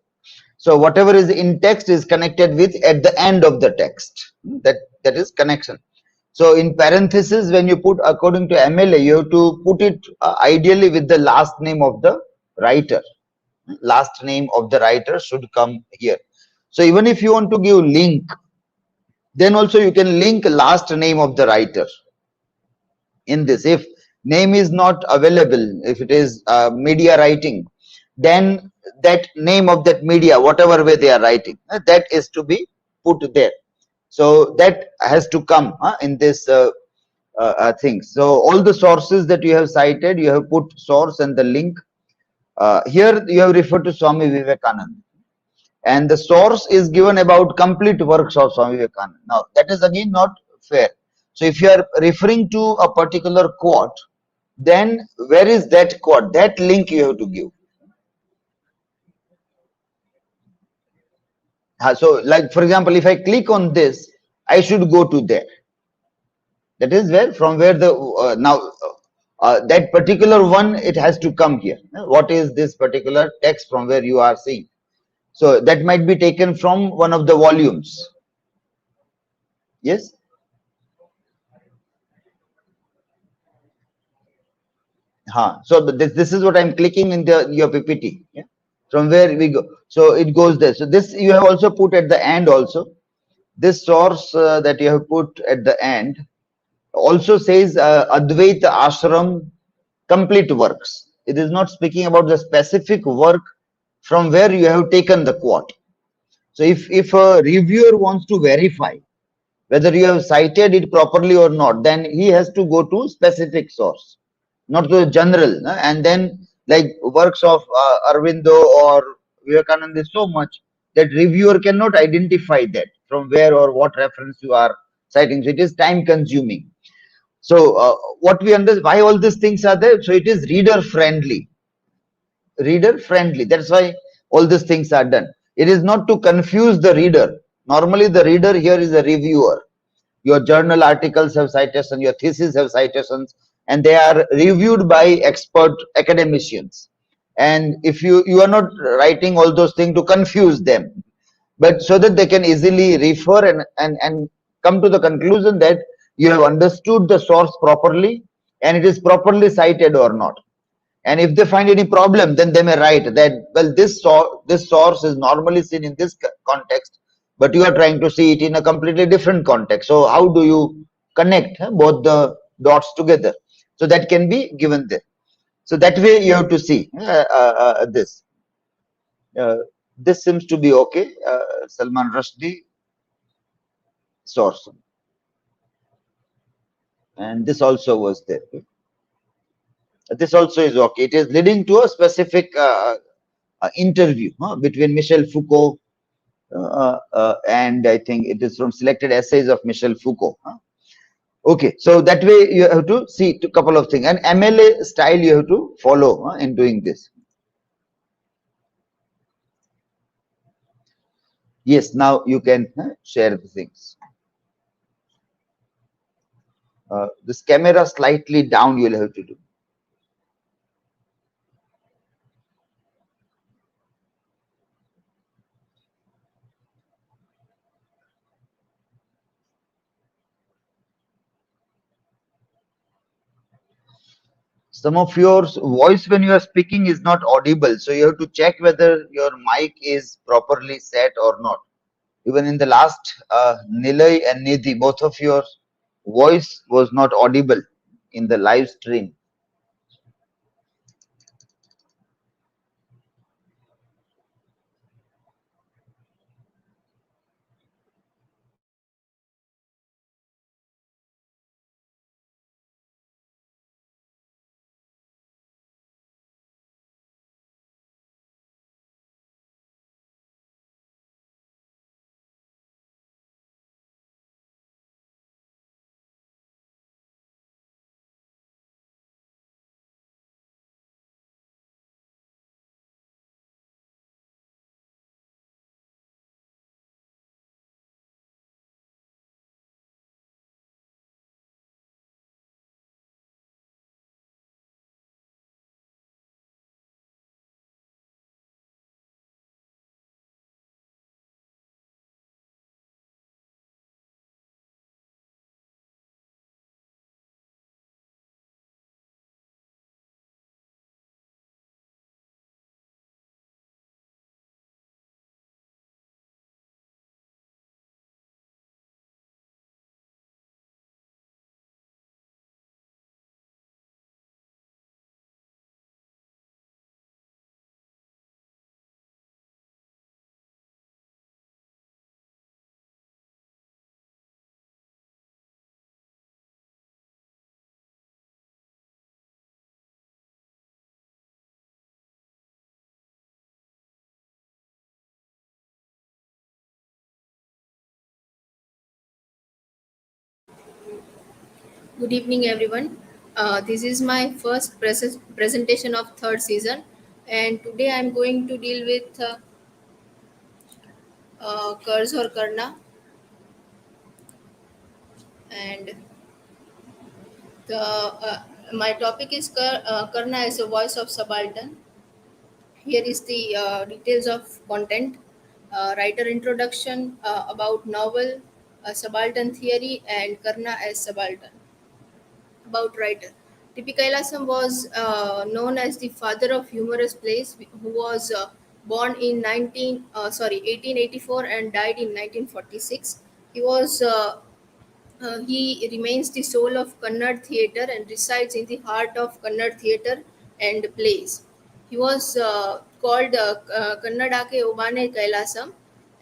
[SPEAKER 1] So whatever is in text is connected with at the end of the text. That is connection. So in parenthesis, when you put according to MLA, you have to put it ideally with the last name of the writer. Last name of the writer should come here. So even if you want to give link, then also you can link last name of the writer in this. If name is not available, if it is media writing, then that name of that media, whatever way they are writing, that is to be put there. So that has to come in this things. So all the sources that you have cited, you have put source and the link. Here you have referred to Swami Vivekananda, and the source is given about complete works of Swami Vivekananda. Now that is again not fair. So if you are referring to a particular quote, then where is that quote? That link you have to give. So like for example, if I click on this, I should go to there. That is where from where the that particular one, it has to come here. What is this particular text from where you are seeing? So that might be taken from one of the volumes. Yes. So this is what I'm clicking in your PPT. Yeah? From where we go. So it goes there. So this you have also put at the end also. This source that you have put at the end also says Advaita Ashram complete works. It is not speaking about the specific work from where you have taken the quote. So if a reviewer wants to verify whether you have cited it properly or not, then he has to go to specific source, not to the general. And then like works of Aurobindo or Vivekananda is so much that reviewer cannot identify that from where or what reference you are citing. So it is time consuming. So what we understand, why all these things are there? So it is reader friendly. Reader friendly. That's why all these things are done. It is not to confuse the reader. Normally the reader here is a reviewer. Your journal articles have citations, your thesis have citations, and they are reviewed by expert academicians. And if you are not writing all those things to confuse them, but so that they can easily refer and come to the conclusion that you have understood the source properly and it is properly cited or not. And if they find any problem, then they may write that, well, this source is normally seen in this context, but you are trying to see it in a completely different context. So how do you connect both the dots together? So that can be given there. So that way you have to see this. This seems to be okay. Salman Rushdie source. And this also was there. This also is okay. It is leading to a specific interview between Michel Foucault and I think it is from selected essays of Michel Foucault. Okay, so that way you have to see a couple of things, and MLA style you have to follow in doing this. Yes, now you can share the things. This camera slightly down you will have to do. Some of your voice when you are speaking is not audible, so you have to check whether your mic is properly set or not. Even in the last Nilay and Nidhi, both of your voice was not audible in the live stream.
[SPEAKER 10] Good evening, everyone. This is my first presentation of third season, and today I'm going to deal with Kurz or Karna, and my topic is Karna as a voice of subaltern. Here is the details of content, writer introduction about novel, subaltern theory, and Karna as subaltern. About writer. T.P. Kailasam was known as the father of humorous plays, who was born in 1884 and died in 1946. He was he remains the soul of Kannada theatre and resides in the heart of Kannada theatre and plays. He was called Kannadake Obane Kailasam,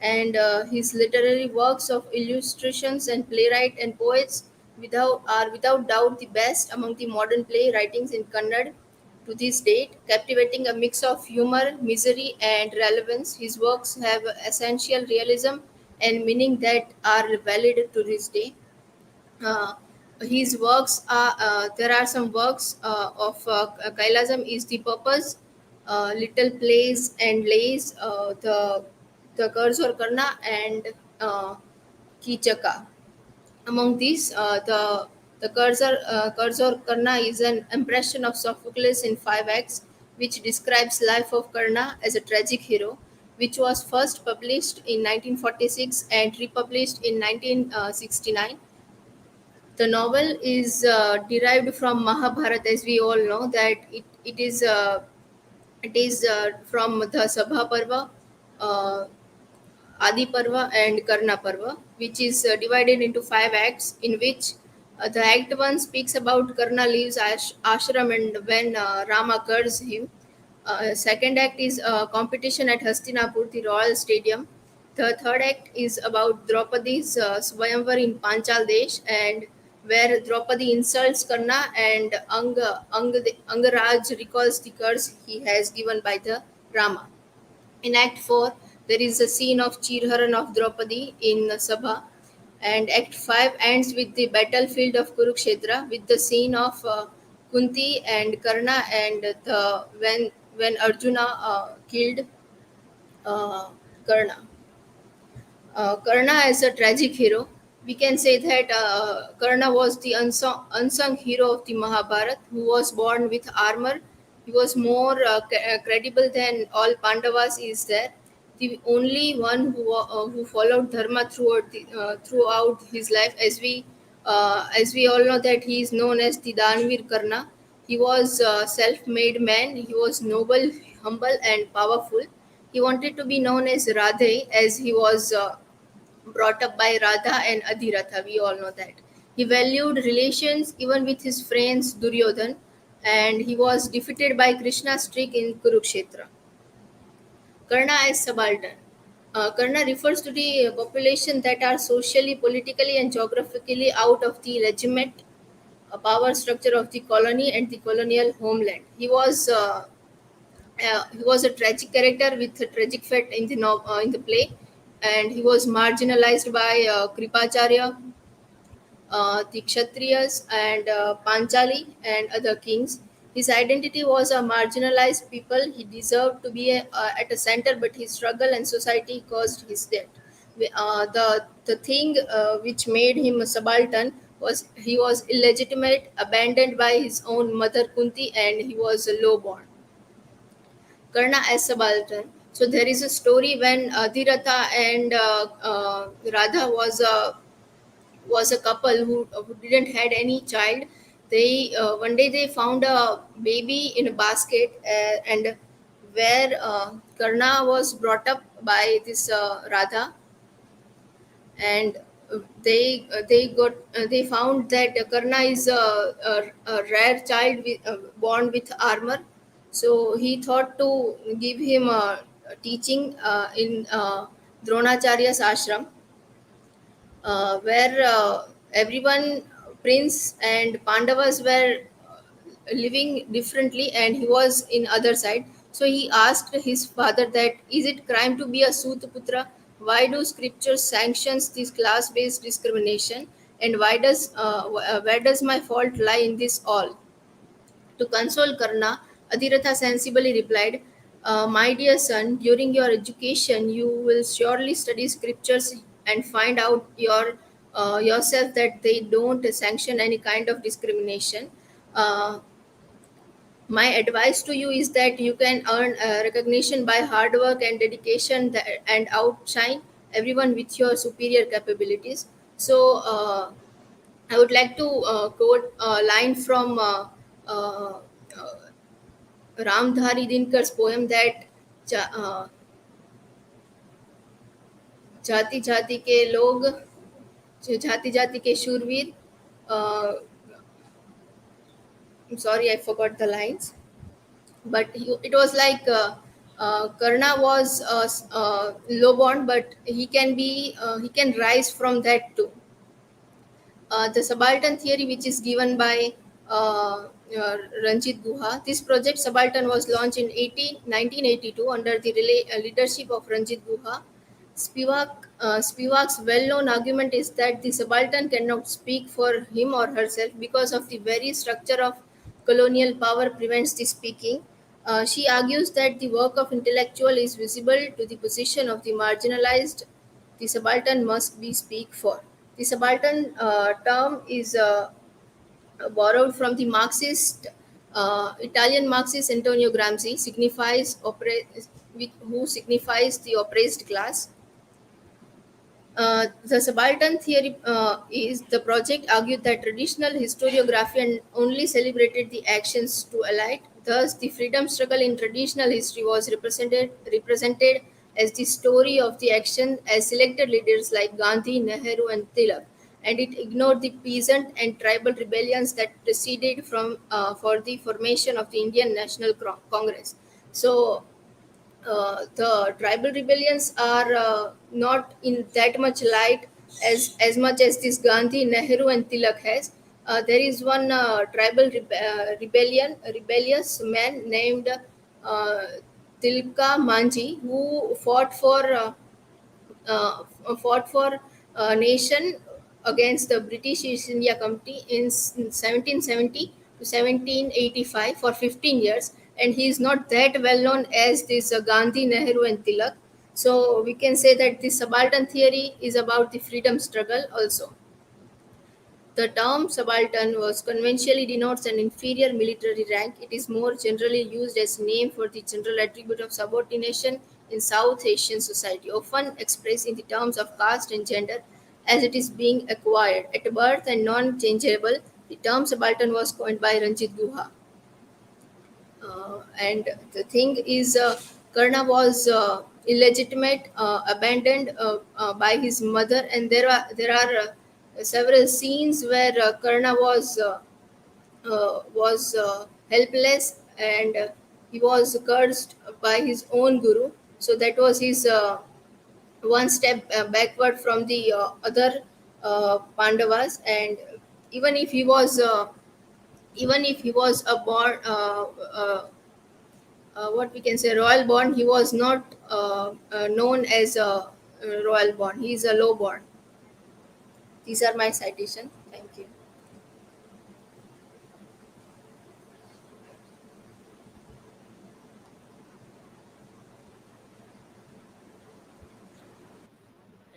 [SPEAKER 10] and his literary works of illustrations and playwright and poets are without doubt the best among the modern play writings in Kannada to this date, captivating a mix of humor, misery, and relevance. His works have essential realism and meaning that are valid to this day. uh, his works are there are some works of Kailasam is the purpose, little plays and lays, the Kursor Karna and Kichaka. Among these, the Kursor Karna is an impression of Sophocles in 5 acts, which describes life of Karna as a tragic hero, which was first published in 1946 and republished in 1969. The novel is derived from Mahabharata, as we all know that it is from the Sabha Parva, uh, Adi Parva, and Karna Parva, which is divided into 5 acts, in which the Act 1 speaks about Karna leaves ashram and when Rama curses him. Second act is competition at Hastinapur, the royal stadium. The third act is about Draupadi's Swayamvar in Panchal Desh, and where Draupadi insults Karna and Angaraj recalls the curse he has given by the Rama. In Act 4, there is a scene of Chirharan of Draupadi in Sabha, and Act 5 ends with the battlefield of Kurukshetra with the scene of Kunti and Karna and when Arjuna killed Karna. Karna as a tragic hero, we can say that Karna was the unsung hero of the Mahabharata, who was born with armor. He was more credible than all Pandavas is there. The only one who followed dharma throughout his life, as we all know that he is known as the Danvir Karna. He was a self-made man. He was noble, humble, and powerful. He wanted to be known as Radhe, as he was brought up by Radha and Adhiratha. We all know that. He valued relations even with his friends Duryodhan, and he was defeated by Krishna's trick in Kurukshetra. Karna as subaltern. Karna refers to the population that are socially, politically, and geographically out of the regiment power structure of the colony and the colonial homeland. He was a tragic character with a tragic fate in the play, and he was marginalized by Kripacharya, the Kshatriyas, and Panchali and other kings. His identity was a marginalized people. He deserved to be at a center, but his struggle and society caused his death. The thing which made him a subaltern was he was illegitimate, abandoned by his own mother Kunti, and he was low-born. Karna as subaltern. So there is a story when Adhiratha and Radha was a couple who didn't had any child. They one day they found a baby in a basket, and where Karna was brought up by this Radha, and they found that Karna is a rare child born with armor. So he thought to give him a teaching in Dronacharya's ashram, where everyone, prince and Pandavas, were living differently, and he was in other side. So he asked his father that is it crime to be a Sutaputra? Why do scriptures sanctions this class based discrimination? and where does my fault lie in this all? To console Karna, Adhiratha sensibly replied, My dear son, during your education, you will surely study scriptures and find out yourself that they don't sanction any kind of discrimination. Uh, my advice to you is that you can earn recognition by hard work and dedication and outshine everyone with your superior capabilities. So, I would like to quote a line from uh, Ramdhari Dinkar's poem that जाति जाति के लोग जाति जाति के शूरवीर I'm sorry, I forgot the lines, but it was like Karna was low born, but he can rise from that too. The subaltern theory, which is given by Ranjit Guha. This project, Subaltern, was launched in 1982 under the leadership of Ranjit Guha. Spivak's well-known argument is that the subaltern cannot speak for him or herself because of the very structure of colonial power prevents the speaking. She argues that the work of intellectual is visible to the position of the marginalized. The subaltern must be speak for. The subaltern term is borrowed from the Marxist Italian Marxist Antonio Gramsci, who signifies the oppressed class. The subaltern theory is the project argued that traditional historiography and only celebrated the actions to elite. Thus, the freedom struggle in traditional history was represented as the story of the action as selected leaders like Gandhi, Nehru, and Tilak, and it ignored the peasant and tribal rebellions that preceded for the formation of the Indian National Congress. So, the tribal rebellions are not in that much light as much as this Gandhi, Nehru, and Tilak has. There is one rebellious man named uh, Tilka Manji who fought for a nation against the British East India Company in 1770 to 1785 for 15 years, and he is not that well known as this Gandhi, Nehru, and Tilak. So we can say that the subaltern theory is about the freedom struggle also. The term subaltern was conventionally denotes an inferior military rank. It is more generally used as a name for the general attribute of subordination in South Asian society, often expressed in the terms of caste and gender as it is being acquired at birth and non-changeable. The term subaltern was coined by Ranjit Guha. And the thing is, Karna was illegitimate, abandoned by his mother, and there are several scenes where Karna was helpless, and he was cursed by his own guru. So that was his one step backward from the other Pandavas, and even if he was a born what we can say royal born, he was not known as a royal born. He is a low born. These are my citation. Thank you.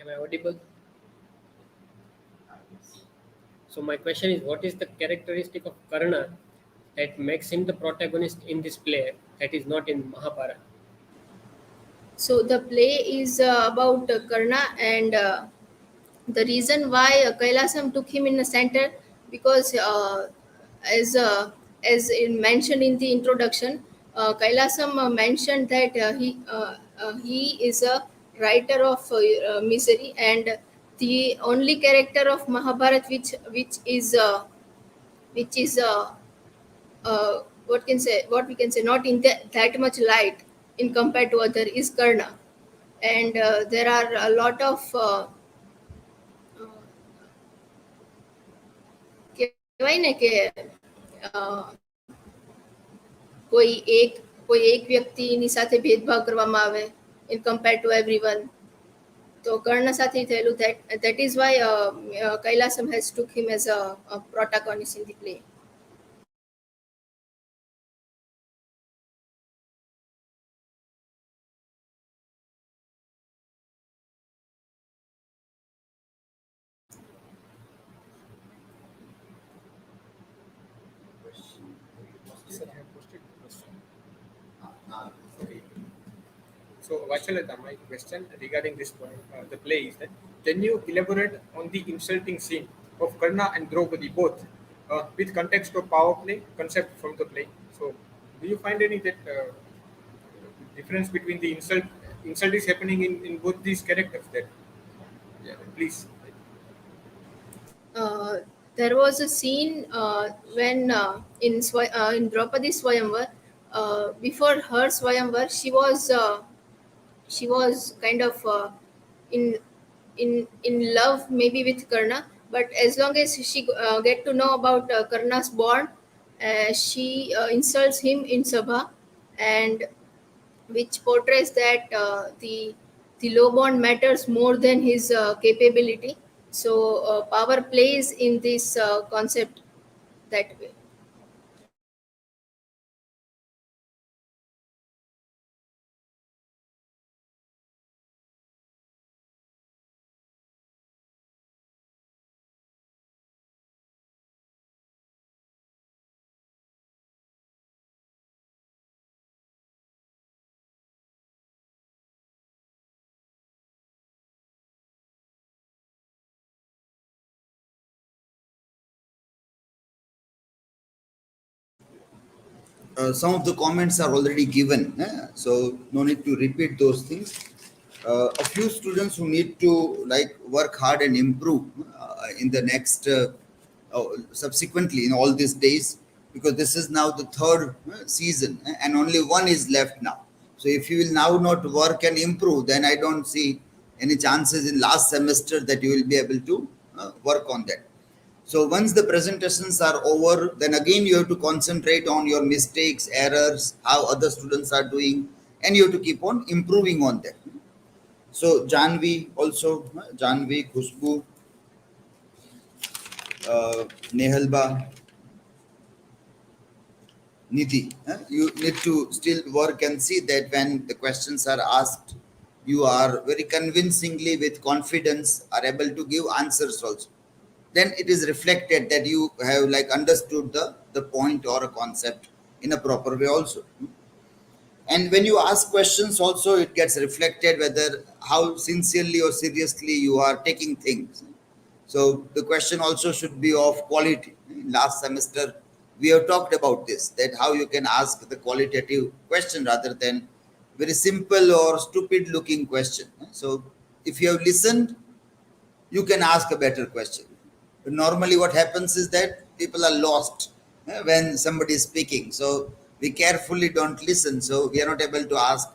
[SPEAKER 8] Am I audible? So my question is, what is the characteristic of Karna that makes him the protagonist in this play that is not in Mahabharata?
[SPEAKER 10] So the play is about Karna, and the reason why Kailasam took him in the center, because as mentioned in the introduction, Kailasam mentioned that he is a writer of misery, and the only character of Mahabharata which is what we can say not in that much light in compared to other is Karna, and there are a lot of કહેવાય ને કે કોઈ એક વ્યક્તિની સાથે ભેદભાવ કરવામાં આવે in compared to everyone. તો કર્ણ સાથે થયેલું that is why Kailasam has took him as a protagonist in the play.
[SPEAKER 9] Sir, I have posted the question. Okay. So, Vachchalata, my question regarding this point, the play is that can you elaborate on the insulting scene of Karna and Draupadi both with context of power play concept from the play? So, do you find any that difference between the insult is happening in both these characters? That please.
[SPEAKER 10] There was a scene when in Draupadi Swayamvar, before her Swayamvar, she was kind of in in love maybe with Karna, but as long as she get to know about Karna's born, she insults him in Sabha, and which portrays that the low born matters more than his capability. So power plays in this concept that way.
[SPEAKER 1] Some of the comments are already given, so no need to repeat those things. A few students who need to like work hard and improve in the next subsequently in all these days, because this is now the third season and only one is left now. So if you will now not work and improve, then I don't see any chances in last semester that you will be able to work on that. So once the presentations are over, then again you have to concentrate on your mistakes, errors, how other students are doing, and you have to keep on improving on them. So Janvi also, Janvi, Khushboo, Nehalba, Nidhi, you need to still work and see that when the questions are asked, you are very convincingly with confidence are able to give answers also. Then it is reflected that you have like understood the point or a concept in a proper way also. And when you ask questions also, it gets reflected whether how sincerely or seriously you are taking things. So the question also should be of quality. Last semester, we have talked about this, that how you can ask the qualitative question rather than very simple or stupid looking question. So if you have listened, you can ask a better question. But normally what happens is that people are lost when somebody is speaking. So we carefully don't listen. So we are not able to ask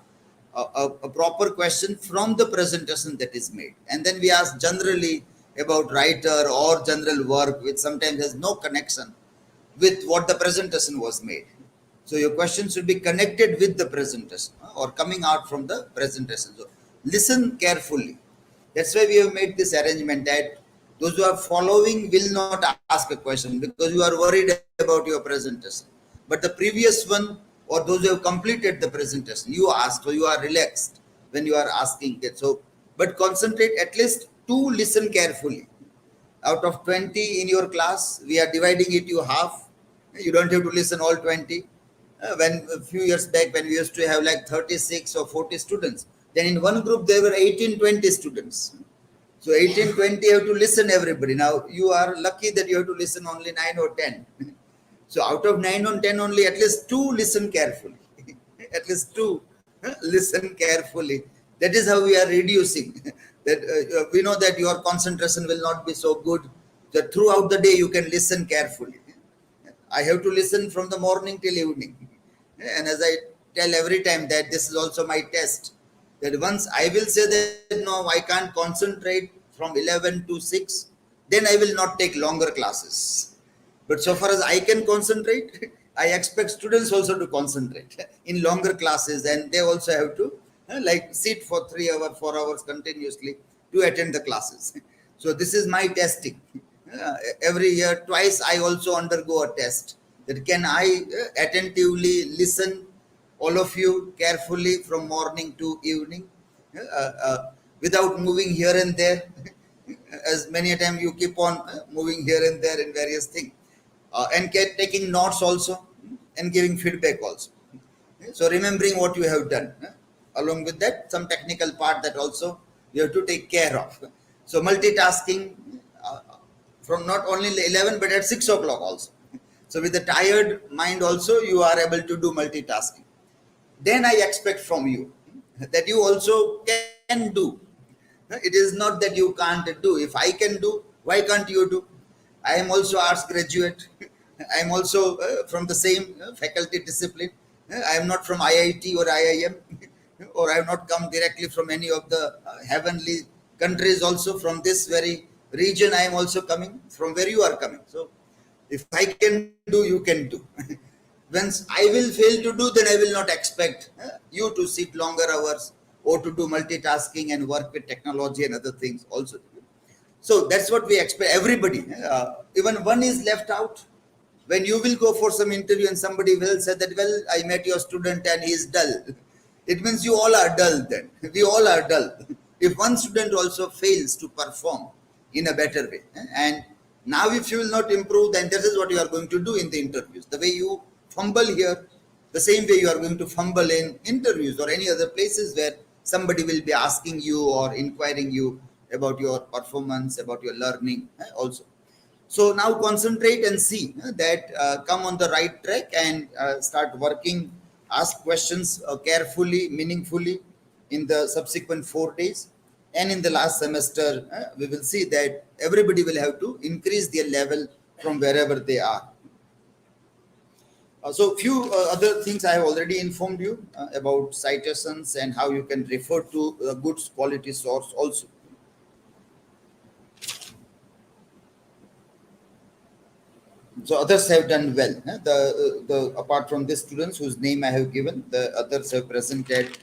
[SPEAKER 1] a proper question from the presentation that is made. And then we ask generally about writer or general work, which sometimes has no connection with what the presentation was made. So your question should be connected with the presentation or coming out from the presentation. So listen carefully. That's why we have made this arrangement that those who are following will not ask a question because you are worried about your presentation. But the previous one or those who have completed the presentation, you ask, so you are relaxed when you are asking it. So, but concentrate at least to listen carefully. Out of 20 in your class, we are dividing it to half. You don't have to listen all 20. When a few years back, when we used to have like 36 or 40 students, then in one group there were 18, 20 students. So 18, 20 you have to listen everybody. Now you are lucky that you have to listen only 9 or 10. So out of 9 or 10 only, at least 2 listen carefully. At least 2 listen carefully. That is how we are reducing. That we know that your concentration will not be so good. That throughout the day you can listen carefully. I have to listen from the morning till evening. And as I tell every time that this is also my test, that once I will say that no, I can't concentrate from 11 to 6, then I will not take longer classes. But so far as I can concentrate, I expect students also to concentrate in longer classes, and they also have to like sit for 3 hours, 4 hours continuously. to attend the classes. So this is my testing. Every year, twice I also undergo a test that can I attentively listen all of you carefully from morning to evening without moving here and there. As many a time you keep on moving here and there in various things and taking notes also and giving feedback also. So remembering what you have done. Along with that, some technical part that also you have to take care of. So multitasking from not only 11 but at 6 o'clock also. So with a tired mind also you are able to do multitasking. Then I expect from you that you also can do. It is not that you can't do. If I can do, why can't you do? I am also arts graduate. I am also from the same faculty discipline. I am not from IIT or IIM, or I have not come directly from any of the heavenly countries. Also from this very region, I am also coming from where you are coming. So if I can do, you can do. Once I will fail to do, then I will not expect you to sit longer hours or to do multitasking and work with technology and other things also. So that's what we expect everybody. Even one is left out. When you will go for some interview and somebody will say that, well, I met your student and he is dull. It means you all are dull then. We all are dull. If one student also fails to perform in a better way. And now if you will not improve, then this is what you are going to do in the interviews. The way you fumble here, the same way you are going to fumble in interviews or any other places where somebody will be asking you or inquiring you about your performance, about your learning also. So now concentrate and see that come on the right track and start working, ask questions carefully, meaningfully in the subsequent 4 days. And in the last semester, we will see that everybody will have to increase their level from wherever they are. So few other things I have already informed you about citations and how you can refer to a good quality source also. So others have done well. The apart from the students whose name I have given, the others have presented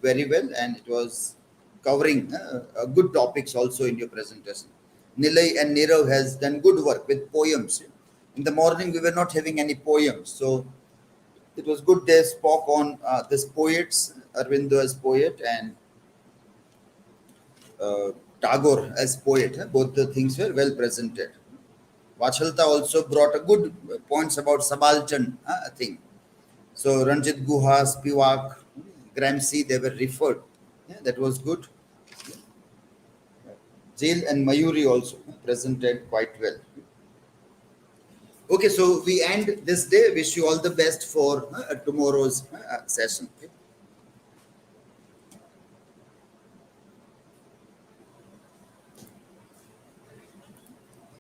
[SPEAKER 1] very well, and it was covering good topics also in your presentation. Nilay and Nirav has done good work with poems. In the morning we were not having any poems, so it was good they spoke on this poets, Aurobindo as poet and Tagore as poet. Both the things were well presented. Vachchalata also brought a good points about subaltern thing. So Ranjit Guha, Spivak, Gramsci, they were referred. Yeah, that was good. Jheel and Mayuri also presented quite well. Okay, so we end this day. Wish you all the best for tomorrow's session. Okay?